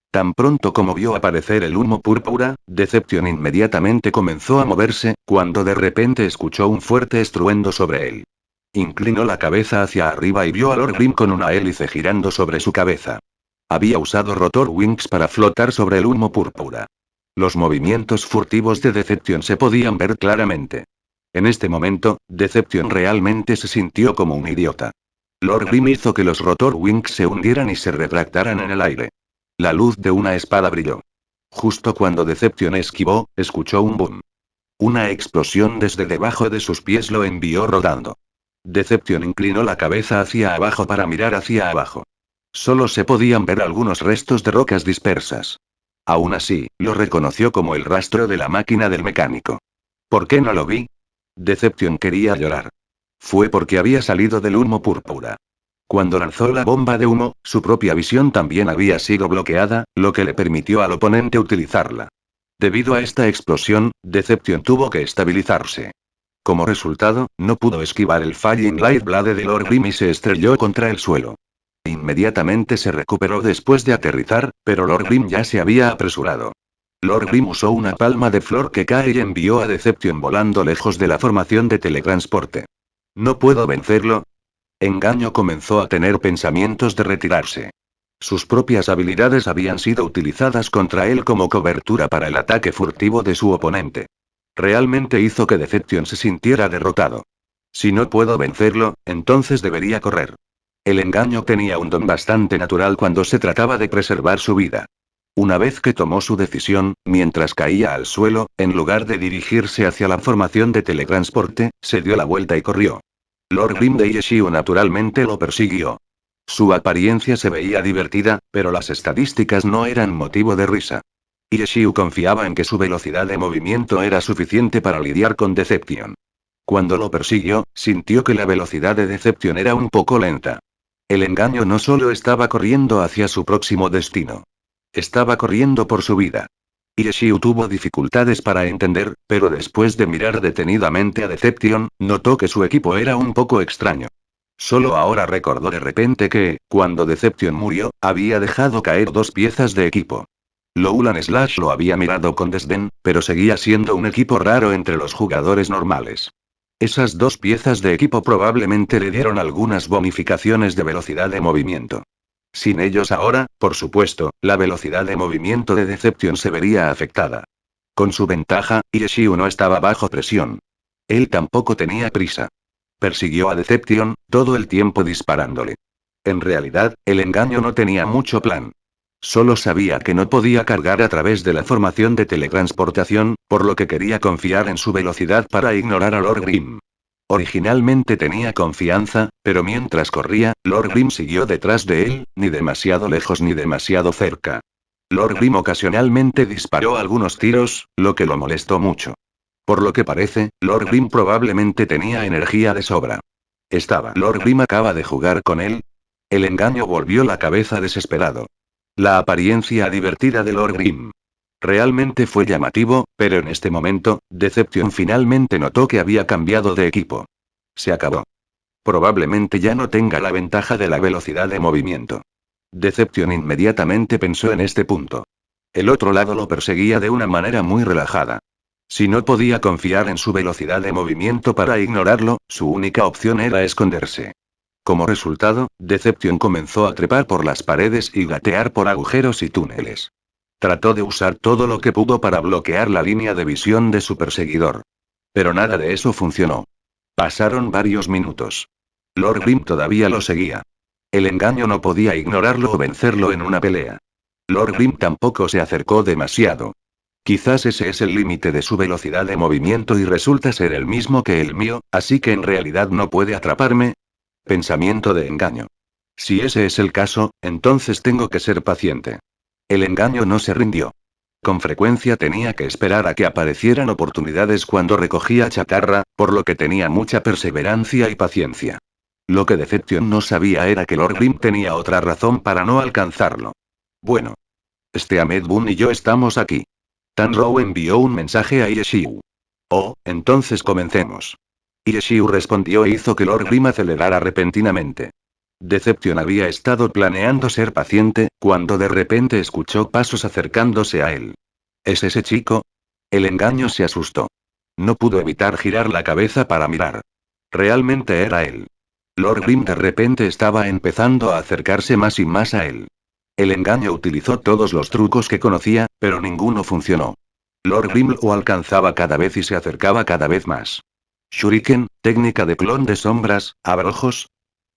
Tan pronto como vio aparecer el humo púrpura, Deception inmediatamente comenzó a moverse, cuando de repente escuchó un fuerte estruendo sobre él. Inclinó la cabeza hacia arriba y vio a Lord Grim con una hélice girando sobre su cabeza. Había usado Rotor Wings para flotar sobre el humo púrpura. Los movimientos furtivos de Deception se podían ver claramente. En este momento, Deception realmente se sintió como un idiota. Lord Grim hizo que los Rotor Wings se hundieran y se retractaran en el aire. La luz de una espada brilló. Justo cuando Deception esquivó, escuchó un boom. Una explosión desde debajo de sus pies lo envió rodando. Deception inclinó la cabeza hacia abajo para mirar hacia abajo. Solo se podían ver algunos restos de rocas dispersas. Aún así, lo reconoció como el rastro de la máquina del mecánico. ¿Por qué no lo vi? Deception quería llorar. Fue porque había salido del humo púrpura. Cuando lanzó la bomba de humo, su propia visión también había sido bloqueada, lo que le permitió al oponente utilizarla. Debido a esta explosión, Deception tuvo que estabilizarse. Como resultado, no pudo esquivar el Falling Light Blade de Lord Grim y se estrelló contra el suelo. Inmediatamente se recuperó después de aterrizar, pero Lord Grim ya se había apresurado. Lord Grim usó una palma de flor que cae y envió a Deception volando lejos de la formación de teletransporte. ¿No puedo vencerlo? Engaño comenzó a tener pensamientos de retirarse. Sus propias habilidades habían sido utilizadas contra él como cobertura para el ataque furtivo de su oponente. Realmente hizo que Deception se sintiera derrotado. Si no puedo vencerlo, entonces debería correr. El engaño tenía un don bastante natural cuando se trataba de preservar su vida. Una vez que tomó su decisión, mientras caía al suelo, en lugar de dirigirse hacia la formación de teletransporte, se dio la vuelta y corrió. Lord Grim de Yeshiu naturalmente lo persiguió. Su apariencia se veía divertida, pero las estadísticas no eran motivo de risa. Yeshiu confiaba en que su velocidad de movimiento era suficiente para lidiar con Deception. Cuando lo persiguió, sintió que la velocidad de Deception era un poco lenta. El engaño no solo estaba corriendo hacia su próximo destino. Estaba corriendo por su vida. Yeshiu tuvo dificultades para entender, pero después de mirar detenidamente a Deception, notó que su equipo era un poco extraño. Solo ahora recordó de repente que, cuando Deception murió, había dejado caer 2 piezas de equipo. Lowland Slash lo había mirado con desdén, pero seguía siendo un equipo raro entre los jugadores normales. Esas 2 piezas de equipo probablemente le dieron algunas bonificaciones de velocidad de movimiento. Sin ellos ahora, por supuesto, la velocidad de movimiento de Deception se vería afectada. Con su ventaja, Yeshiu no estaba bajo presión. Él tampoco tenía prisa. Persiguió a Deception, todo el tiempo disparándole. En realidad, el engaño no tenía mucho plan. Solo sabía que no podía cargar a través de la formación de teletransportación, por lo que quería confiar en su velocidad para ignorar a Lord Grim. Originalmente tenía confianza, pero mientras corría, Lord Grim siguió detrás de él, ni demasiado lejos ni demasiado cerca. Lord Grim ocasionalmente disparó algunos tiros, lo que lo molestó mucho. Por lo que parece, Lord Grim probablemente tenía energía de sobra. ¿Lord Grim acaba de jugar con él? El engaño volvió la cabeza desesperado. La apariencia divertida de Lord Grim. Realmente fue llamativo, pero en este momento, Deception finalmente notó que había cambiado de equipo. Se acabó. Probablemente ya no tenga la ventaja de la velocidad de movimiento. Deception inmediatamente pensó en este punto. El otro lado lo perseguía de una manera muy relajada. Si no podía confiar en su velocidad de movimiento para ignorarlo, su única opción era esconderse. Como resultado, Deception comenzó a trepar por las paredes y gatear por agujeros y túneles. Trató de usar todo lo que pudo para bloquear la línea de visión de su perseguidor. Pero nada de eso funcionó. Pasaron varios minutos. Lord Grim todavía lo seguía. El engaño no podía ignorarlo o vencerlo en una pelea. Lord Grim tampoco se acercó demasiado. Quizás ese es el límite de su velocidad de movimiento y resulta ser el mismo que el mío, así que en realidad no puede atraparme. Pensamiento de engaño. Si ese es el caso, entonces tengo que ser paciente. El engaño no se rindió. Con frecuencia tenía que esperar a que aparecieran oportunidades cuando recogía chatarra, por lo que tenía mucha perseverancia y paciencia. Lo que Deception no sabía era que Lord Grim tenía otra razón para no alcanzarlo. Bueno. Ahmed Boone y yo estamos aquí. Tanrou envió un mensaje a Yeshiu. Oh, entonces comencemos. Yeshiu respondió e hizo que Lord Grim acelerara repentinamente. Deception había estado planeando ser paciente, cuando de repente escuchó pasos acercándose a él. ¿Es ese chico? El engaño se asustó. No pudo evitar girar la cabeza para mirar. Realmente era él. Lord Grim de repente estaba empezando a acercarse más y más a él. El engaño utilizó todos los trucos que conocía, pero ninguno funcionó. Lord Grim lo alcanzaba cada vez y se acercaba cada vez más. Shuriken, técnica de clon de sombras, abrojos.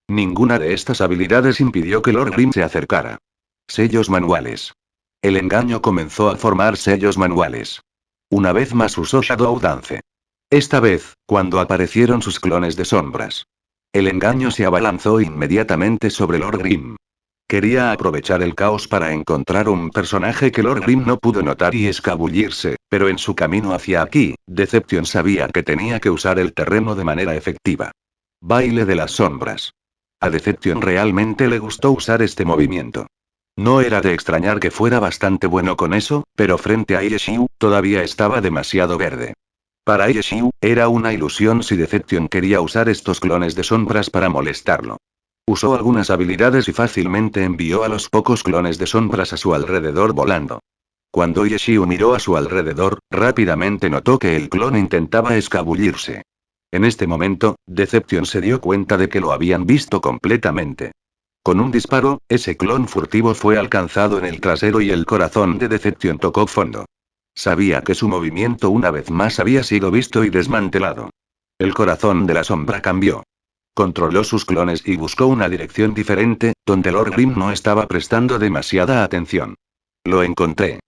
Ninguna de estas habilidades impidió que Lord Grim se acercara. Sellos manuales. El engaño comenzó a formar sellos manuales. Una vez más usó Shadow Dance. Esta vez, cuando aparecieron sus clones de sombras. El engaño se abalanzó inmediatamente sobre Lord Grim. Quería aprovechar el caos para encontrar un personaje que Lord Grim no pudo notar y escabullirse, pero en su camino hacia aquí, Deception sabía que tenía que usar el terreno de manera efectiva. Baile de las sombras. A Deception realmente le gustó usar este movimiento. No era de extrañar que fuera bastante bueno con eso, pero frente a Yeshiu, todavía estaba demasiado verde. Para Yeshiu, era una ilusión si Deception quería usar estos clones de sombras para molestarlo. Usó algunas habilidades y fácilmente envió a los pocos clones de sombras a su alrededor volando. Cuando Yeshiu miró a su alrededor, rápidamente notó que el clon intentaba escabullirse. En este momento, Deception se dio cuenta de que lo habían visto completamente. Con un disparo, ese clon furtivo fue alcanzado en el trasero y el corazón de Deception tocó fondo. Sabía que su movimiento una vez más había sido visto y desmantelado. El corazón de la sombra cambió. Controló sus clones y buscó una dirección diferente, donde Lord Grim no estaba prestando demasiada atención. Lo encontré.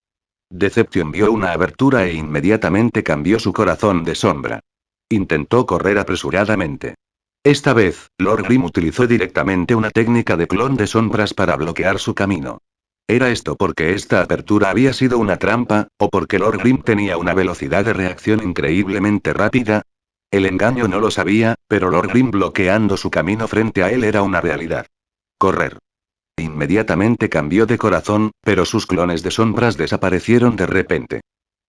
Deception vio una abertura e inmediatamente cambió su corazón de sombra. Intentó correr apresuradamente. Esta vez, Lord Grim utilizó directamente una técnica de clon de sombras para bloquear su camino. ¿Era esto porque esta apertura había sido una trampa, o porque Lord Grim tenía una velocidad de reacción increíblemente rápida? El engaño no lo sabía, pero Lord Grim bloqueando su camino frente a él era una realidad. Correr. Inmediatamente cambió de corazón, pero sus clones de sombras desaparecieron de repente.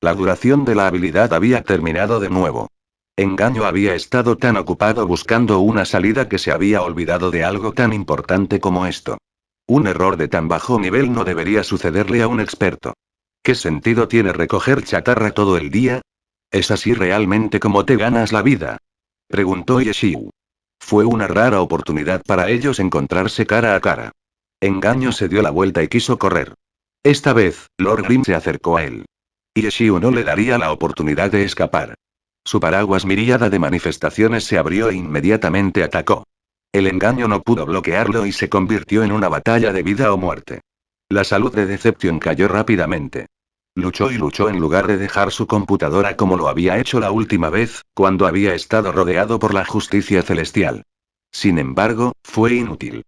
La duración de la habilidad había terminado de nuevo. Engaño había estado tan ocupado buscando una salida que se había olvidado de algo tan importante como esto. Un error de tan bajo nivel no debería sucederle a un experto. ¿Qué sentido tiene recoger chatarra todo el día? ¿Es así realmente como te ganas la vida? Preguntó Yeshiu. Fue una rara oportunidad para ellos encontrarse cara a cara. Engaño se dio la vuelta y quiso correr. Esta vez, Lord Grim se acercó a él. Yeshiu no le daría la oportunidad de escapar. Su paraguas miríada de manifestaciones se abrió e inmediatamente atacó. El engaño no pudo bloquearlo y se convirtió en una batalla de vida o muerte. La salud de Deception cayó rápidamente. Luchó y luchó en lugar de dejar su computadora como lo había hecho la última vez, cuando había estado rodeado por la justicia celestial. Sin embargo, fue inútil.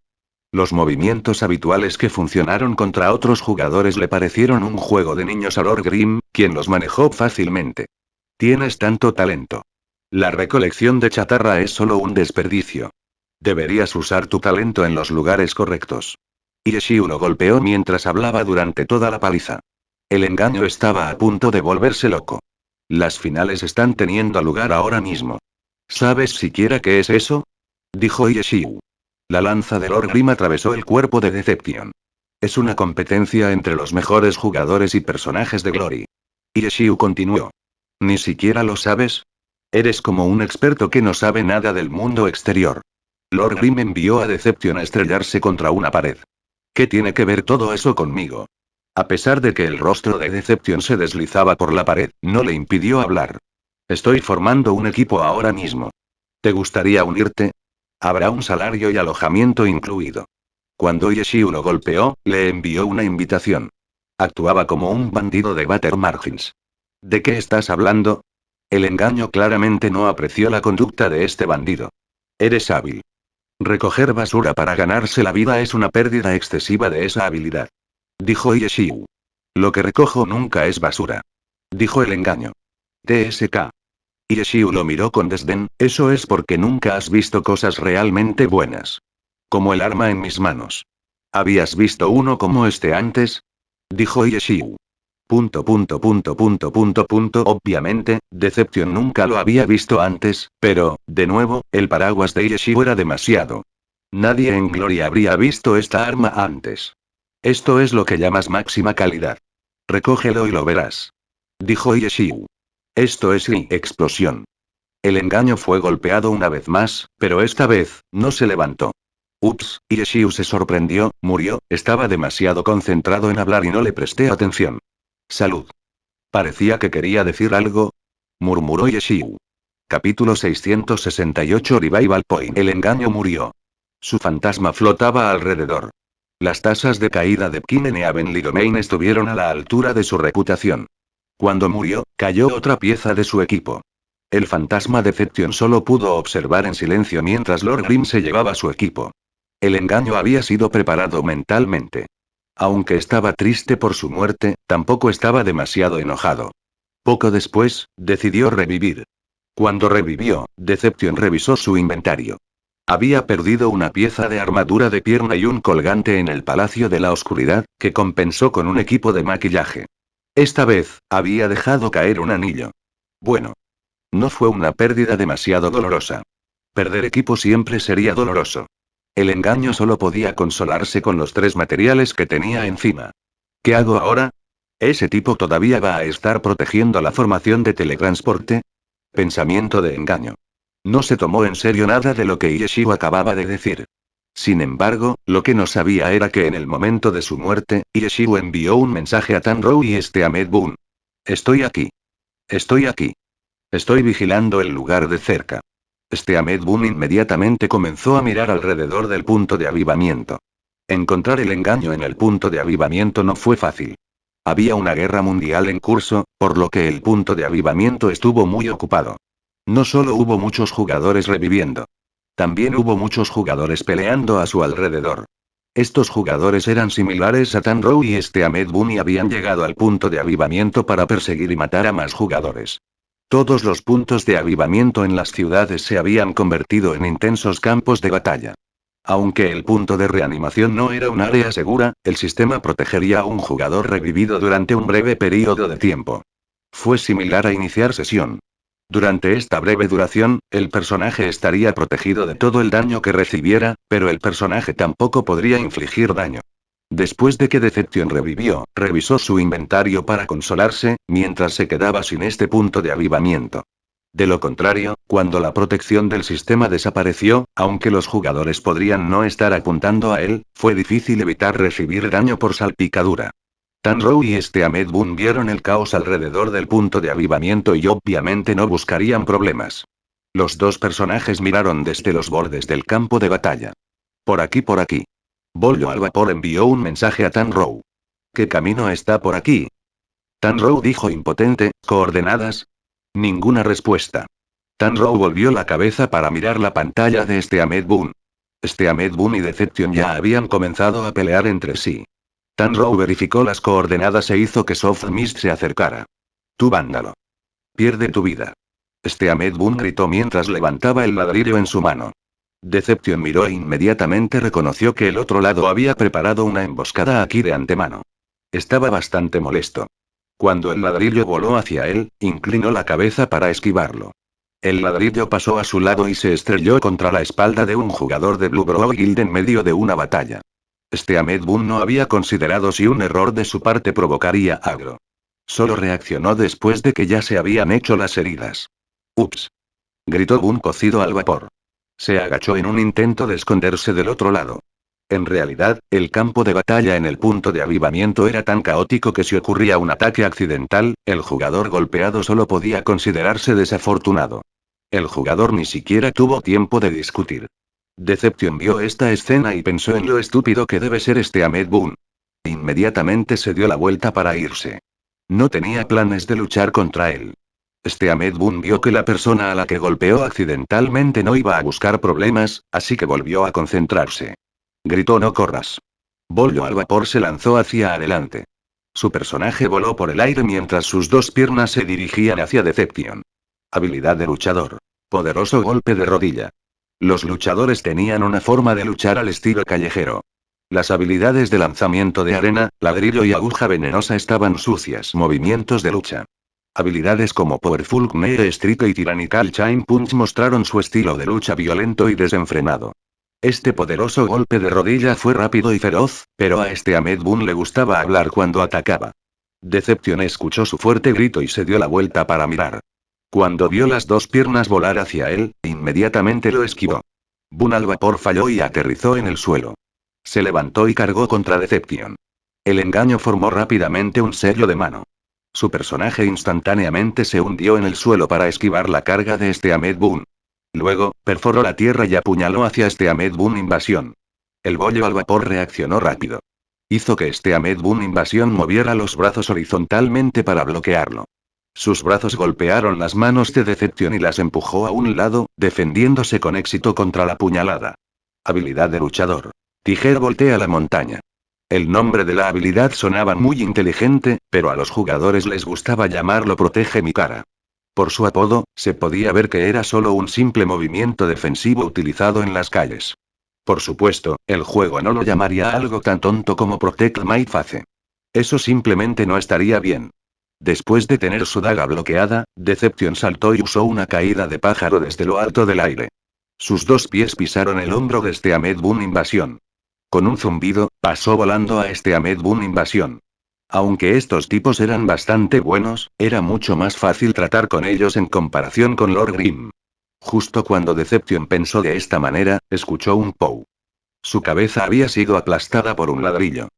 Los movimientos habituales que funcionaron contra otros jugadores le parecieron un juego de niños a Lord Grim, quien los manejó fácilmente. Tienes tanto talento. La recolección de chatarra es solo un desperdicio. Deberías usar tu talento en los lugares correctos. Hireshiu lo golpeó mientras hablaba durante toda la paliza. El engaño estaba a punto de volverse loco. Las finales están teniendo lugar ahora mismo. ¿Sabes siquiera qué es eso? Dijo Hireshiu. La lanza de Lord Grimm atravesó el cuerpo de Deception. Es una competencia entre los mejores jugadores y personajes de Glory. Hireshiu continuó. ¿Ni siquiera lo sabes? Eres como un experto que no sabe nada del mundo exterior. Lord Grimm envió a Deception a estrellarse contra una pared. ¿Qué tiene que ver todo eso conmigo? A pesar de que el rostro de Deception se deslizaba por la pared, no le impidió hablar. Estoy formando un equipo ahora mismo. ¿Te gustaría unirte? Habrá un salario y alojamiento incluido. Cuando Hireshiu lo golpeó, le envió una invitación. Actuaba como un bandido de Batter Margins. ¿De qué estás hablando? El engaño claramente no apreció la conducta de este bandido. Eres hábil. Recoger basura para ganarse la vida es una pérdida excesiva de esa habilidad. Dijo Hireshiu. Lo que recojo nunca es basura. Dijo el engaño. TSK. Hireshiu lo miró con desdén, eso es porque nunca has visto cosas realmente buenas. Como el arma en mis manos. ¿Habías visto uno como este antes? Dijo Hireshiu. Obviamente, Deception nunca lo había visto antes, pero, de nuevo, el paraguas de Hireshiu era demasiado. Nadie en Gloria habría visto esta arma antes. Esto es lo que llamas máxima calidad. Recógelo y lo verás. Dijo Hireshiu. Esto es explosión. El engaño fue golpeado una vez más, pero esta vez, no se levantó. Ups, Hireshiu se sorprendió, murió, estaba demasiado concentrado en hablar y no le presté atención. Salud. Parecía que quería decir algo. Murmuró Hireshiu. Capítulo 668 Revival Point. El engaño murió. Su fantasma flotaba alrededor. Las tasas de caída de Pkin en Heavenly Domain estuvieron a la altura de su reputación. Cuando murió, cayó otra pieza de su equipo. El fantasma Deception solo pudo observar en silencio mientras Lord Grimm se llevaba su equipo. El engaño había sido preparado mentalmente. Aunque estaba triste por su muerte, tampoco estaba demasiado enojado. Poco después, decidió revivir. Cuando revivió, Deception revisó su inventario. Había perdido una pieza de armadura de pierna y un colgante en el Palacio de la Oscuridad, que compensó con un equipo de maquillaje. Esta vez, había dejado caer un anillo. Bueno. No fue una pérdida demasiado dolorosa. Perder equipo siempre sería doloroso. El engaño solo podía consolarse con los 3 materiales que tenía encima. ¿Qué hago ahora? ¿Ese tipo todavía va a estar protegiendo la formación de teletransporte? Pensamiento de engaño. No se tomó en serio nada de lo que Hireshiu acababa de decir. Sin embargo, lo que no sabía era que en el momento de su muerte, Hireshiu envió un mensaje a Tanrou y a Med Boon. Estoy aquí. Estoy aquí. Estoy vigilando el lugar de cerca. Med Boon inmediatamente comenzó a mirar alrededor del punto de avivamiento. Encontrar el engaño en el punto de avivamiento no fue fácil. Había una guerra mundial en curso, por lo que el punto de avivamiento estuvo muy ocupado. No solo hubo muchos jugadores reviviendo. También hubo muchos jugadores peleando a su alrededor. Estos jugadores eran similares a Tanrou y Med Boon y habían llegado al punto de avivamiento para perseguir y matar a más jugadores. Todos los puntos de avivamiento en las ciudades se habían convertido en intensos campos de batalla. Aunque el punto de reanimación no era un área segura, el sistema protegería a un jugador revivido durante un breve período de tiempo. Fue similar a iniciar sesión. Durante esta breve duración, el personaje estaría protegido de todo el daño que recibiera, pero el personaje tampoco podría infligir daño. Después de que Deception revivió, revisó su inventario para consolarse, mientras se quedaba sin este punto de avivamiento. De lo contrario, cuando la protección del sistema desapareció, aunque los jugadores podrían no estar apuntando a él, fue difícil evitar recibir daño por salpicadura. Tanrou y Med Boon vieron el caos alrededor del punto de avivamiento y obviamente no buscarían problemas. Los 2 personajes miraron desde los bordes del campo de batalla. Por aquí, por aquí. Bollo al vapor envió un mensaje a Tanrou. ¿Qué camino está por aquí? Tanrou dijo impotente, ¿coordenadas? Ninguna respuesta. Tanrou volvió la cabeza para mirar la pantalla de Med Boon. Med Boon y Deception ya habían comenzado a pelear entre sí. Tanrou verificó las coordenadas e hizo que Soft Mist se acercara. Tú vándalo. Pierde tu vida. Ahmed Boone gritó mientras levantaba el ladrillo en su mano. Deception miró e inmediatamente reconoció que el otro lado había preparado una emboscada aquí de antemano. Estaba bastante molesto. Cuando el ladrillo voló hacia él, inclinó la cabeza para esquivarlo. El ladrillo pasó a su lado y se estrelló contra la espalda de un jugador de Blue Bro Guild en medio de una batalla. Ahmed Boone no había considerado si un error de su parte provocaría agro. Solo reaccionó después de que ya se habían hecho las heridas. ¡Ups! Gritó Boone cocido al vapor. Se agachó en un intento de esconderse del otro lado. En realidad, el campo de batalla en el punto de avivamiento era tan caótico que si ocurría un ataque accidental, el jugador golpeado solo podía considerarse desafortunado. El jugador ni siquiera tuvo tiempo de discutir. Deception vio esta escena y pensó en lo estúpido que debe ser Ahmed Boone. Inmediatamente se dio la vuelta para irse. No tenía planes de luchar contra él. Ahmed Boone vio que la persona a la que golpeó accidentalmente no iba a buscar problemas, así que volvió a concentrarse. Gritó: no corras. Bollo al vapor se lanzó hacia adelante. Su personaje voló por el aire mientras sus dos piernas se dirigían hacia Deception. Habilidad de luchador. Poderoso golpe de rodilla. Los luchadores tenían una forma de luchar al estilo callejero. Las habilidades de lanzamiento de arena, ladrillo y aguja venenosa estaban sucias. Movimientos de lucha. Habilidades como Powerful Knee Strike y Tyrannical Chain Punch mostraron su estilo de lucha violento y desenfrenado. Este poderoso golpe de rodilla fue rápido y feroz, pero a Ahmed Boone le gustaba hablar cuando atacaba. Deception escuchó su fuerte grito y se dio la vuelta para mirar. Cuando vio las dos piernas volar hacia él, inmediatamente lo esquivó. Boone al vapor falló y aterrizó en el suelo. Se levantó y cargó contra Deception. El engaño formó rápidamente un sello de mano. Su personaje instantáneamente se hundió en el suelo para esquivar la carga de Ahmed Boone. Luego, perforó la tierra y apuñaló hacia Ahmed Boone invasión. El bollo al vapor reaccionó rápido. Hizo que Ahmed Boone invasión moviera los brazos horizontalmente para bloquearlo. Sus brazos golpearon las manos de Deception y las empujó a un lado, defendiéndose con éxito contra la puñalada. Habilidad de luchador. Tijer voltea la montaña. El nombre de la habilidad sonaba muy inteligente, pero a los jugadores les gustaba llamarlo Protege mi cara. Por su apodo, se podía ver que era solo un simple movimiento defensivo utilizado en las calles. Por supuesto, el juego no lo llamaría algo tan tonto como Protect my face. Eso simplemente no estaría bien. Después de tener su daga bloqueada, Deception saltó y usó una caída de pájaro desde lo alto del aire. Sus dos pies pisaron el hombro de Ahmed Boone invasión. Con un zumbido, pasó volando a Ahmed Boone invasión. Aunque estos tipos eran bastante buenos, era mucho más fácil tratar con ellos en comparación con Lord Grimm. Justo cuando Deception pensó de esta manera, escuchó un pow. Su cabeza había sido aplastada por un ladrillo.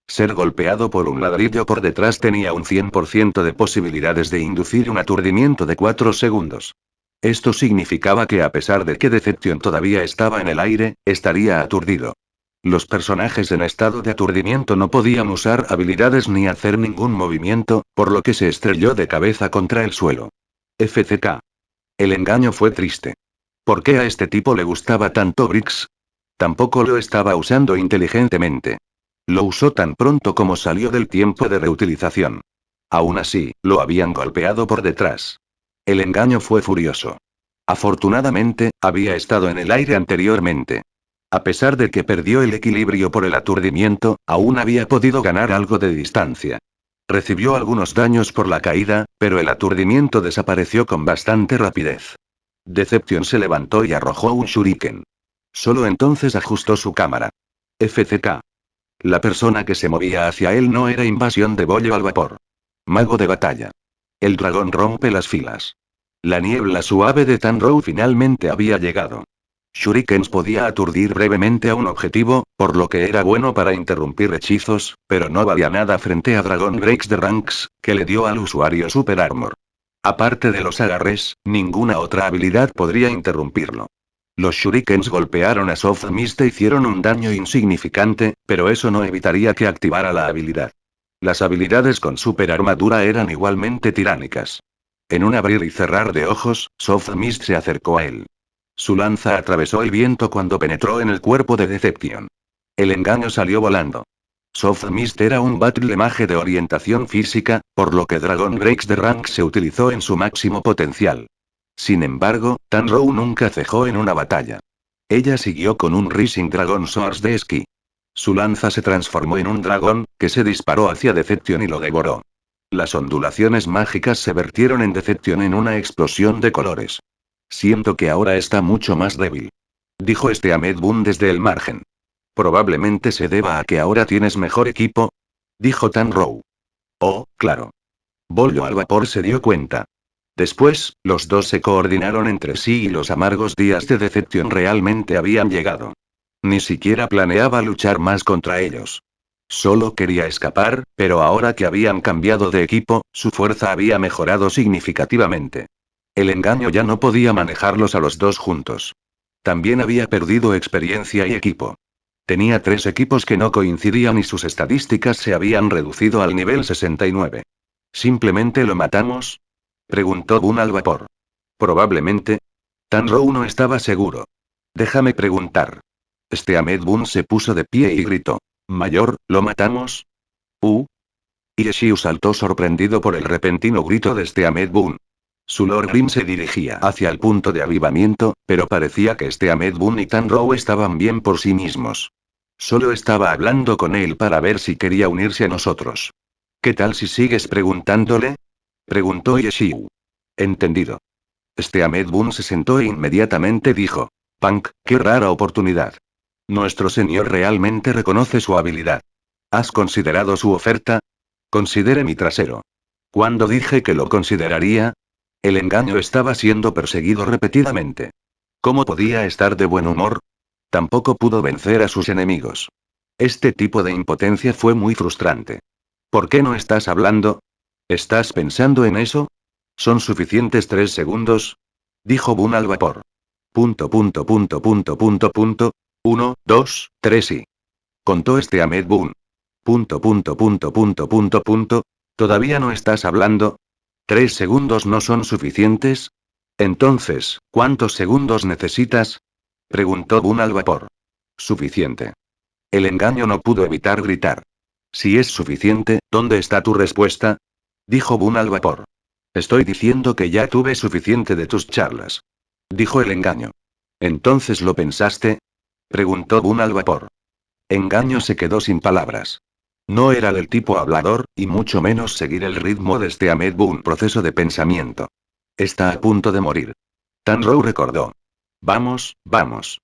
Ser golpeado por un ladrillo por detrás tenía un 100% de posibilidades de inducir un aturdimiento de 4 segundos. Esto significaba que a pesar de que Deception todavía estaba en el aire, estaría aturdido. Los personajes en estado de aturdimiento no podían usar habilidades ni hacer ningún movimiento, por lo que se estrelló de cabeza contra el suelo. FCK. El engaño fue triste. ¿Por qué a este tipo le gustaba tanto Briggs? Tampoco lo estaba usando inteligentemente. Lo usó tan pronto como salió del tiempo de reutilización. Aún así, lo habían golpeado por detrás. El engaño fue furioso. Afortunadamente, había estado en el aire anteriormente. A pesar de que perdió el equilibrio por el aturdimiento, aún había podido ganar algo de distancia. Recibió algunos daños por la caída, pero el aturdimiento desapareció con bastante rapidez. Deception se levantó y arrojó un shuriken. Solo entonces ajustó su cámara. FCK. La persona que se movía hacia él no era invasión de bollo al vapor. Mago de batalla. El dragón rompe las filas. La niebla suave de Tanrow finalmente había llegado. Shurikens podía aturdir brevemente a un objetivo, por lo que era bueno para interrumpir hechizos, pero no valía nada frente a Dragon Breaks de Ranks, que le dio al usuario Super Armor. Aparte de los agarres, ninguna otra habilidad podría interrumpirlo. Los Shurikens golpearon a Soft Mist e hicieron un daño insignificante, pero eso no evitaría que activara la habilidad. Las habilidades con super armadura eran igualmente tiránicas. En un abrir y cerrar de ojos, Soft Mist se acercó a él. Su lanza atravesó el viento cuando penetró en el cuerpo de Deception. El engaño salió volando. Soft Mist era un Battle Mage de orientación física, por lo que Dragon Breaks de Rank se utilizó en su máximo potencial. Sin embargo, Tanrow nunca cejó en una batalla. Ella siguió con un Rising Dragon Swords de esquí. Su lanza se transformó en un dragón, que se disparó hacia Deception y lo devoró. Las ondulaciones mágicas se vertieron en Deception en una explosión de colores. Siento que ahora está mucho más débil. Dijo Ahmed Boone desde el margen. Probablemente se deba a que ahora tienes mejor equipo. Dijo Tanrow. Oh, claro. Bollo al vapor se dio cuenta. Después, los dos se coordinaron entre sí y los amargos días de Deception realmente habían llegado. Ni siquiera planeaba luchar más contra ellos. Solo quería escapar, pero ahora que habían cambiado de equipo, su fuerza había mejorado significativamente. El engaño ya no podía manejarlos a los dos juntos. También había perdido experiencia y equipo. Tenía 3 equipos que no coincidían y sus estadísticas se habían reducido al nivel 69. ¿Simplemente lo matamos? Preguntó Boone al vapor. Probablemente. Tanrow no estaba seguro. Déjame preguntar. Ahmed Boone se puso de pie y gritó. Mayor, ¿lo matamos? Yeshiu saltó sorprendido por el repentino grito de Ahmed Boone. Su Lord Grim se dirigía hacia el punto de avivamiento, pero parecía que Ahmed Boone y Tanrow estaban bien por sí mismos. Solo estaba hablando con él para ver si quería unirse a nosotros. ¿Qué tal si sigues preguntándole? Preguntó Yeshiu. Entendido. Ahmed Boone se sentó e inmediatamente dijo. Punk, qué rara oportunidad. Nuestro señor realmente reconoce su habilidad. ¿Has considerado su oferta? Considere mi trasero. ¿Cuándo dije que lo consideraría? El engaño estaba siendo perseguido repetidamente. ¿Cómo podía estar de buen humor? Tampoco pudo vencer a sus enemigos. Este tipo de impotencia fue muy frustrante. ¿Por qué no estás hablando? ¿Estás pensando en eso? ¿Son suficientes 3 segundos? Dijo Boone al vapor. 1, 2, 3 y. Contó Ahmed Boone. ¿Todavía no estás hablando? ¿3 segundos no son suficientes? Entonces, ¿cuántos segundos necesitas? Preguntó Boone al vapor. Suficiente. El engaño no pudo evitar gritar. Si es suficiente, ¿dónde está tu respuesta? Dijo Boone al vapor. Estoy diciendo que ya tuve suficiente de tus charlas. Dijo el engaño. ¿Entonces lo pensaste? Preguntó Boone al vapor. Engaño se quedó sin palabras. No era del tipo hablador, y mucho menos seguir el ritmo de Ahmed Boone. Proceso de pensamiento. Está a punto de morir. Tanrow recordó. Vamos, vamos.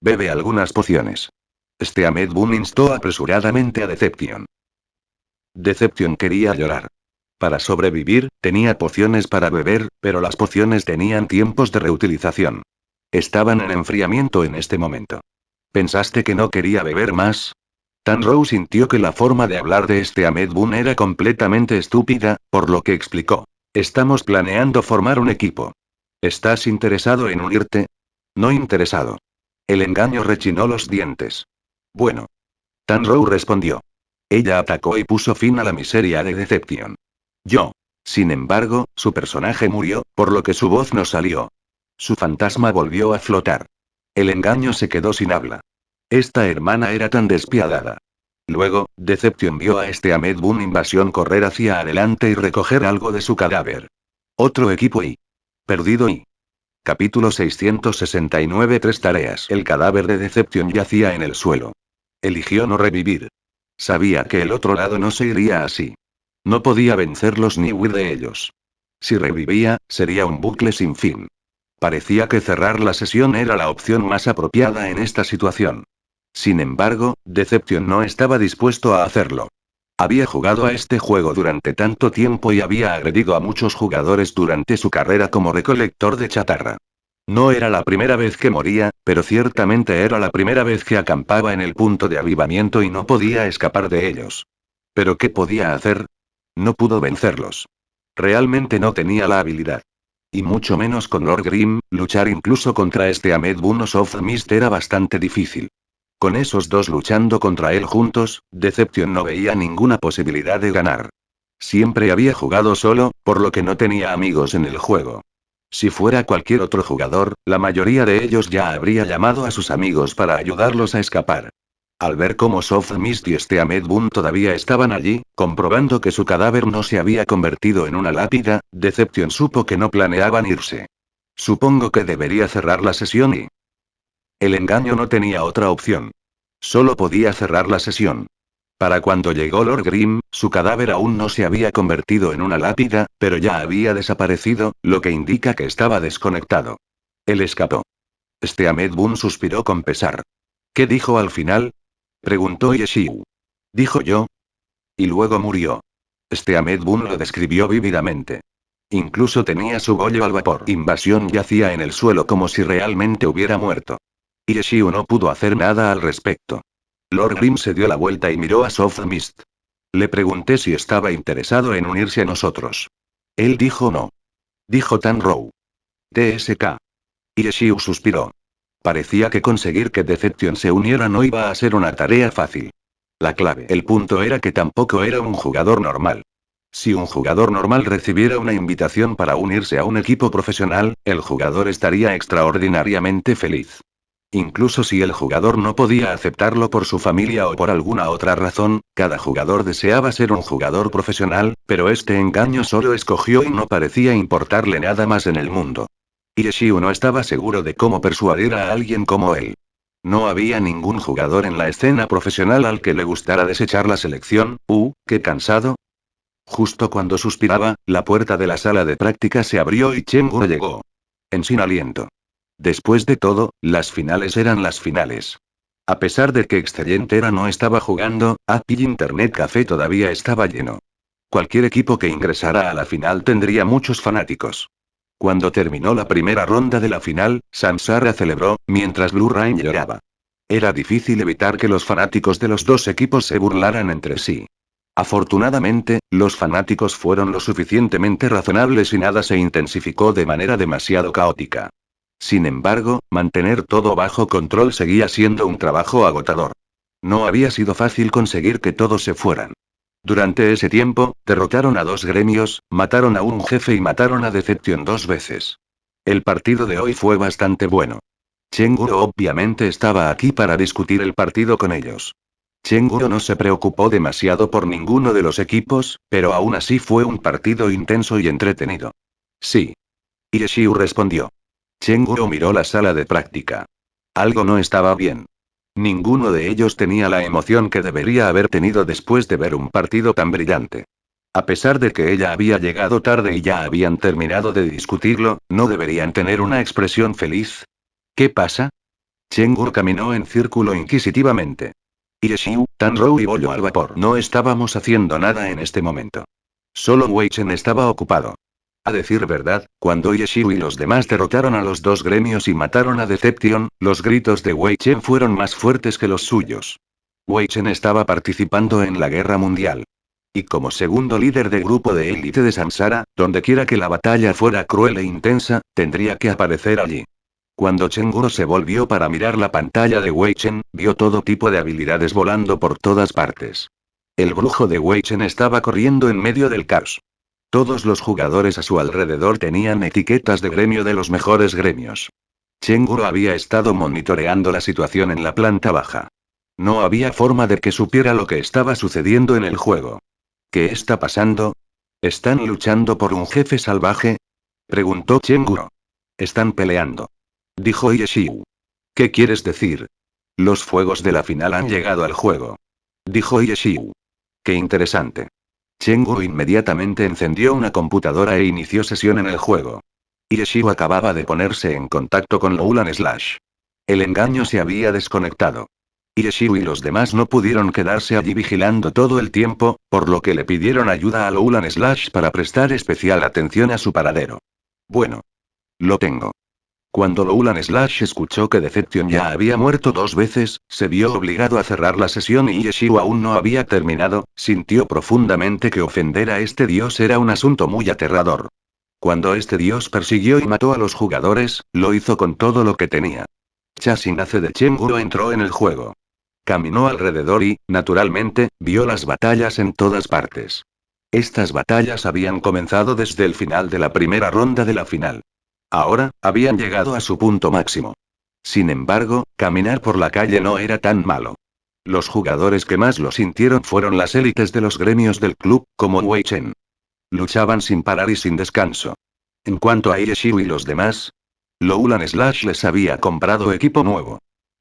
Bebe algunas pociones. Ahmed Boone instó apresuradamente a Deception. Deception quería llorar. Para sobrevivir, tenía pociones para beber, pero las pociones tenían tiempos de reutilización. Estaban en enfriamiento en este momento. ¿Pensaste que no quería beber más? Tanrow sintió que la forma de hablar de Ahmed Boone era completamente estúpida, por lo que explicó. Estamos planeando formar un equipo. ¿Estás interesado en unirte? No interesado. El engaño rechinó los dientes. Bueno. Tanrow respondió. Ella atacó y puso fin a la miseria de Deception. Yo. Sin embargo, su personaje murió, por lo que su voz no salió. Su fantasma volvió a flotar. El engaño se quedó sin habla. Esta hermana era tan despiadada. Luego, Deception vio a Ahmed Boone invasión correr hacia adelante y recoger algo de su cadáver. Otro equipo y. Perdido y. Capítulo 669. 3 tareas. El cadáver de Deception yacía en el suelo. Eligió no revivir. Sabía que el otro lado no se iría así. No podía vencerlos ni huir de ellos. Si revivía, sería un bucle sin fin. Parecía que cerrar la sesión era la opción más apropiada en esta situación. Sin embargo, Deception no estaba dispuesto a hacerlo. Había jugado a este juego durante tanto tiempo y había agredido a muchos jugadores durante su carrera como recolector de chatarra. No era la primera vez que moría, pero ciertamente era la primera vez que acampaba en el punto de avivamiento y no podía escapar de ellos. ¿Pero qué podía hacer? No pudo vencerlos. Realmente no tenía la habilidad. Y mucho menos con Lord Grim, luchar incluso contra Ahmed Boone o Soft Mist era bastante difícil. Con esos dos luchando contra él juntos, Deception no veía ninguna posibilidad de ganar. Siempre había jugado solo, por lo que no tenía amigos en el juego. Si fuera cualquier otro jugador, la mayoría de ellos ya habría llamado a sus amigos para ayudarlos a escapar. Al ver cómo Soft Mist y Steamed Boon todavía estaban allí, comprobando que su cadáver no se había convertido en una lápida, Deception supo que no planeaban irse. Supongo que debería cerrar la sesión y... El engaño no tenía otra opción. Solo podía cerrar la sesión. Para cuando llegó Lord Grimm, su cadáver aún no se había convertido en una lápida, pero ya había desaparecido, lo que indica que estaba desconectado. Él escapó. Steamed Boon suspiró con pesar. ¿Qué dijo al final? Preguntó Yeshiu. Dijo yo. Y luego murió. Steamed Boon lo describió vívidamente. Incluso tenía su bollo al vapor. Invasión yacía en el suelo como si realmente hubiera muerto. Yeshiu no pudo hacer nada al respecto. Lord Grimm se dio la vuelta y miró a Soft Mist. Le pregunté si estaba interesado en unirse a nosotros. Él dijo no. Dijo Tanrow. TSK. Yeshiu suspiró. Parecía que conseguir que Deception se uniera no iba a ser una tarea fácil. La clave. El punto era que tampoco era un jugador normal. Si un jugador normal recibiera una invitación para unirse a un equipo profesional, el jugador estaría extraordinariamente feliz. Incluso si el jugador no podía aceptarlo por su familia o por alguna otra razón, cada jugador deseaba ser un jugador profesional, pero este engaño solo escogió y no parecía importarle nada más en el mundo. Yeshiu no estaba seguro de cómo persuadir a alguien como él. No había ningún jugador en la escena profesional al que le gustara desechar la selección. Qué cansado. Justo cuando suspiraba, la puerta de la sala de práctica se abrió y Chenguru llegó. Sin aliento. Después de todo, las finales eran las finales. A pesar de que Excelentera no estaba jugando, Apple Internet Café todavía estaba lleno. Cualquier equipo que ingresara a la final tendría muchos fanáticos. Cuando terminó la primera ronda de la final, Samsara celebró, mientras Blue Rain lloraba. Era difícil evitar que los fanáticos de los dos equipos se burlaran entre sí. Afortunadamente, los fanáticos fueron lo suficientemente razonables y nada se intensificó de manera demasiado caótica. Sin embargo, mantener todo bajo control seguía siendo un trabajo agotador. No había sido fácil conseguir que todos se fueran. Durante ese tiempo, derrotaron a dos gremios, mataron a un jefe y mataron a Deception 2 veces. El partido de hoy fue bastante bueno. Chenguru obviamente estaba aquí para discutir el partido con ellos. Chenguru no se preocupó demasiado por ninguno de los equipos, pero aún así fue un partido intenso y entretenido. Sí. Yeshiu respondió. Chenguru miró la sala de práctica. Algo no estaba bien. Ninguno de ellos tenía la emoción que debería haber tenido después de ver un partido tan brillante. A pesar de que ella había llegado tarde y ya habían terminado de discutirlo, ¿no deberían tener una expresión feliz? ¿Qué pasa? Chenguru caminó en círculo inquisitivamente. Yeshiu, Tanrow y Bollo al vapor. No estábamos haciendo nada en este momento. Solo Wei Chen estaba ocupado. A decir verdad, cuando Yeshiu y los demás derrotaron a los dos gremios y mataron a Deception, los gritos de Wei Chen fueron más fuertes que los suyos. Wei Chen estaba participando en la guerra mundial. Y como segundo líder del grupo de élite de Samsara, dondequiera que la batalla fuera cruel e intensa, tendría que aparecer allí. Cuando Chenguru se volvió para mirar la pantalla de Wei Chen, vio todo tipo de habilidades volando por todas partes. El brujo de Wei Chen estaba corriendo en medio del caos. Todos los jugadores a su alrededor tenían etiquetas de gremio de los mejores gremios. Chenguru había estado monitoreando la situación en la planta baja. No había forma de que supiera lo que estaba sucediendo en el juego. ¿Qué está pasando? ¿Están luchando por un jefe salvaje? Preguntó Chenguru. Están peleando. Dijo Yeshiu. ¿Qué quieres decir? Los fuegos de la final han llegado al juego. Dijo Yeshiu. Qué interesante. Chenguru inmediatamente encendió una computadora e inició sesión en el juego. Yeshiu acababa de ponerse en contacto con Loulan Slash. El engaño se había desconectado. Yeshiu y los demás no pudieron quedarse allí vigilando todo el tiempo, por lo que le pidieron ayuda a Loulan Slash para prestar especial atención a su paradero. Bueno. Lo tengo. Cuando Loulan Slash escuchó que Deception ya había muerto 2 veces, se vio obligado a cerrar la sesión y Yeshiu aún no había terminado, sintió profundamente que ofender a este dios era un asunto muy aterrador. Cuando este dios persiguió y mató a los jugadores, lo hizo con todo lo que tenía. Chasinace de Chenguru entró en el juego. Caminó alrededor y, naturalmente, vio las batallas en todas partes. Estas batallas habían comenzado desde el final de la primera ronda de la final. Ahora, habían llegado a su punto máximo. Sin embargo, caminar por la calle no era tan malo. Los jugadores que más lo sintieron fueron las élites de los gremios del club, como Wei Chen. Luchaban sin parar y sin descanso. En cuanto a Ieshiu y los demás, Lowland Slash les había comprado equipo nuevo.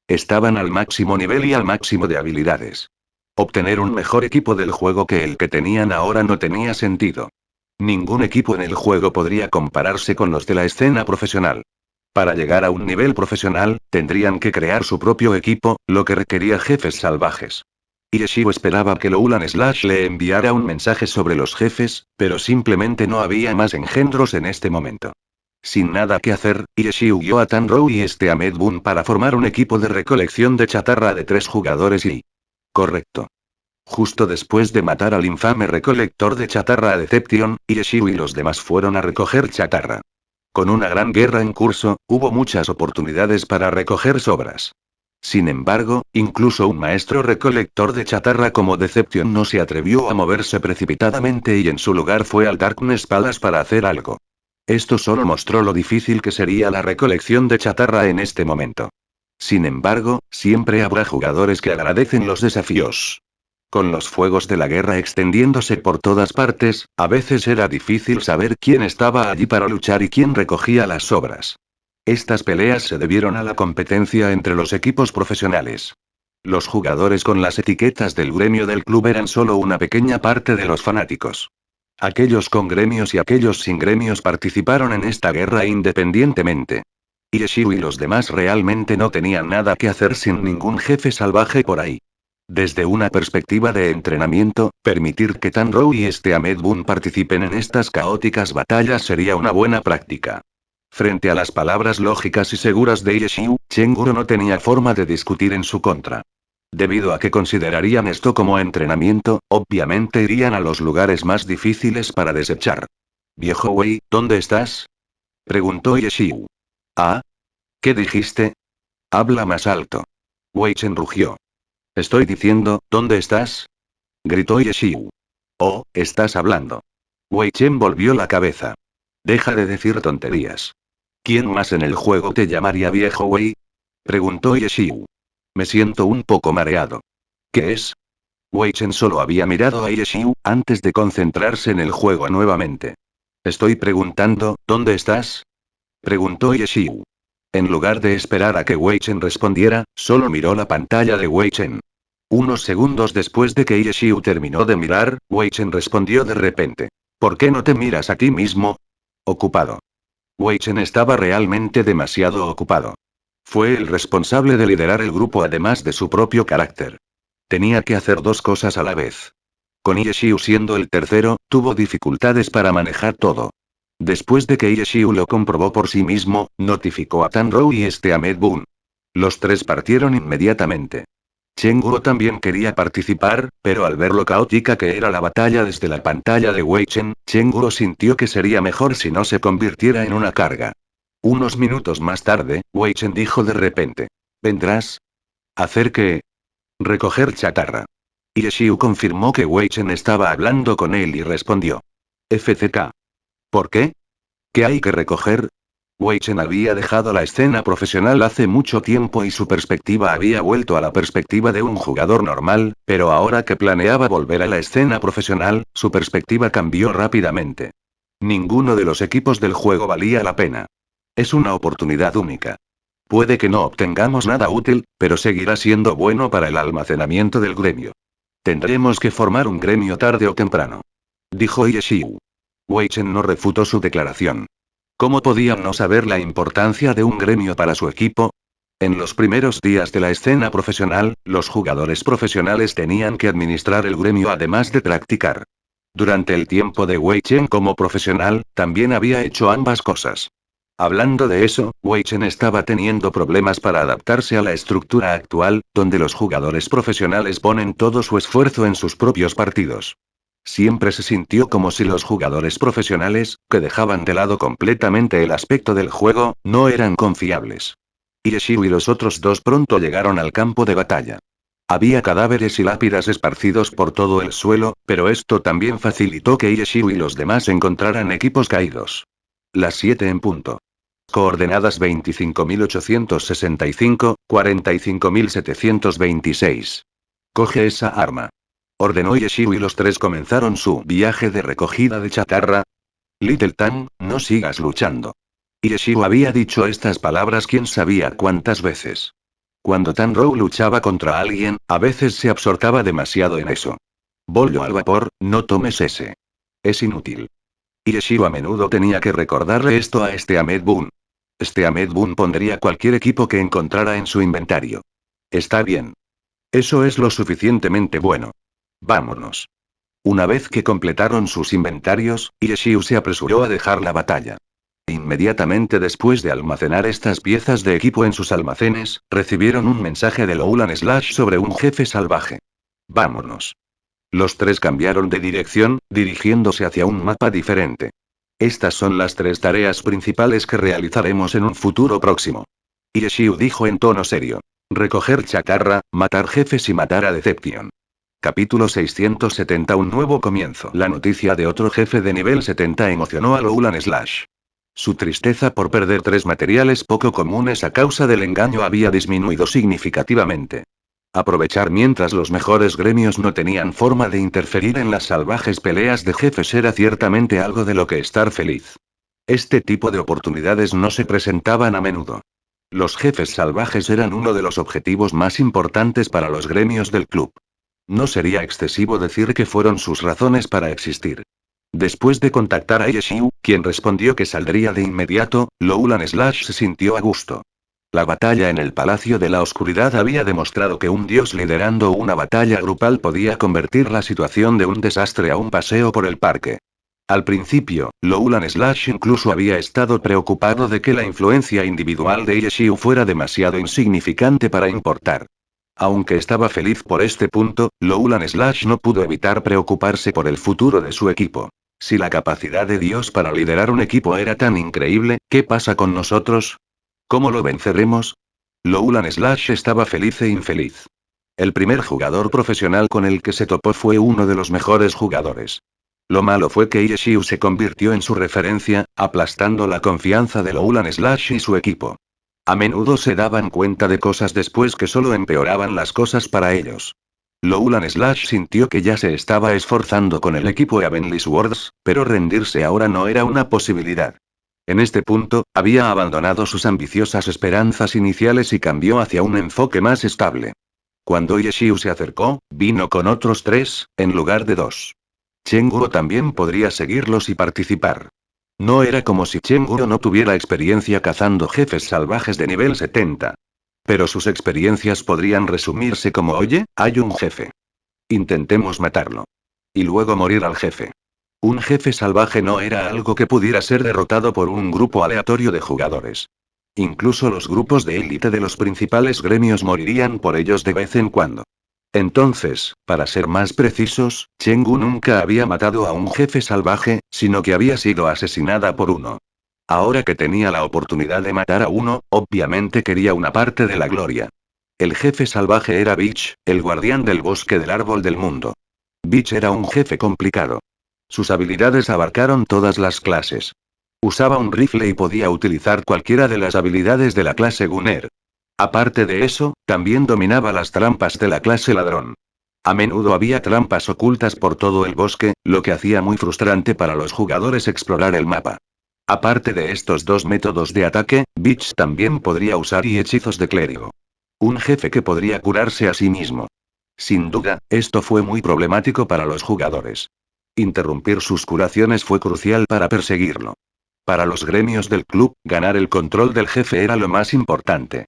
Estaban al máximo nivel y al máximo de habilidades. Obtener un mejor equipo del juego que el que tenían ahora no tenía sentido. Ningún equipo en el juego podría compararse con los de la escena profesional. Para llegar a un nivel profesional, tendrían que crear su propio equipo, lo que requería jefes salvajes. Ieshiu esperaba que Lowland Slash le enviara un mensaje sobre los jefes, pero simplemente no había más engendros en este momento. Sin nada que hacer, Ieshiu guió a Tanrou y a Medbun para formar un equipo de recolección de chatarra de 3 jugadores y... Correcto. Justo después de matar al infame recolector de chatarra a Deception, Ieshiu y los demás fueron a recoger chatarra. Con una gran guerra en curso, hubo muchas oportunidades para recoger sobras. Sin embargo, incluso un maestro recolector de chatarra como Deception no se atrevió a moverse precipitadamente y en su lugar fue al Darkness Palace para hacer algo. Esto solo mostró lo difícil que sería la recolección de chatarra en este momento. Sin embargo, siempre habrá jugadores que agradecen los desafíos. Con los fuegos de la guerra extendiéndose por todas partes, a veces era difícil saber quién estaba allí para luchar y quién recogía las sobras. Estas peleas se debieron a la competencia entre los equipos profesionales. Los jugadores con las etiquetas del gremio del club eran solo una pequeña parte de los fanáticos. Aquellos con gremios y aquellos sin gremios participaron en esta guerra independientemente. Ieshiu y los demás realmente no tenían nada que hacer sin ningún jefe salvaje por ahí. Desde una perspectiva de entrenamiento, permitir que Tanrou y Medbun participen en estas caóticas batallas sería una buena práctica. Frente a las palabras lógicas y seguras de Ieshiu, Chenguru no tenía forma de discutir en su contra. Debido a que considerarían esto como entrenamiento, obviamente irían a los lugares más difíciles para desechar. Viejo Wei, ¿dónde estás? Preguntó Ieshiu. ¿Ah? ¿Qué dijiste? Habla más alto. Wei Chen rugió. Estoy diciendo, ¿dónde estás? Gritó Ieshiu. Oh, estás hablando. Wei Chen volvió la cabeza. Deja de decir tonterías. ¿Quién más en el juego te llamaría viejo Wei? Preguntó Ieshiu. Me siento un poco mareado. ¿Qué es? Wei Chen solo había mirado a Ieshiu, antes de concentrarse en el juego nuevamente. Estoy preguntando, ¿dónde estás? Preguntó Ieshiu. En lugar de esperar a que Wei Chen respondiera, solo miró la pantalla de Wei Chen. Unos segundos después de que Ieshiu terminó de mirar, Wei Chen respondió de repente. ¿Por qué no te miras a ti mismo? Ocupado. Wei Chen estaba realmente demasiado ocupado. Fue el responsable de liderar el grupo además de su propio carácter. Tenía que hacer 2 cosas a la vez. Con Ieshiu siendo el tercero, tuvo dificultades para manejar todo. Después de que Ieshiu lo comprobó por sí mismo, notificó a Tanrou y a Medbun. Los 3 partieron inmediatamente. Chenguru también quería participar, pero al ver lo caótica que era la batalla desde la pantalla de Wei Chen, Chenguru sintió que sería mejor si no se convirtiera en una carga. Unos minutos más tarde, Wei Chen dijo de repente. ¿Vendrás? ¿Hacer qué? Recoger chatarra. Ieshiu confirmó que Wei Chen estaba hablando con él y respondió. FCK. ¿Por qué? ¿Qué hay que recoger? Wei Chen había dejado la escena profesional hace mucho tiempo y su perspectiva había vuelto a la perspectiva de un jugador normal, pero ahora que planeaba volver a la escena profesional, su perspectiva cambió rápidamente. Ninguno de los equipos del juego valía la pena. Es una oportunidad única. Puede que no obtengamos nada útil, pero seguirá siendo bueno para el almacenamiento del gremio. Tendremos que formar un gremio tarde o temprano. Dijo Ieshiu. Wei Chen no refutó su declaración. ¿Cómo podían no saber la importancia de un gremio para su equipo? En los primeros días de la escena profesional, los jugadores profesionales tenían que administrar el gremio además de practicar. Durante el tiempo de Wei Chen como profesional, también había hecho ambas cosas. Hablando de eso, Wei Chen estaba teniendo problemas para adaptarse a la estructura actual, donde los jugadores profesionales ponen todo su esfuerzo en sus propios partidos. Siempre se sintió como si los jugadores profesionales, que dejaban de lado completamente el aspecto del juego, no eran confiables. Ieshiu y los otros 2 pronto llegaron al campo de batalla. Había cadáveres y lápidas esparcidos por todo el suelo, pero esto también facilitó que Ieshiu y los demás encontraran equipos caídos. Las 7 en punto. Coordenadas 25.865, 45.726. Coge esa arma. Ordenó Yeshiu y los tres comenzaron su viaje de recogida de chatarra. Little Tan, no sigas luchando. Yeshiu había dicho estas palabras quién sabía cuántas veces. Cuando Tan Rou luchaba contra alguien, a veces se absortaba demasiado en eso. Bollo al vapor, no tomes ese. Es inútil. Yeshiu a menudo tenía que recordarle esto a Ahmed Boone. Ahmed Boone pondría cualquier equipo que encontrara en su inventario. Está bien. Eso es lo suficientemente bueno. Vámonos. Una vez que completaron sus inventarios, Yeshiu se apresuró a dejar la batalla. Inmediatamente después de almacenar estas piezas de equipo en sus almacenes, recibieron un mensaje de Loulan Slash sobre un jefe salvaje. Vámonos. Los tres cambiaron de dirección, dirigiéndose hacia un mapa diferente. Estas son las tres tareas principales que realizaremos en un futuro próximo. Yeshiu dijo en tono serio. Recoger chatarra, matar jefes y matar a Deception. Capítulo 670. Un nuevo comienzo. La noticia de otro jefe de nivel 70 emocionó a Loulan Slash. Su tristeza por perder tres materiales poco comunes a causa del engaño había disminuido significativamente. Aprovechar mientras los mejores gremios no tenían forma de interferir en las salvajes peleas de jefes era ciertamente algo de lo que estar feliz. Este tipo de oportunidades no se presentaban a menudo. Los jefes salvajes eran uno de los objetivos más importantes para los gremios del club. No sería excesivo decir que fueron sus razones para existir. Después de contactar a Yeshiu, quien respondió que saldría de inmediato, Loulan Slash se sintió a gusto. La batalla en el Palacio de la Oscuridad había demostrado que un dios liderando una batalla grupal podía convertir la situación de un desastre a un paseo por el parque. Al principio, Loulan Slash incluso había estado preocupado de que la influencia individual de Yeshiu fuera demasiado insignificante para importar. Aunque estaba feliz por este punto, Loulan Slash no pudo evitar preocuparse por el futuro de su equipo. Si la capacidad de Dios para liderar un equipo era tan increíble, ¿qué pasa con nosotros? ¿Cómo lo venceremos? Loulan Slash estaba feliz e infeliz. El primer jugador profesional con el que se topó fue uno de los mejores jugadores. Lo malo fue que Yeshiu se convirtió en su referencia, aplastando la confianza de Loulan Slash y su equipo. A menudo se daban cuenta de cosas después que solo empeoraban las cosas para ellos. Loulan Slash sintió que ya se estaba esforzando con el equipo Heavenly Swords, pero rendirse ahora no era una posibilidad. En este punto, había abandonado sus ambiciosas esperanzas iniciales y cambió hacia un enfoque más estable. Cuando Yeshiu se acercó, vino con otros 3, en lugar de 2. Chenguro también podría seguirlos y participar. No era como si Chenguro no tuviera experiencia cazando jefes salvajes de nivel 70. Pero sus experiencias podrían resumirse como: oye, hay un jefe. Intentemos matarlo. Y luego morir al jefe. Un jefe salvaje no era algo que pudiera ser derrotado por un grupo aleatorio de jugadores. Incluso los grupos de élite de los principales gremios morirían por ellos de vez en cuando. Entonces, para ser más precisos, Chenggu nunca había matado a un jefe salvaje, sino que había sido asesinada por uno. Ahora que tenía la oportunidad de matar a uno, obviamente quería una parte de la gloria. El jefe salvaje era Beach, el guardián del bosque del árbol del mundo. Beach era un jefe complicado. Sus habilidades abarcaron todas las clases. Usaba un rifle y podía utilizar cualquiera de las habilidades de la clase Gunner. Aparte de eso, también dominaba las trampas de la clase ladrón. A menudo había trampas ocultas por todo el bosque, lo que hacía muy frustrante para los jugadores explorar el mapa. Aparte de estos dos métodos de ataque, Beach también podría usar hechizos de clérigo. Un jefe que podría curarse a sí mismo. Sin duda, esto fue muy problemático para los jugadores. Interrumpir sus curaciones fue crucial para perseguirlo. Para los gremios del club, ganar el control del jefe era lo más importante.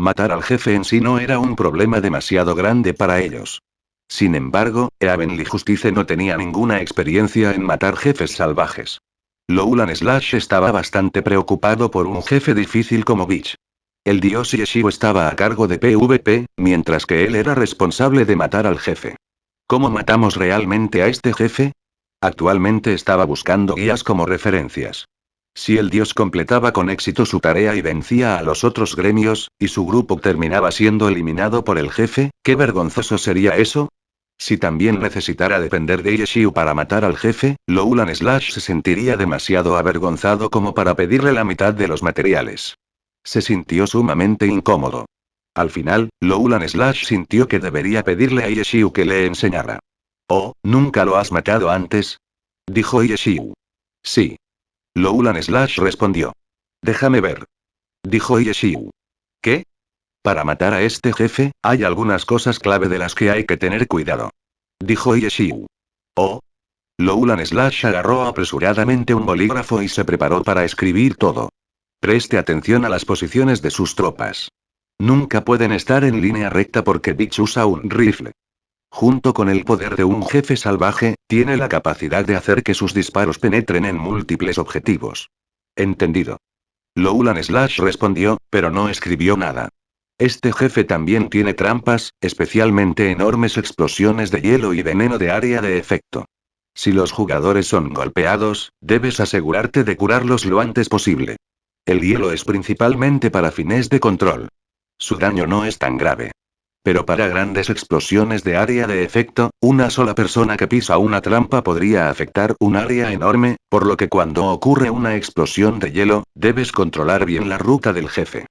Matar al jefe en sí no era un problema demasiado grande para ellos. Sin embargo, Heavenly Justice no tenía ninguna experiencia en matar jefes salvajes. Loulan Slash estaba bastante preocupado por un jefe difícil como Beach. El dios Yeshiu estaba a cargo de PvP, mientras que él era responsable de matar al jefe. ¿Cómo matamos realmente a este jefe? Actualmente estaba buscando guías como referencias. Si el dios completaba con éxito su tarea y vencía a los otros gremios, y su grupo terminaba siendo eliminado por el jefe, ¿qué vergonzoso sería eso? Si también necesitara depender de Yeshiu para matar al jefe, Loulan Slash se sentiría demasiado avergonzado como para pedirle la mitad de los materiales. Se sintió sumamente incómodo. Al final, Loulan Slash sintió que debería pedirle a Yeshiu que le enseñara. «Oh, ¿nunca lo has matado antes?», dijo Yeshiu. «Sí». Loulan Slash respondió. «Déjame ver», dijo Yeshiu. «¿Qué? Para matar a este jefe, hay algunas cosas clave de las que hay que tener cuidado», dijo Yeshiu. «Oh». Loulan Slash agarró apresuradamente un bolígrafo y se preparó para escribir todo. Preste atención a las posiciones de sus tropas. Nunca pueden estar en línea recta porque Bitch usa un rifle. Junto con el poder de un jefe salvaje, tiene la capacidad de hacer que sus disparos penetren en múltiples objetivos. Entendido. Loulan Slash respondió, pero no escribió nada. Este jefe también tiene trampas, especialmente enormes explosiones de hielo y veneno de área de efecto. Si los jugadores son golpeados, debes asegurarte de curarlos lo antes posible. El hielo es principalmente para fines de control. Su daño no es tan grave. Pero para grandes explosiones de área de efecto, una sola persona que pisa una trampa podría afectar un área enorme, por lo que cuando ocurre una explosión de hielo, debes controlar bien la ruta del jefe.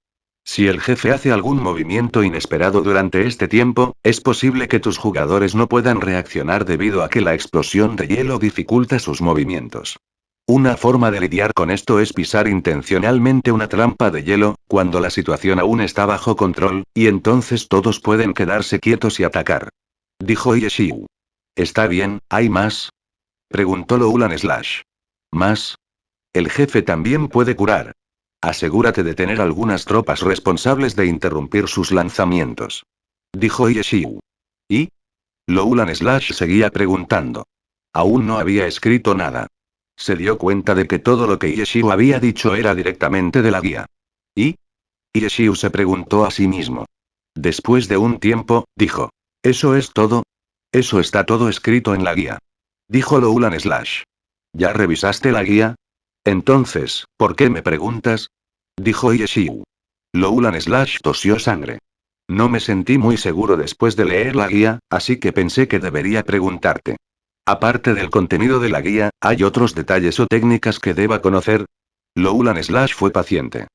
Si el jefe hace algún movimiento inesperado durante este tiempo, es posible que tus jugadores no puedan reaccionar debido a que la explosión de hielo dificulta sus movimientos. Una forma de lidiar con esto es pisar intencionalmente una trampa de hielo, cuando la situación aún está bajo control, y entonces todos pueden quedarse quietos y atacar. Dijo Yeshiu. «Está bien, ¿hay más?», preguntó Loulan Slash. «¿Más? El jefe también puede curar. Asegúrate de tener algunas tropas responsables de interrumpir sus lanzamientos», dijo Yeshiu. ¿Y? Loulan Slash seguía preguntando. Aún no había escrito nada. Se dio cuenta de que todo lo que Yeshiu había dicho era directamente de la guía. ¿Y? Yeshiu se preguntó a sí mismo. Después de un tiempo, dijo. ¿Eso es todo? Eso está todo escrito en la guía. Dijo Loulan Slash. ¿Ya revisaste la guía? Entonces, ¿por qué me preguntas? Dijo Yeshiu. Loulan Slash tosió sangre. No me sentí muy seguro después de leer la guía, así que pensé que debería preguntarte. Aparte del contenido de la guía, ¿hay otros detalles o técnicas que deba conocer? Loulan Slash fue paciente.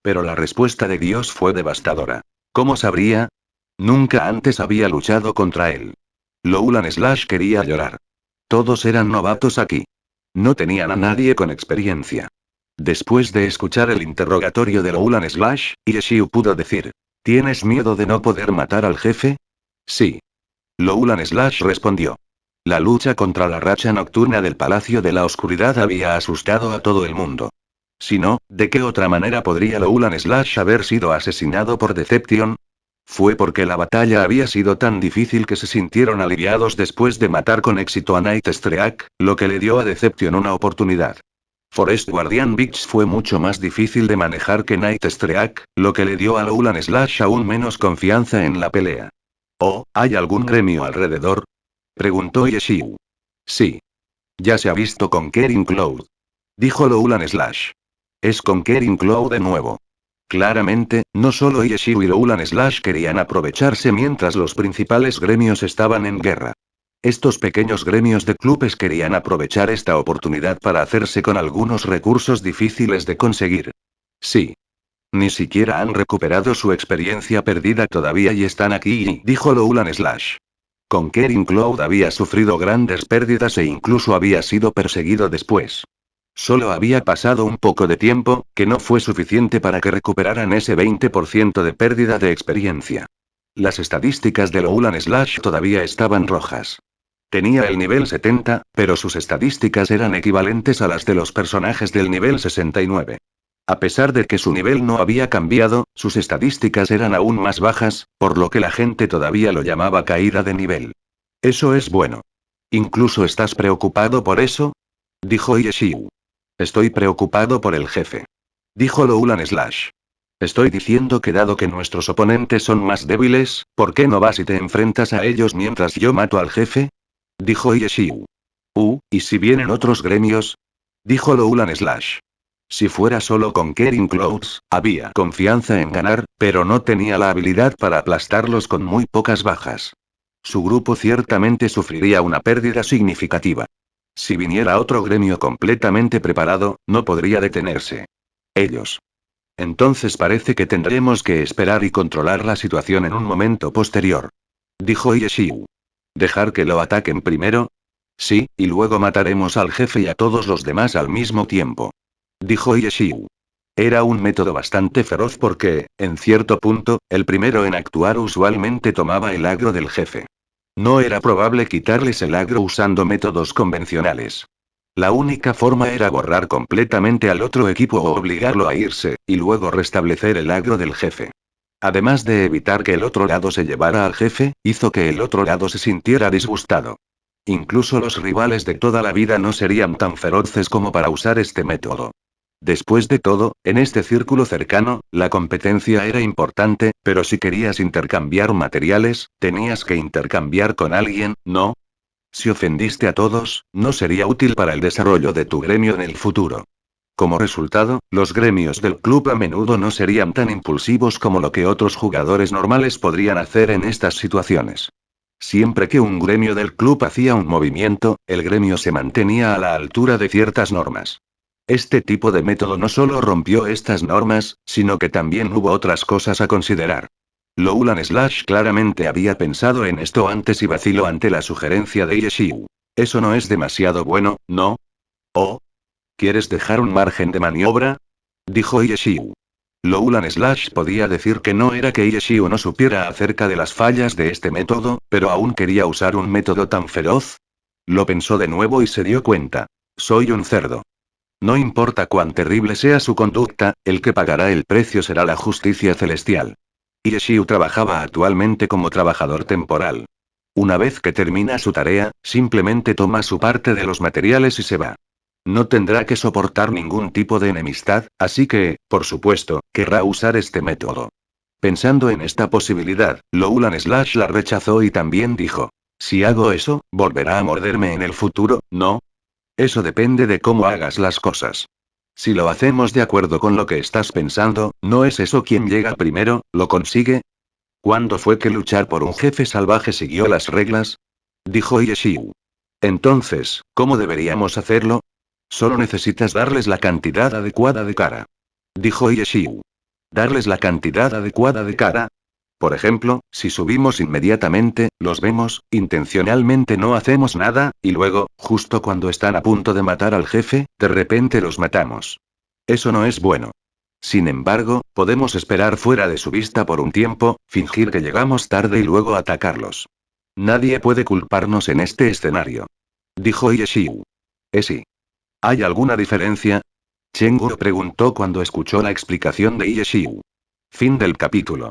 Pero la respuesta de Dios fue devastadora. ¿Cómo sabría? Nunca antes había luchado contra él. Loulan Slash quería llorar. Todos eran novatos aquí. No tenían a nadie con experiencia. Después de escuchar el interrogatorio de Loulan Slash, Yeshiu pudo decir. ¿Tienes miedo de no poder matar al jefe? Sí. Loulan Slash respondió. La lucha contra la racha nocturna del Palacio de la Oscuridad había asustado a todo el mundo. Si no, ¿de qué otra manera podría Loulan Slash haber sido asesinado por Deception? Fue porque la batalla había sido tan difícil que se sintieron aliviados después de matar con éxito a Night Streak, lo que le dio a Deception una oportunidad. Forest Guardian Beach fue mucho más difícil de manejar que Night Streak, lo que le dio a Loulan Slash aún menos confianza en la pelea. ¿Oh, hay algún gremio alrededor? Preguntó Yeshiu. Sí. Ya se ha visto con Kering Cloud. Dijo Loulan Slash. Es con Kering Cloud de nuevo. Claramente, no solo Yeshiu y Loulan Slash querían aprovecharse mientras los principales gremios estaban en guerra. Estos pequeños gremios de clubes querían aprovechar esta oportunidad para hacerse con algunos recursos difíciles de conseguir. Sí. Ni siquiera han recuperado su experiencia perdida todavía y están aquí, dijo Loulan Slash. Con Kering Cloud había sufrido grandes pérdidas e incluso había sido perseguido después. Solo había pasado un poco de tiempo, que no fue suficiente para que recuperaran ese 20% de pérdida de experiencia. Las estadísticas de Loulan Slash todavía estaban rojas. Tenía el nivel 70, pero sus estadísticas eran equivalentes a las de los personajes del nivel 69. A pesar de que su nivel no había cambiado, sus estadísticas eran aún más bajas, por lo que la gente todavía lo llamaba caída de nivel. Eso es bueno. ¿Incluso estás preocupado por eso? Dijo Yeshiu. Estoy preocupado por el jefe. Dijo Loulan Slash. Estoy diciendo que dado que nuestros oponentes son más débiles, ¿por qué no vas y te enfrentas a ellos mientras yo mato al jefe? Dijo Yeshiu. ¿Y si vienen otros gremios? Dijo Loulan Slash. Si fuera solo con Kering Clouds, había confianza en ganar, pero no tenía la habilidad para aplastarlos con muy pocas bajas. Su grupo ciertamente sufriría una pérdida significativa. Si viniera otro gremio completamente preparado, no podría detenerse. Ellos. Entonces parece que tendremos que esperar y controlar la situación en un momento posterior. Dijo Yeshiu. ¿Dejar que lo ataquen primero? Sí, y luego mataremos al jefe y a todos los demás al mismo tiempo. Dijo Yeshiu. Era un método bastante feroz porque, en cierto punto, el primero en actuar usualmente tomaba el agro del jefe. No era probable quitarles el agro usando métodos convencionales. La única forma era borrar completamente al otro equipo o obligarlo a irse, y luego restablecer el agro del jefe. Además de evitar que el otro lado se llevara al jefe, hizo que el otro lado se sintiera disgustado. Incluso los rivales de toda la vida no serían tan feroces como para usar este método. Después de todo, en este círculo cercano, la competencia era importante, pero si querías intercambiar materiales, tenías que intercambiar con alguien, ¿no? Si ofendiste a todos, no sería útil para el desarrollo de tu gremio en el futuro. Como resultado, los gremios del club a menudo no serían tan impulsivos como lo que otros jugadores normales podrían hacer en estas situaciones. Siempre que un gremio del club hacía un movimiento, el gremio se mantenía a la altura de ciertas normas. Este tipo de método no solo rompió estas normas, sino que también hubo otras cosas a considerar. Lowland Slash claramente había pensado en esto antes y vaciló ante la sugerencia de Yeshiu. Eso no es demasiado bueno, ¿no? ¿Oh? ¿Quieres dejar un margen de maniobra? Dijo Yeshiu. Lowland Slash podía decir que no era que Yeshiu no supiera acerca de las fallas de este método, pero aún quería usar un método tan feroz. Lo pensó de nuevo y se dio cuenta. Soy un cerdo. No importa cuán terrible sea su conducta, el que pagará el precio será la justicia celestial. Yeshiu trabajaba actualmente como trabajador temporal. Una vez que termina su tarea, simplemente toma su parte de los materiales y se va. No tendrá que soportar ningún tipo de enemistad, así que, por supuesto, querrá usar este método. Pensando en esta posibilidad, Lowland Slash la rechazó y también dijo: si hago eso, volverá a morderme en el futuro, ¿no? Eso depende de cómo hagas las cosas. Si lo hacemos de acuerdo con lo que estás pensando, ¿no es eso quien llega primero, lo consigue? ¿Cuándo fue que luchar por un jefe salvaje siguió las reglas? Dijo Yeshiu. Entonces, ¿cómo deberíamos hacerlo? Solo necesitas darles la cantidad adecuada de cara. Dijo Yeshiu. ¿Darles la cantidad adecuada de cara? Por ejemplo, si subimos inmediatamente, los vemos, intencionalmente no hacemos nada, y luego, justo cuando están a punto de matar al jefe, de repente los matamos. Eso no es bueno. Sin embargo, podemos esperar fuera de su vista por un tiempo, fingir que llegamos tarde y luego atacarlos. Nadie puede culparnos en este escenario. Dijo Yeshiu. Sí. ¿Hay alguna diferencia? Chenguru preguntó cuando escuchó la explicación de Yeshiu. Fin del capítulo.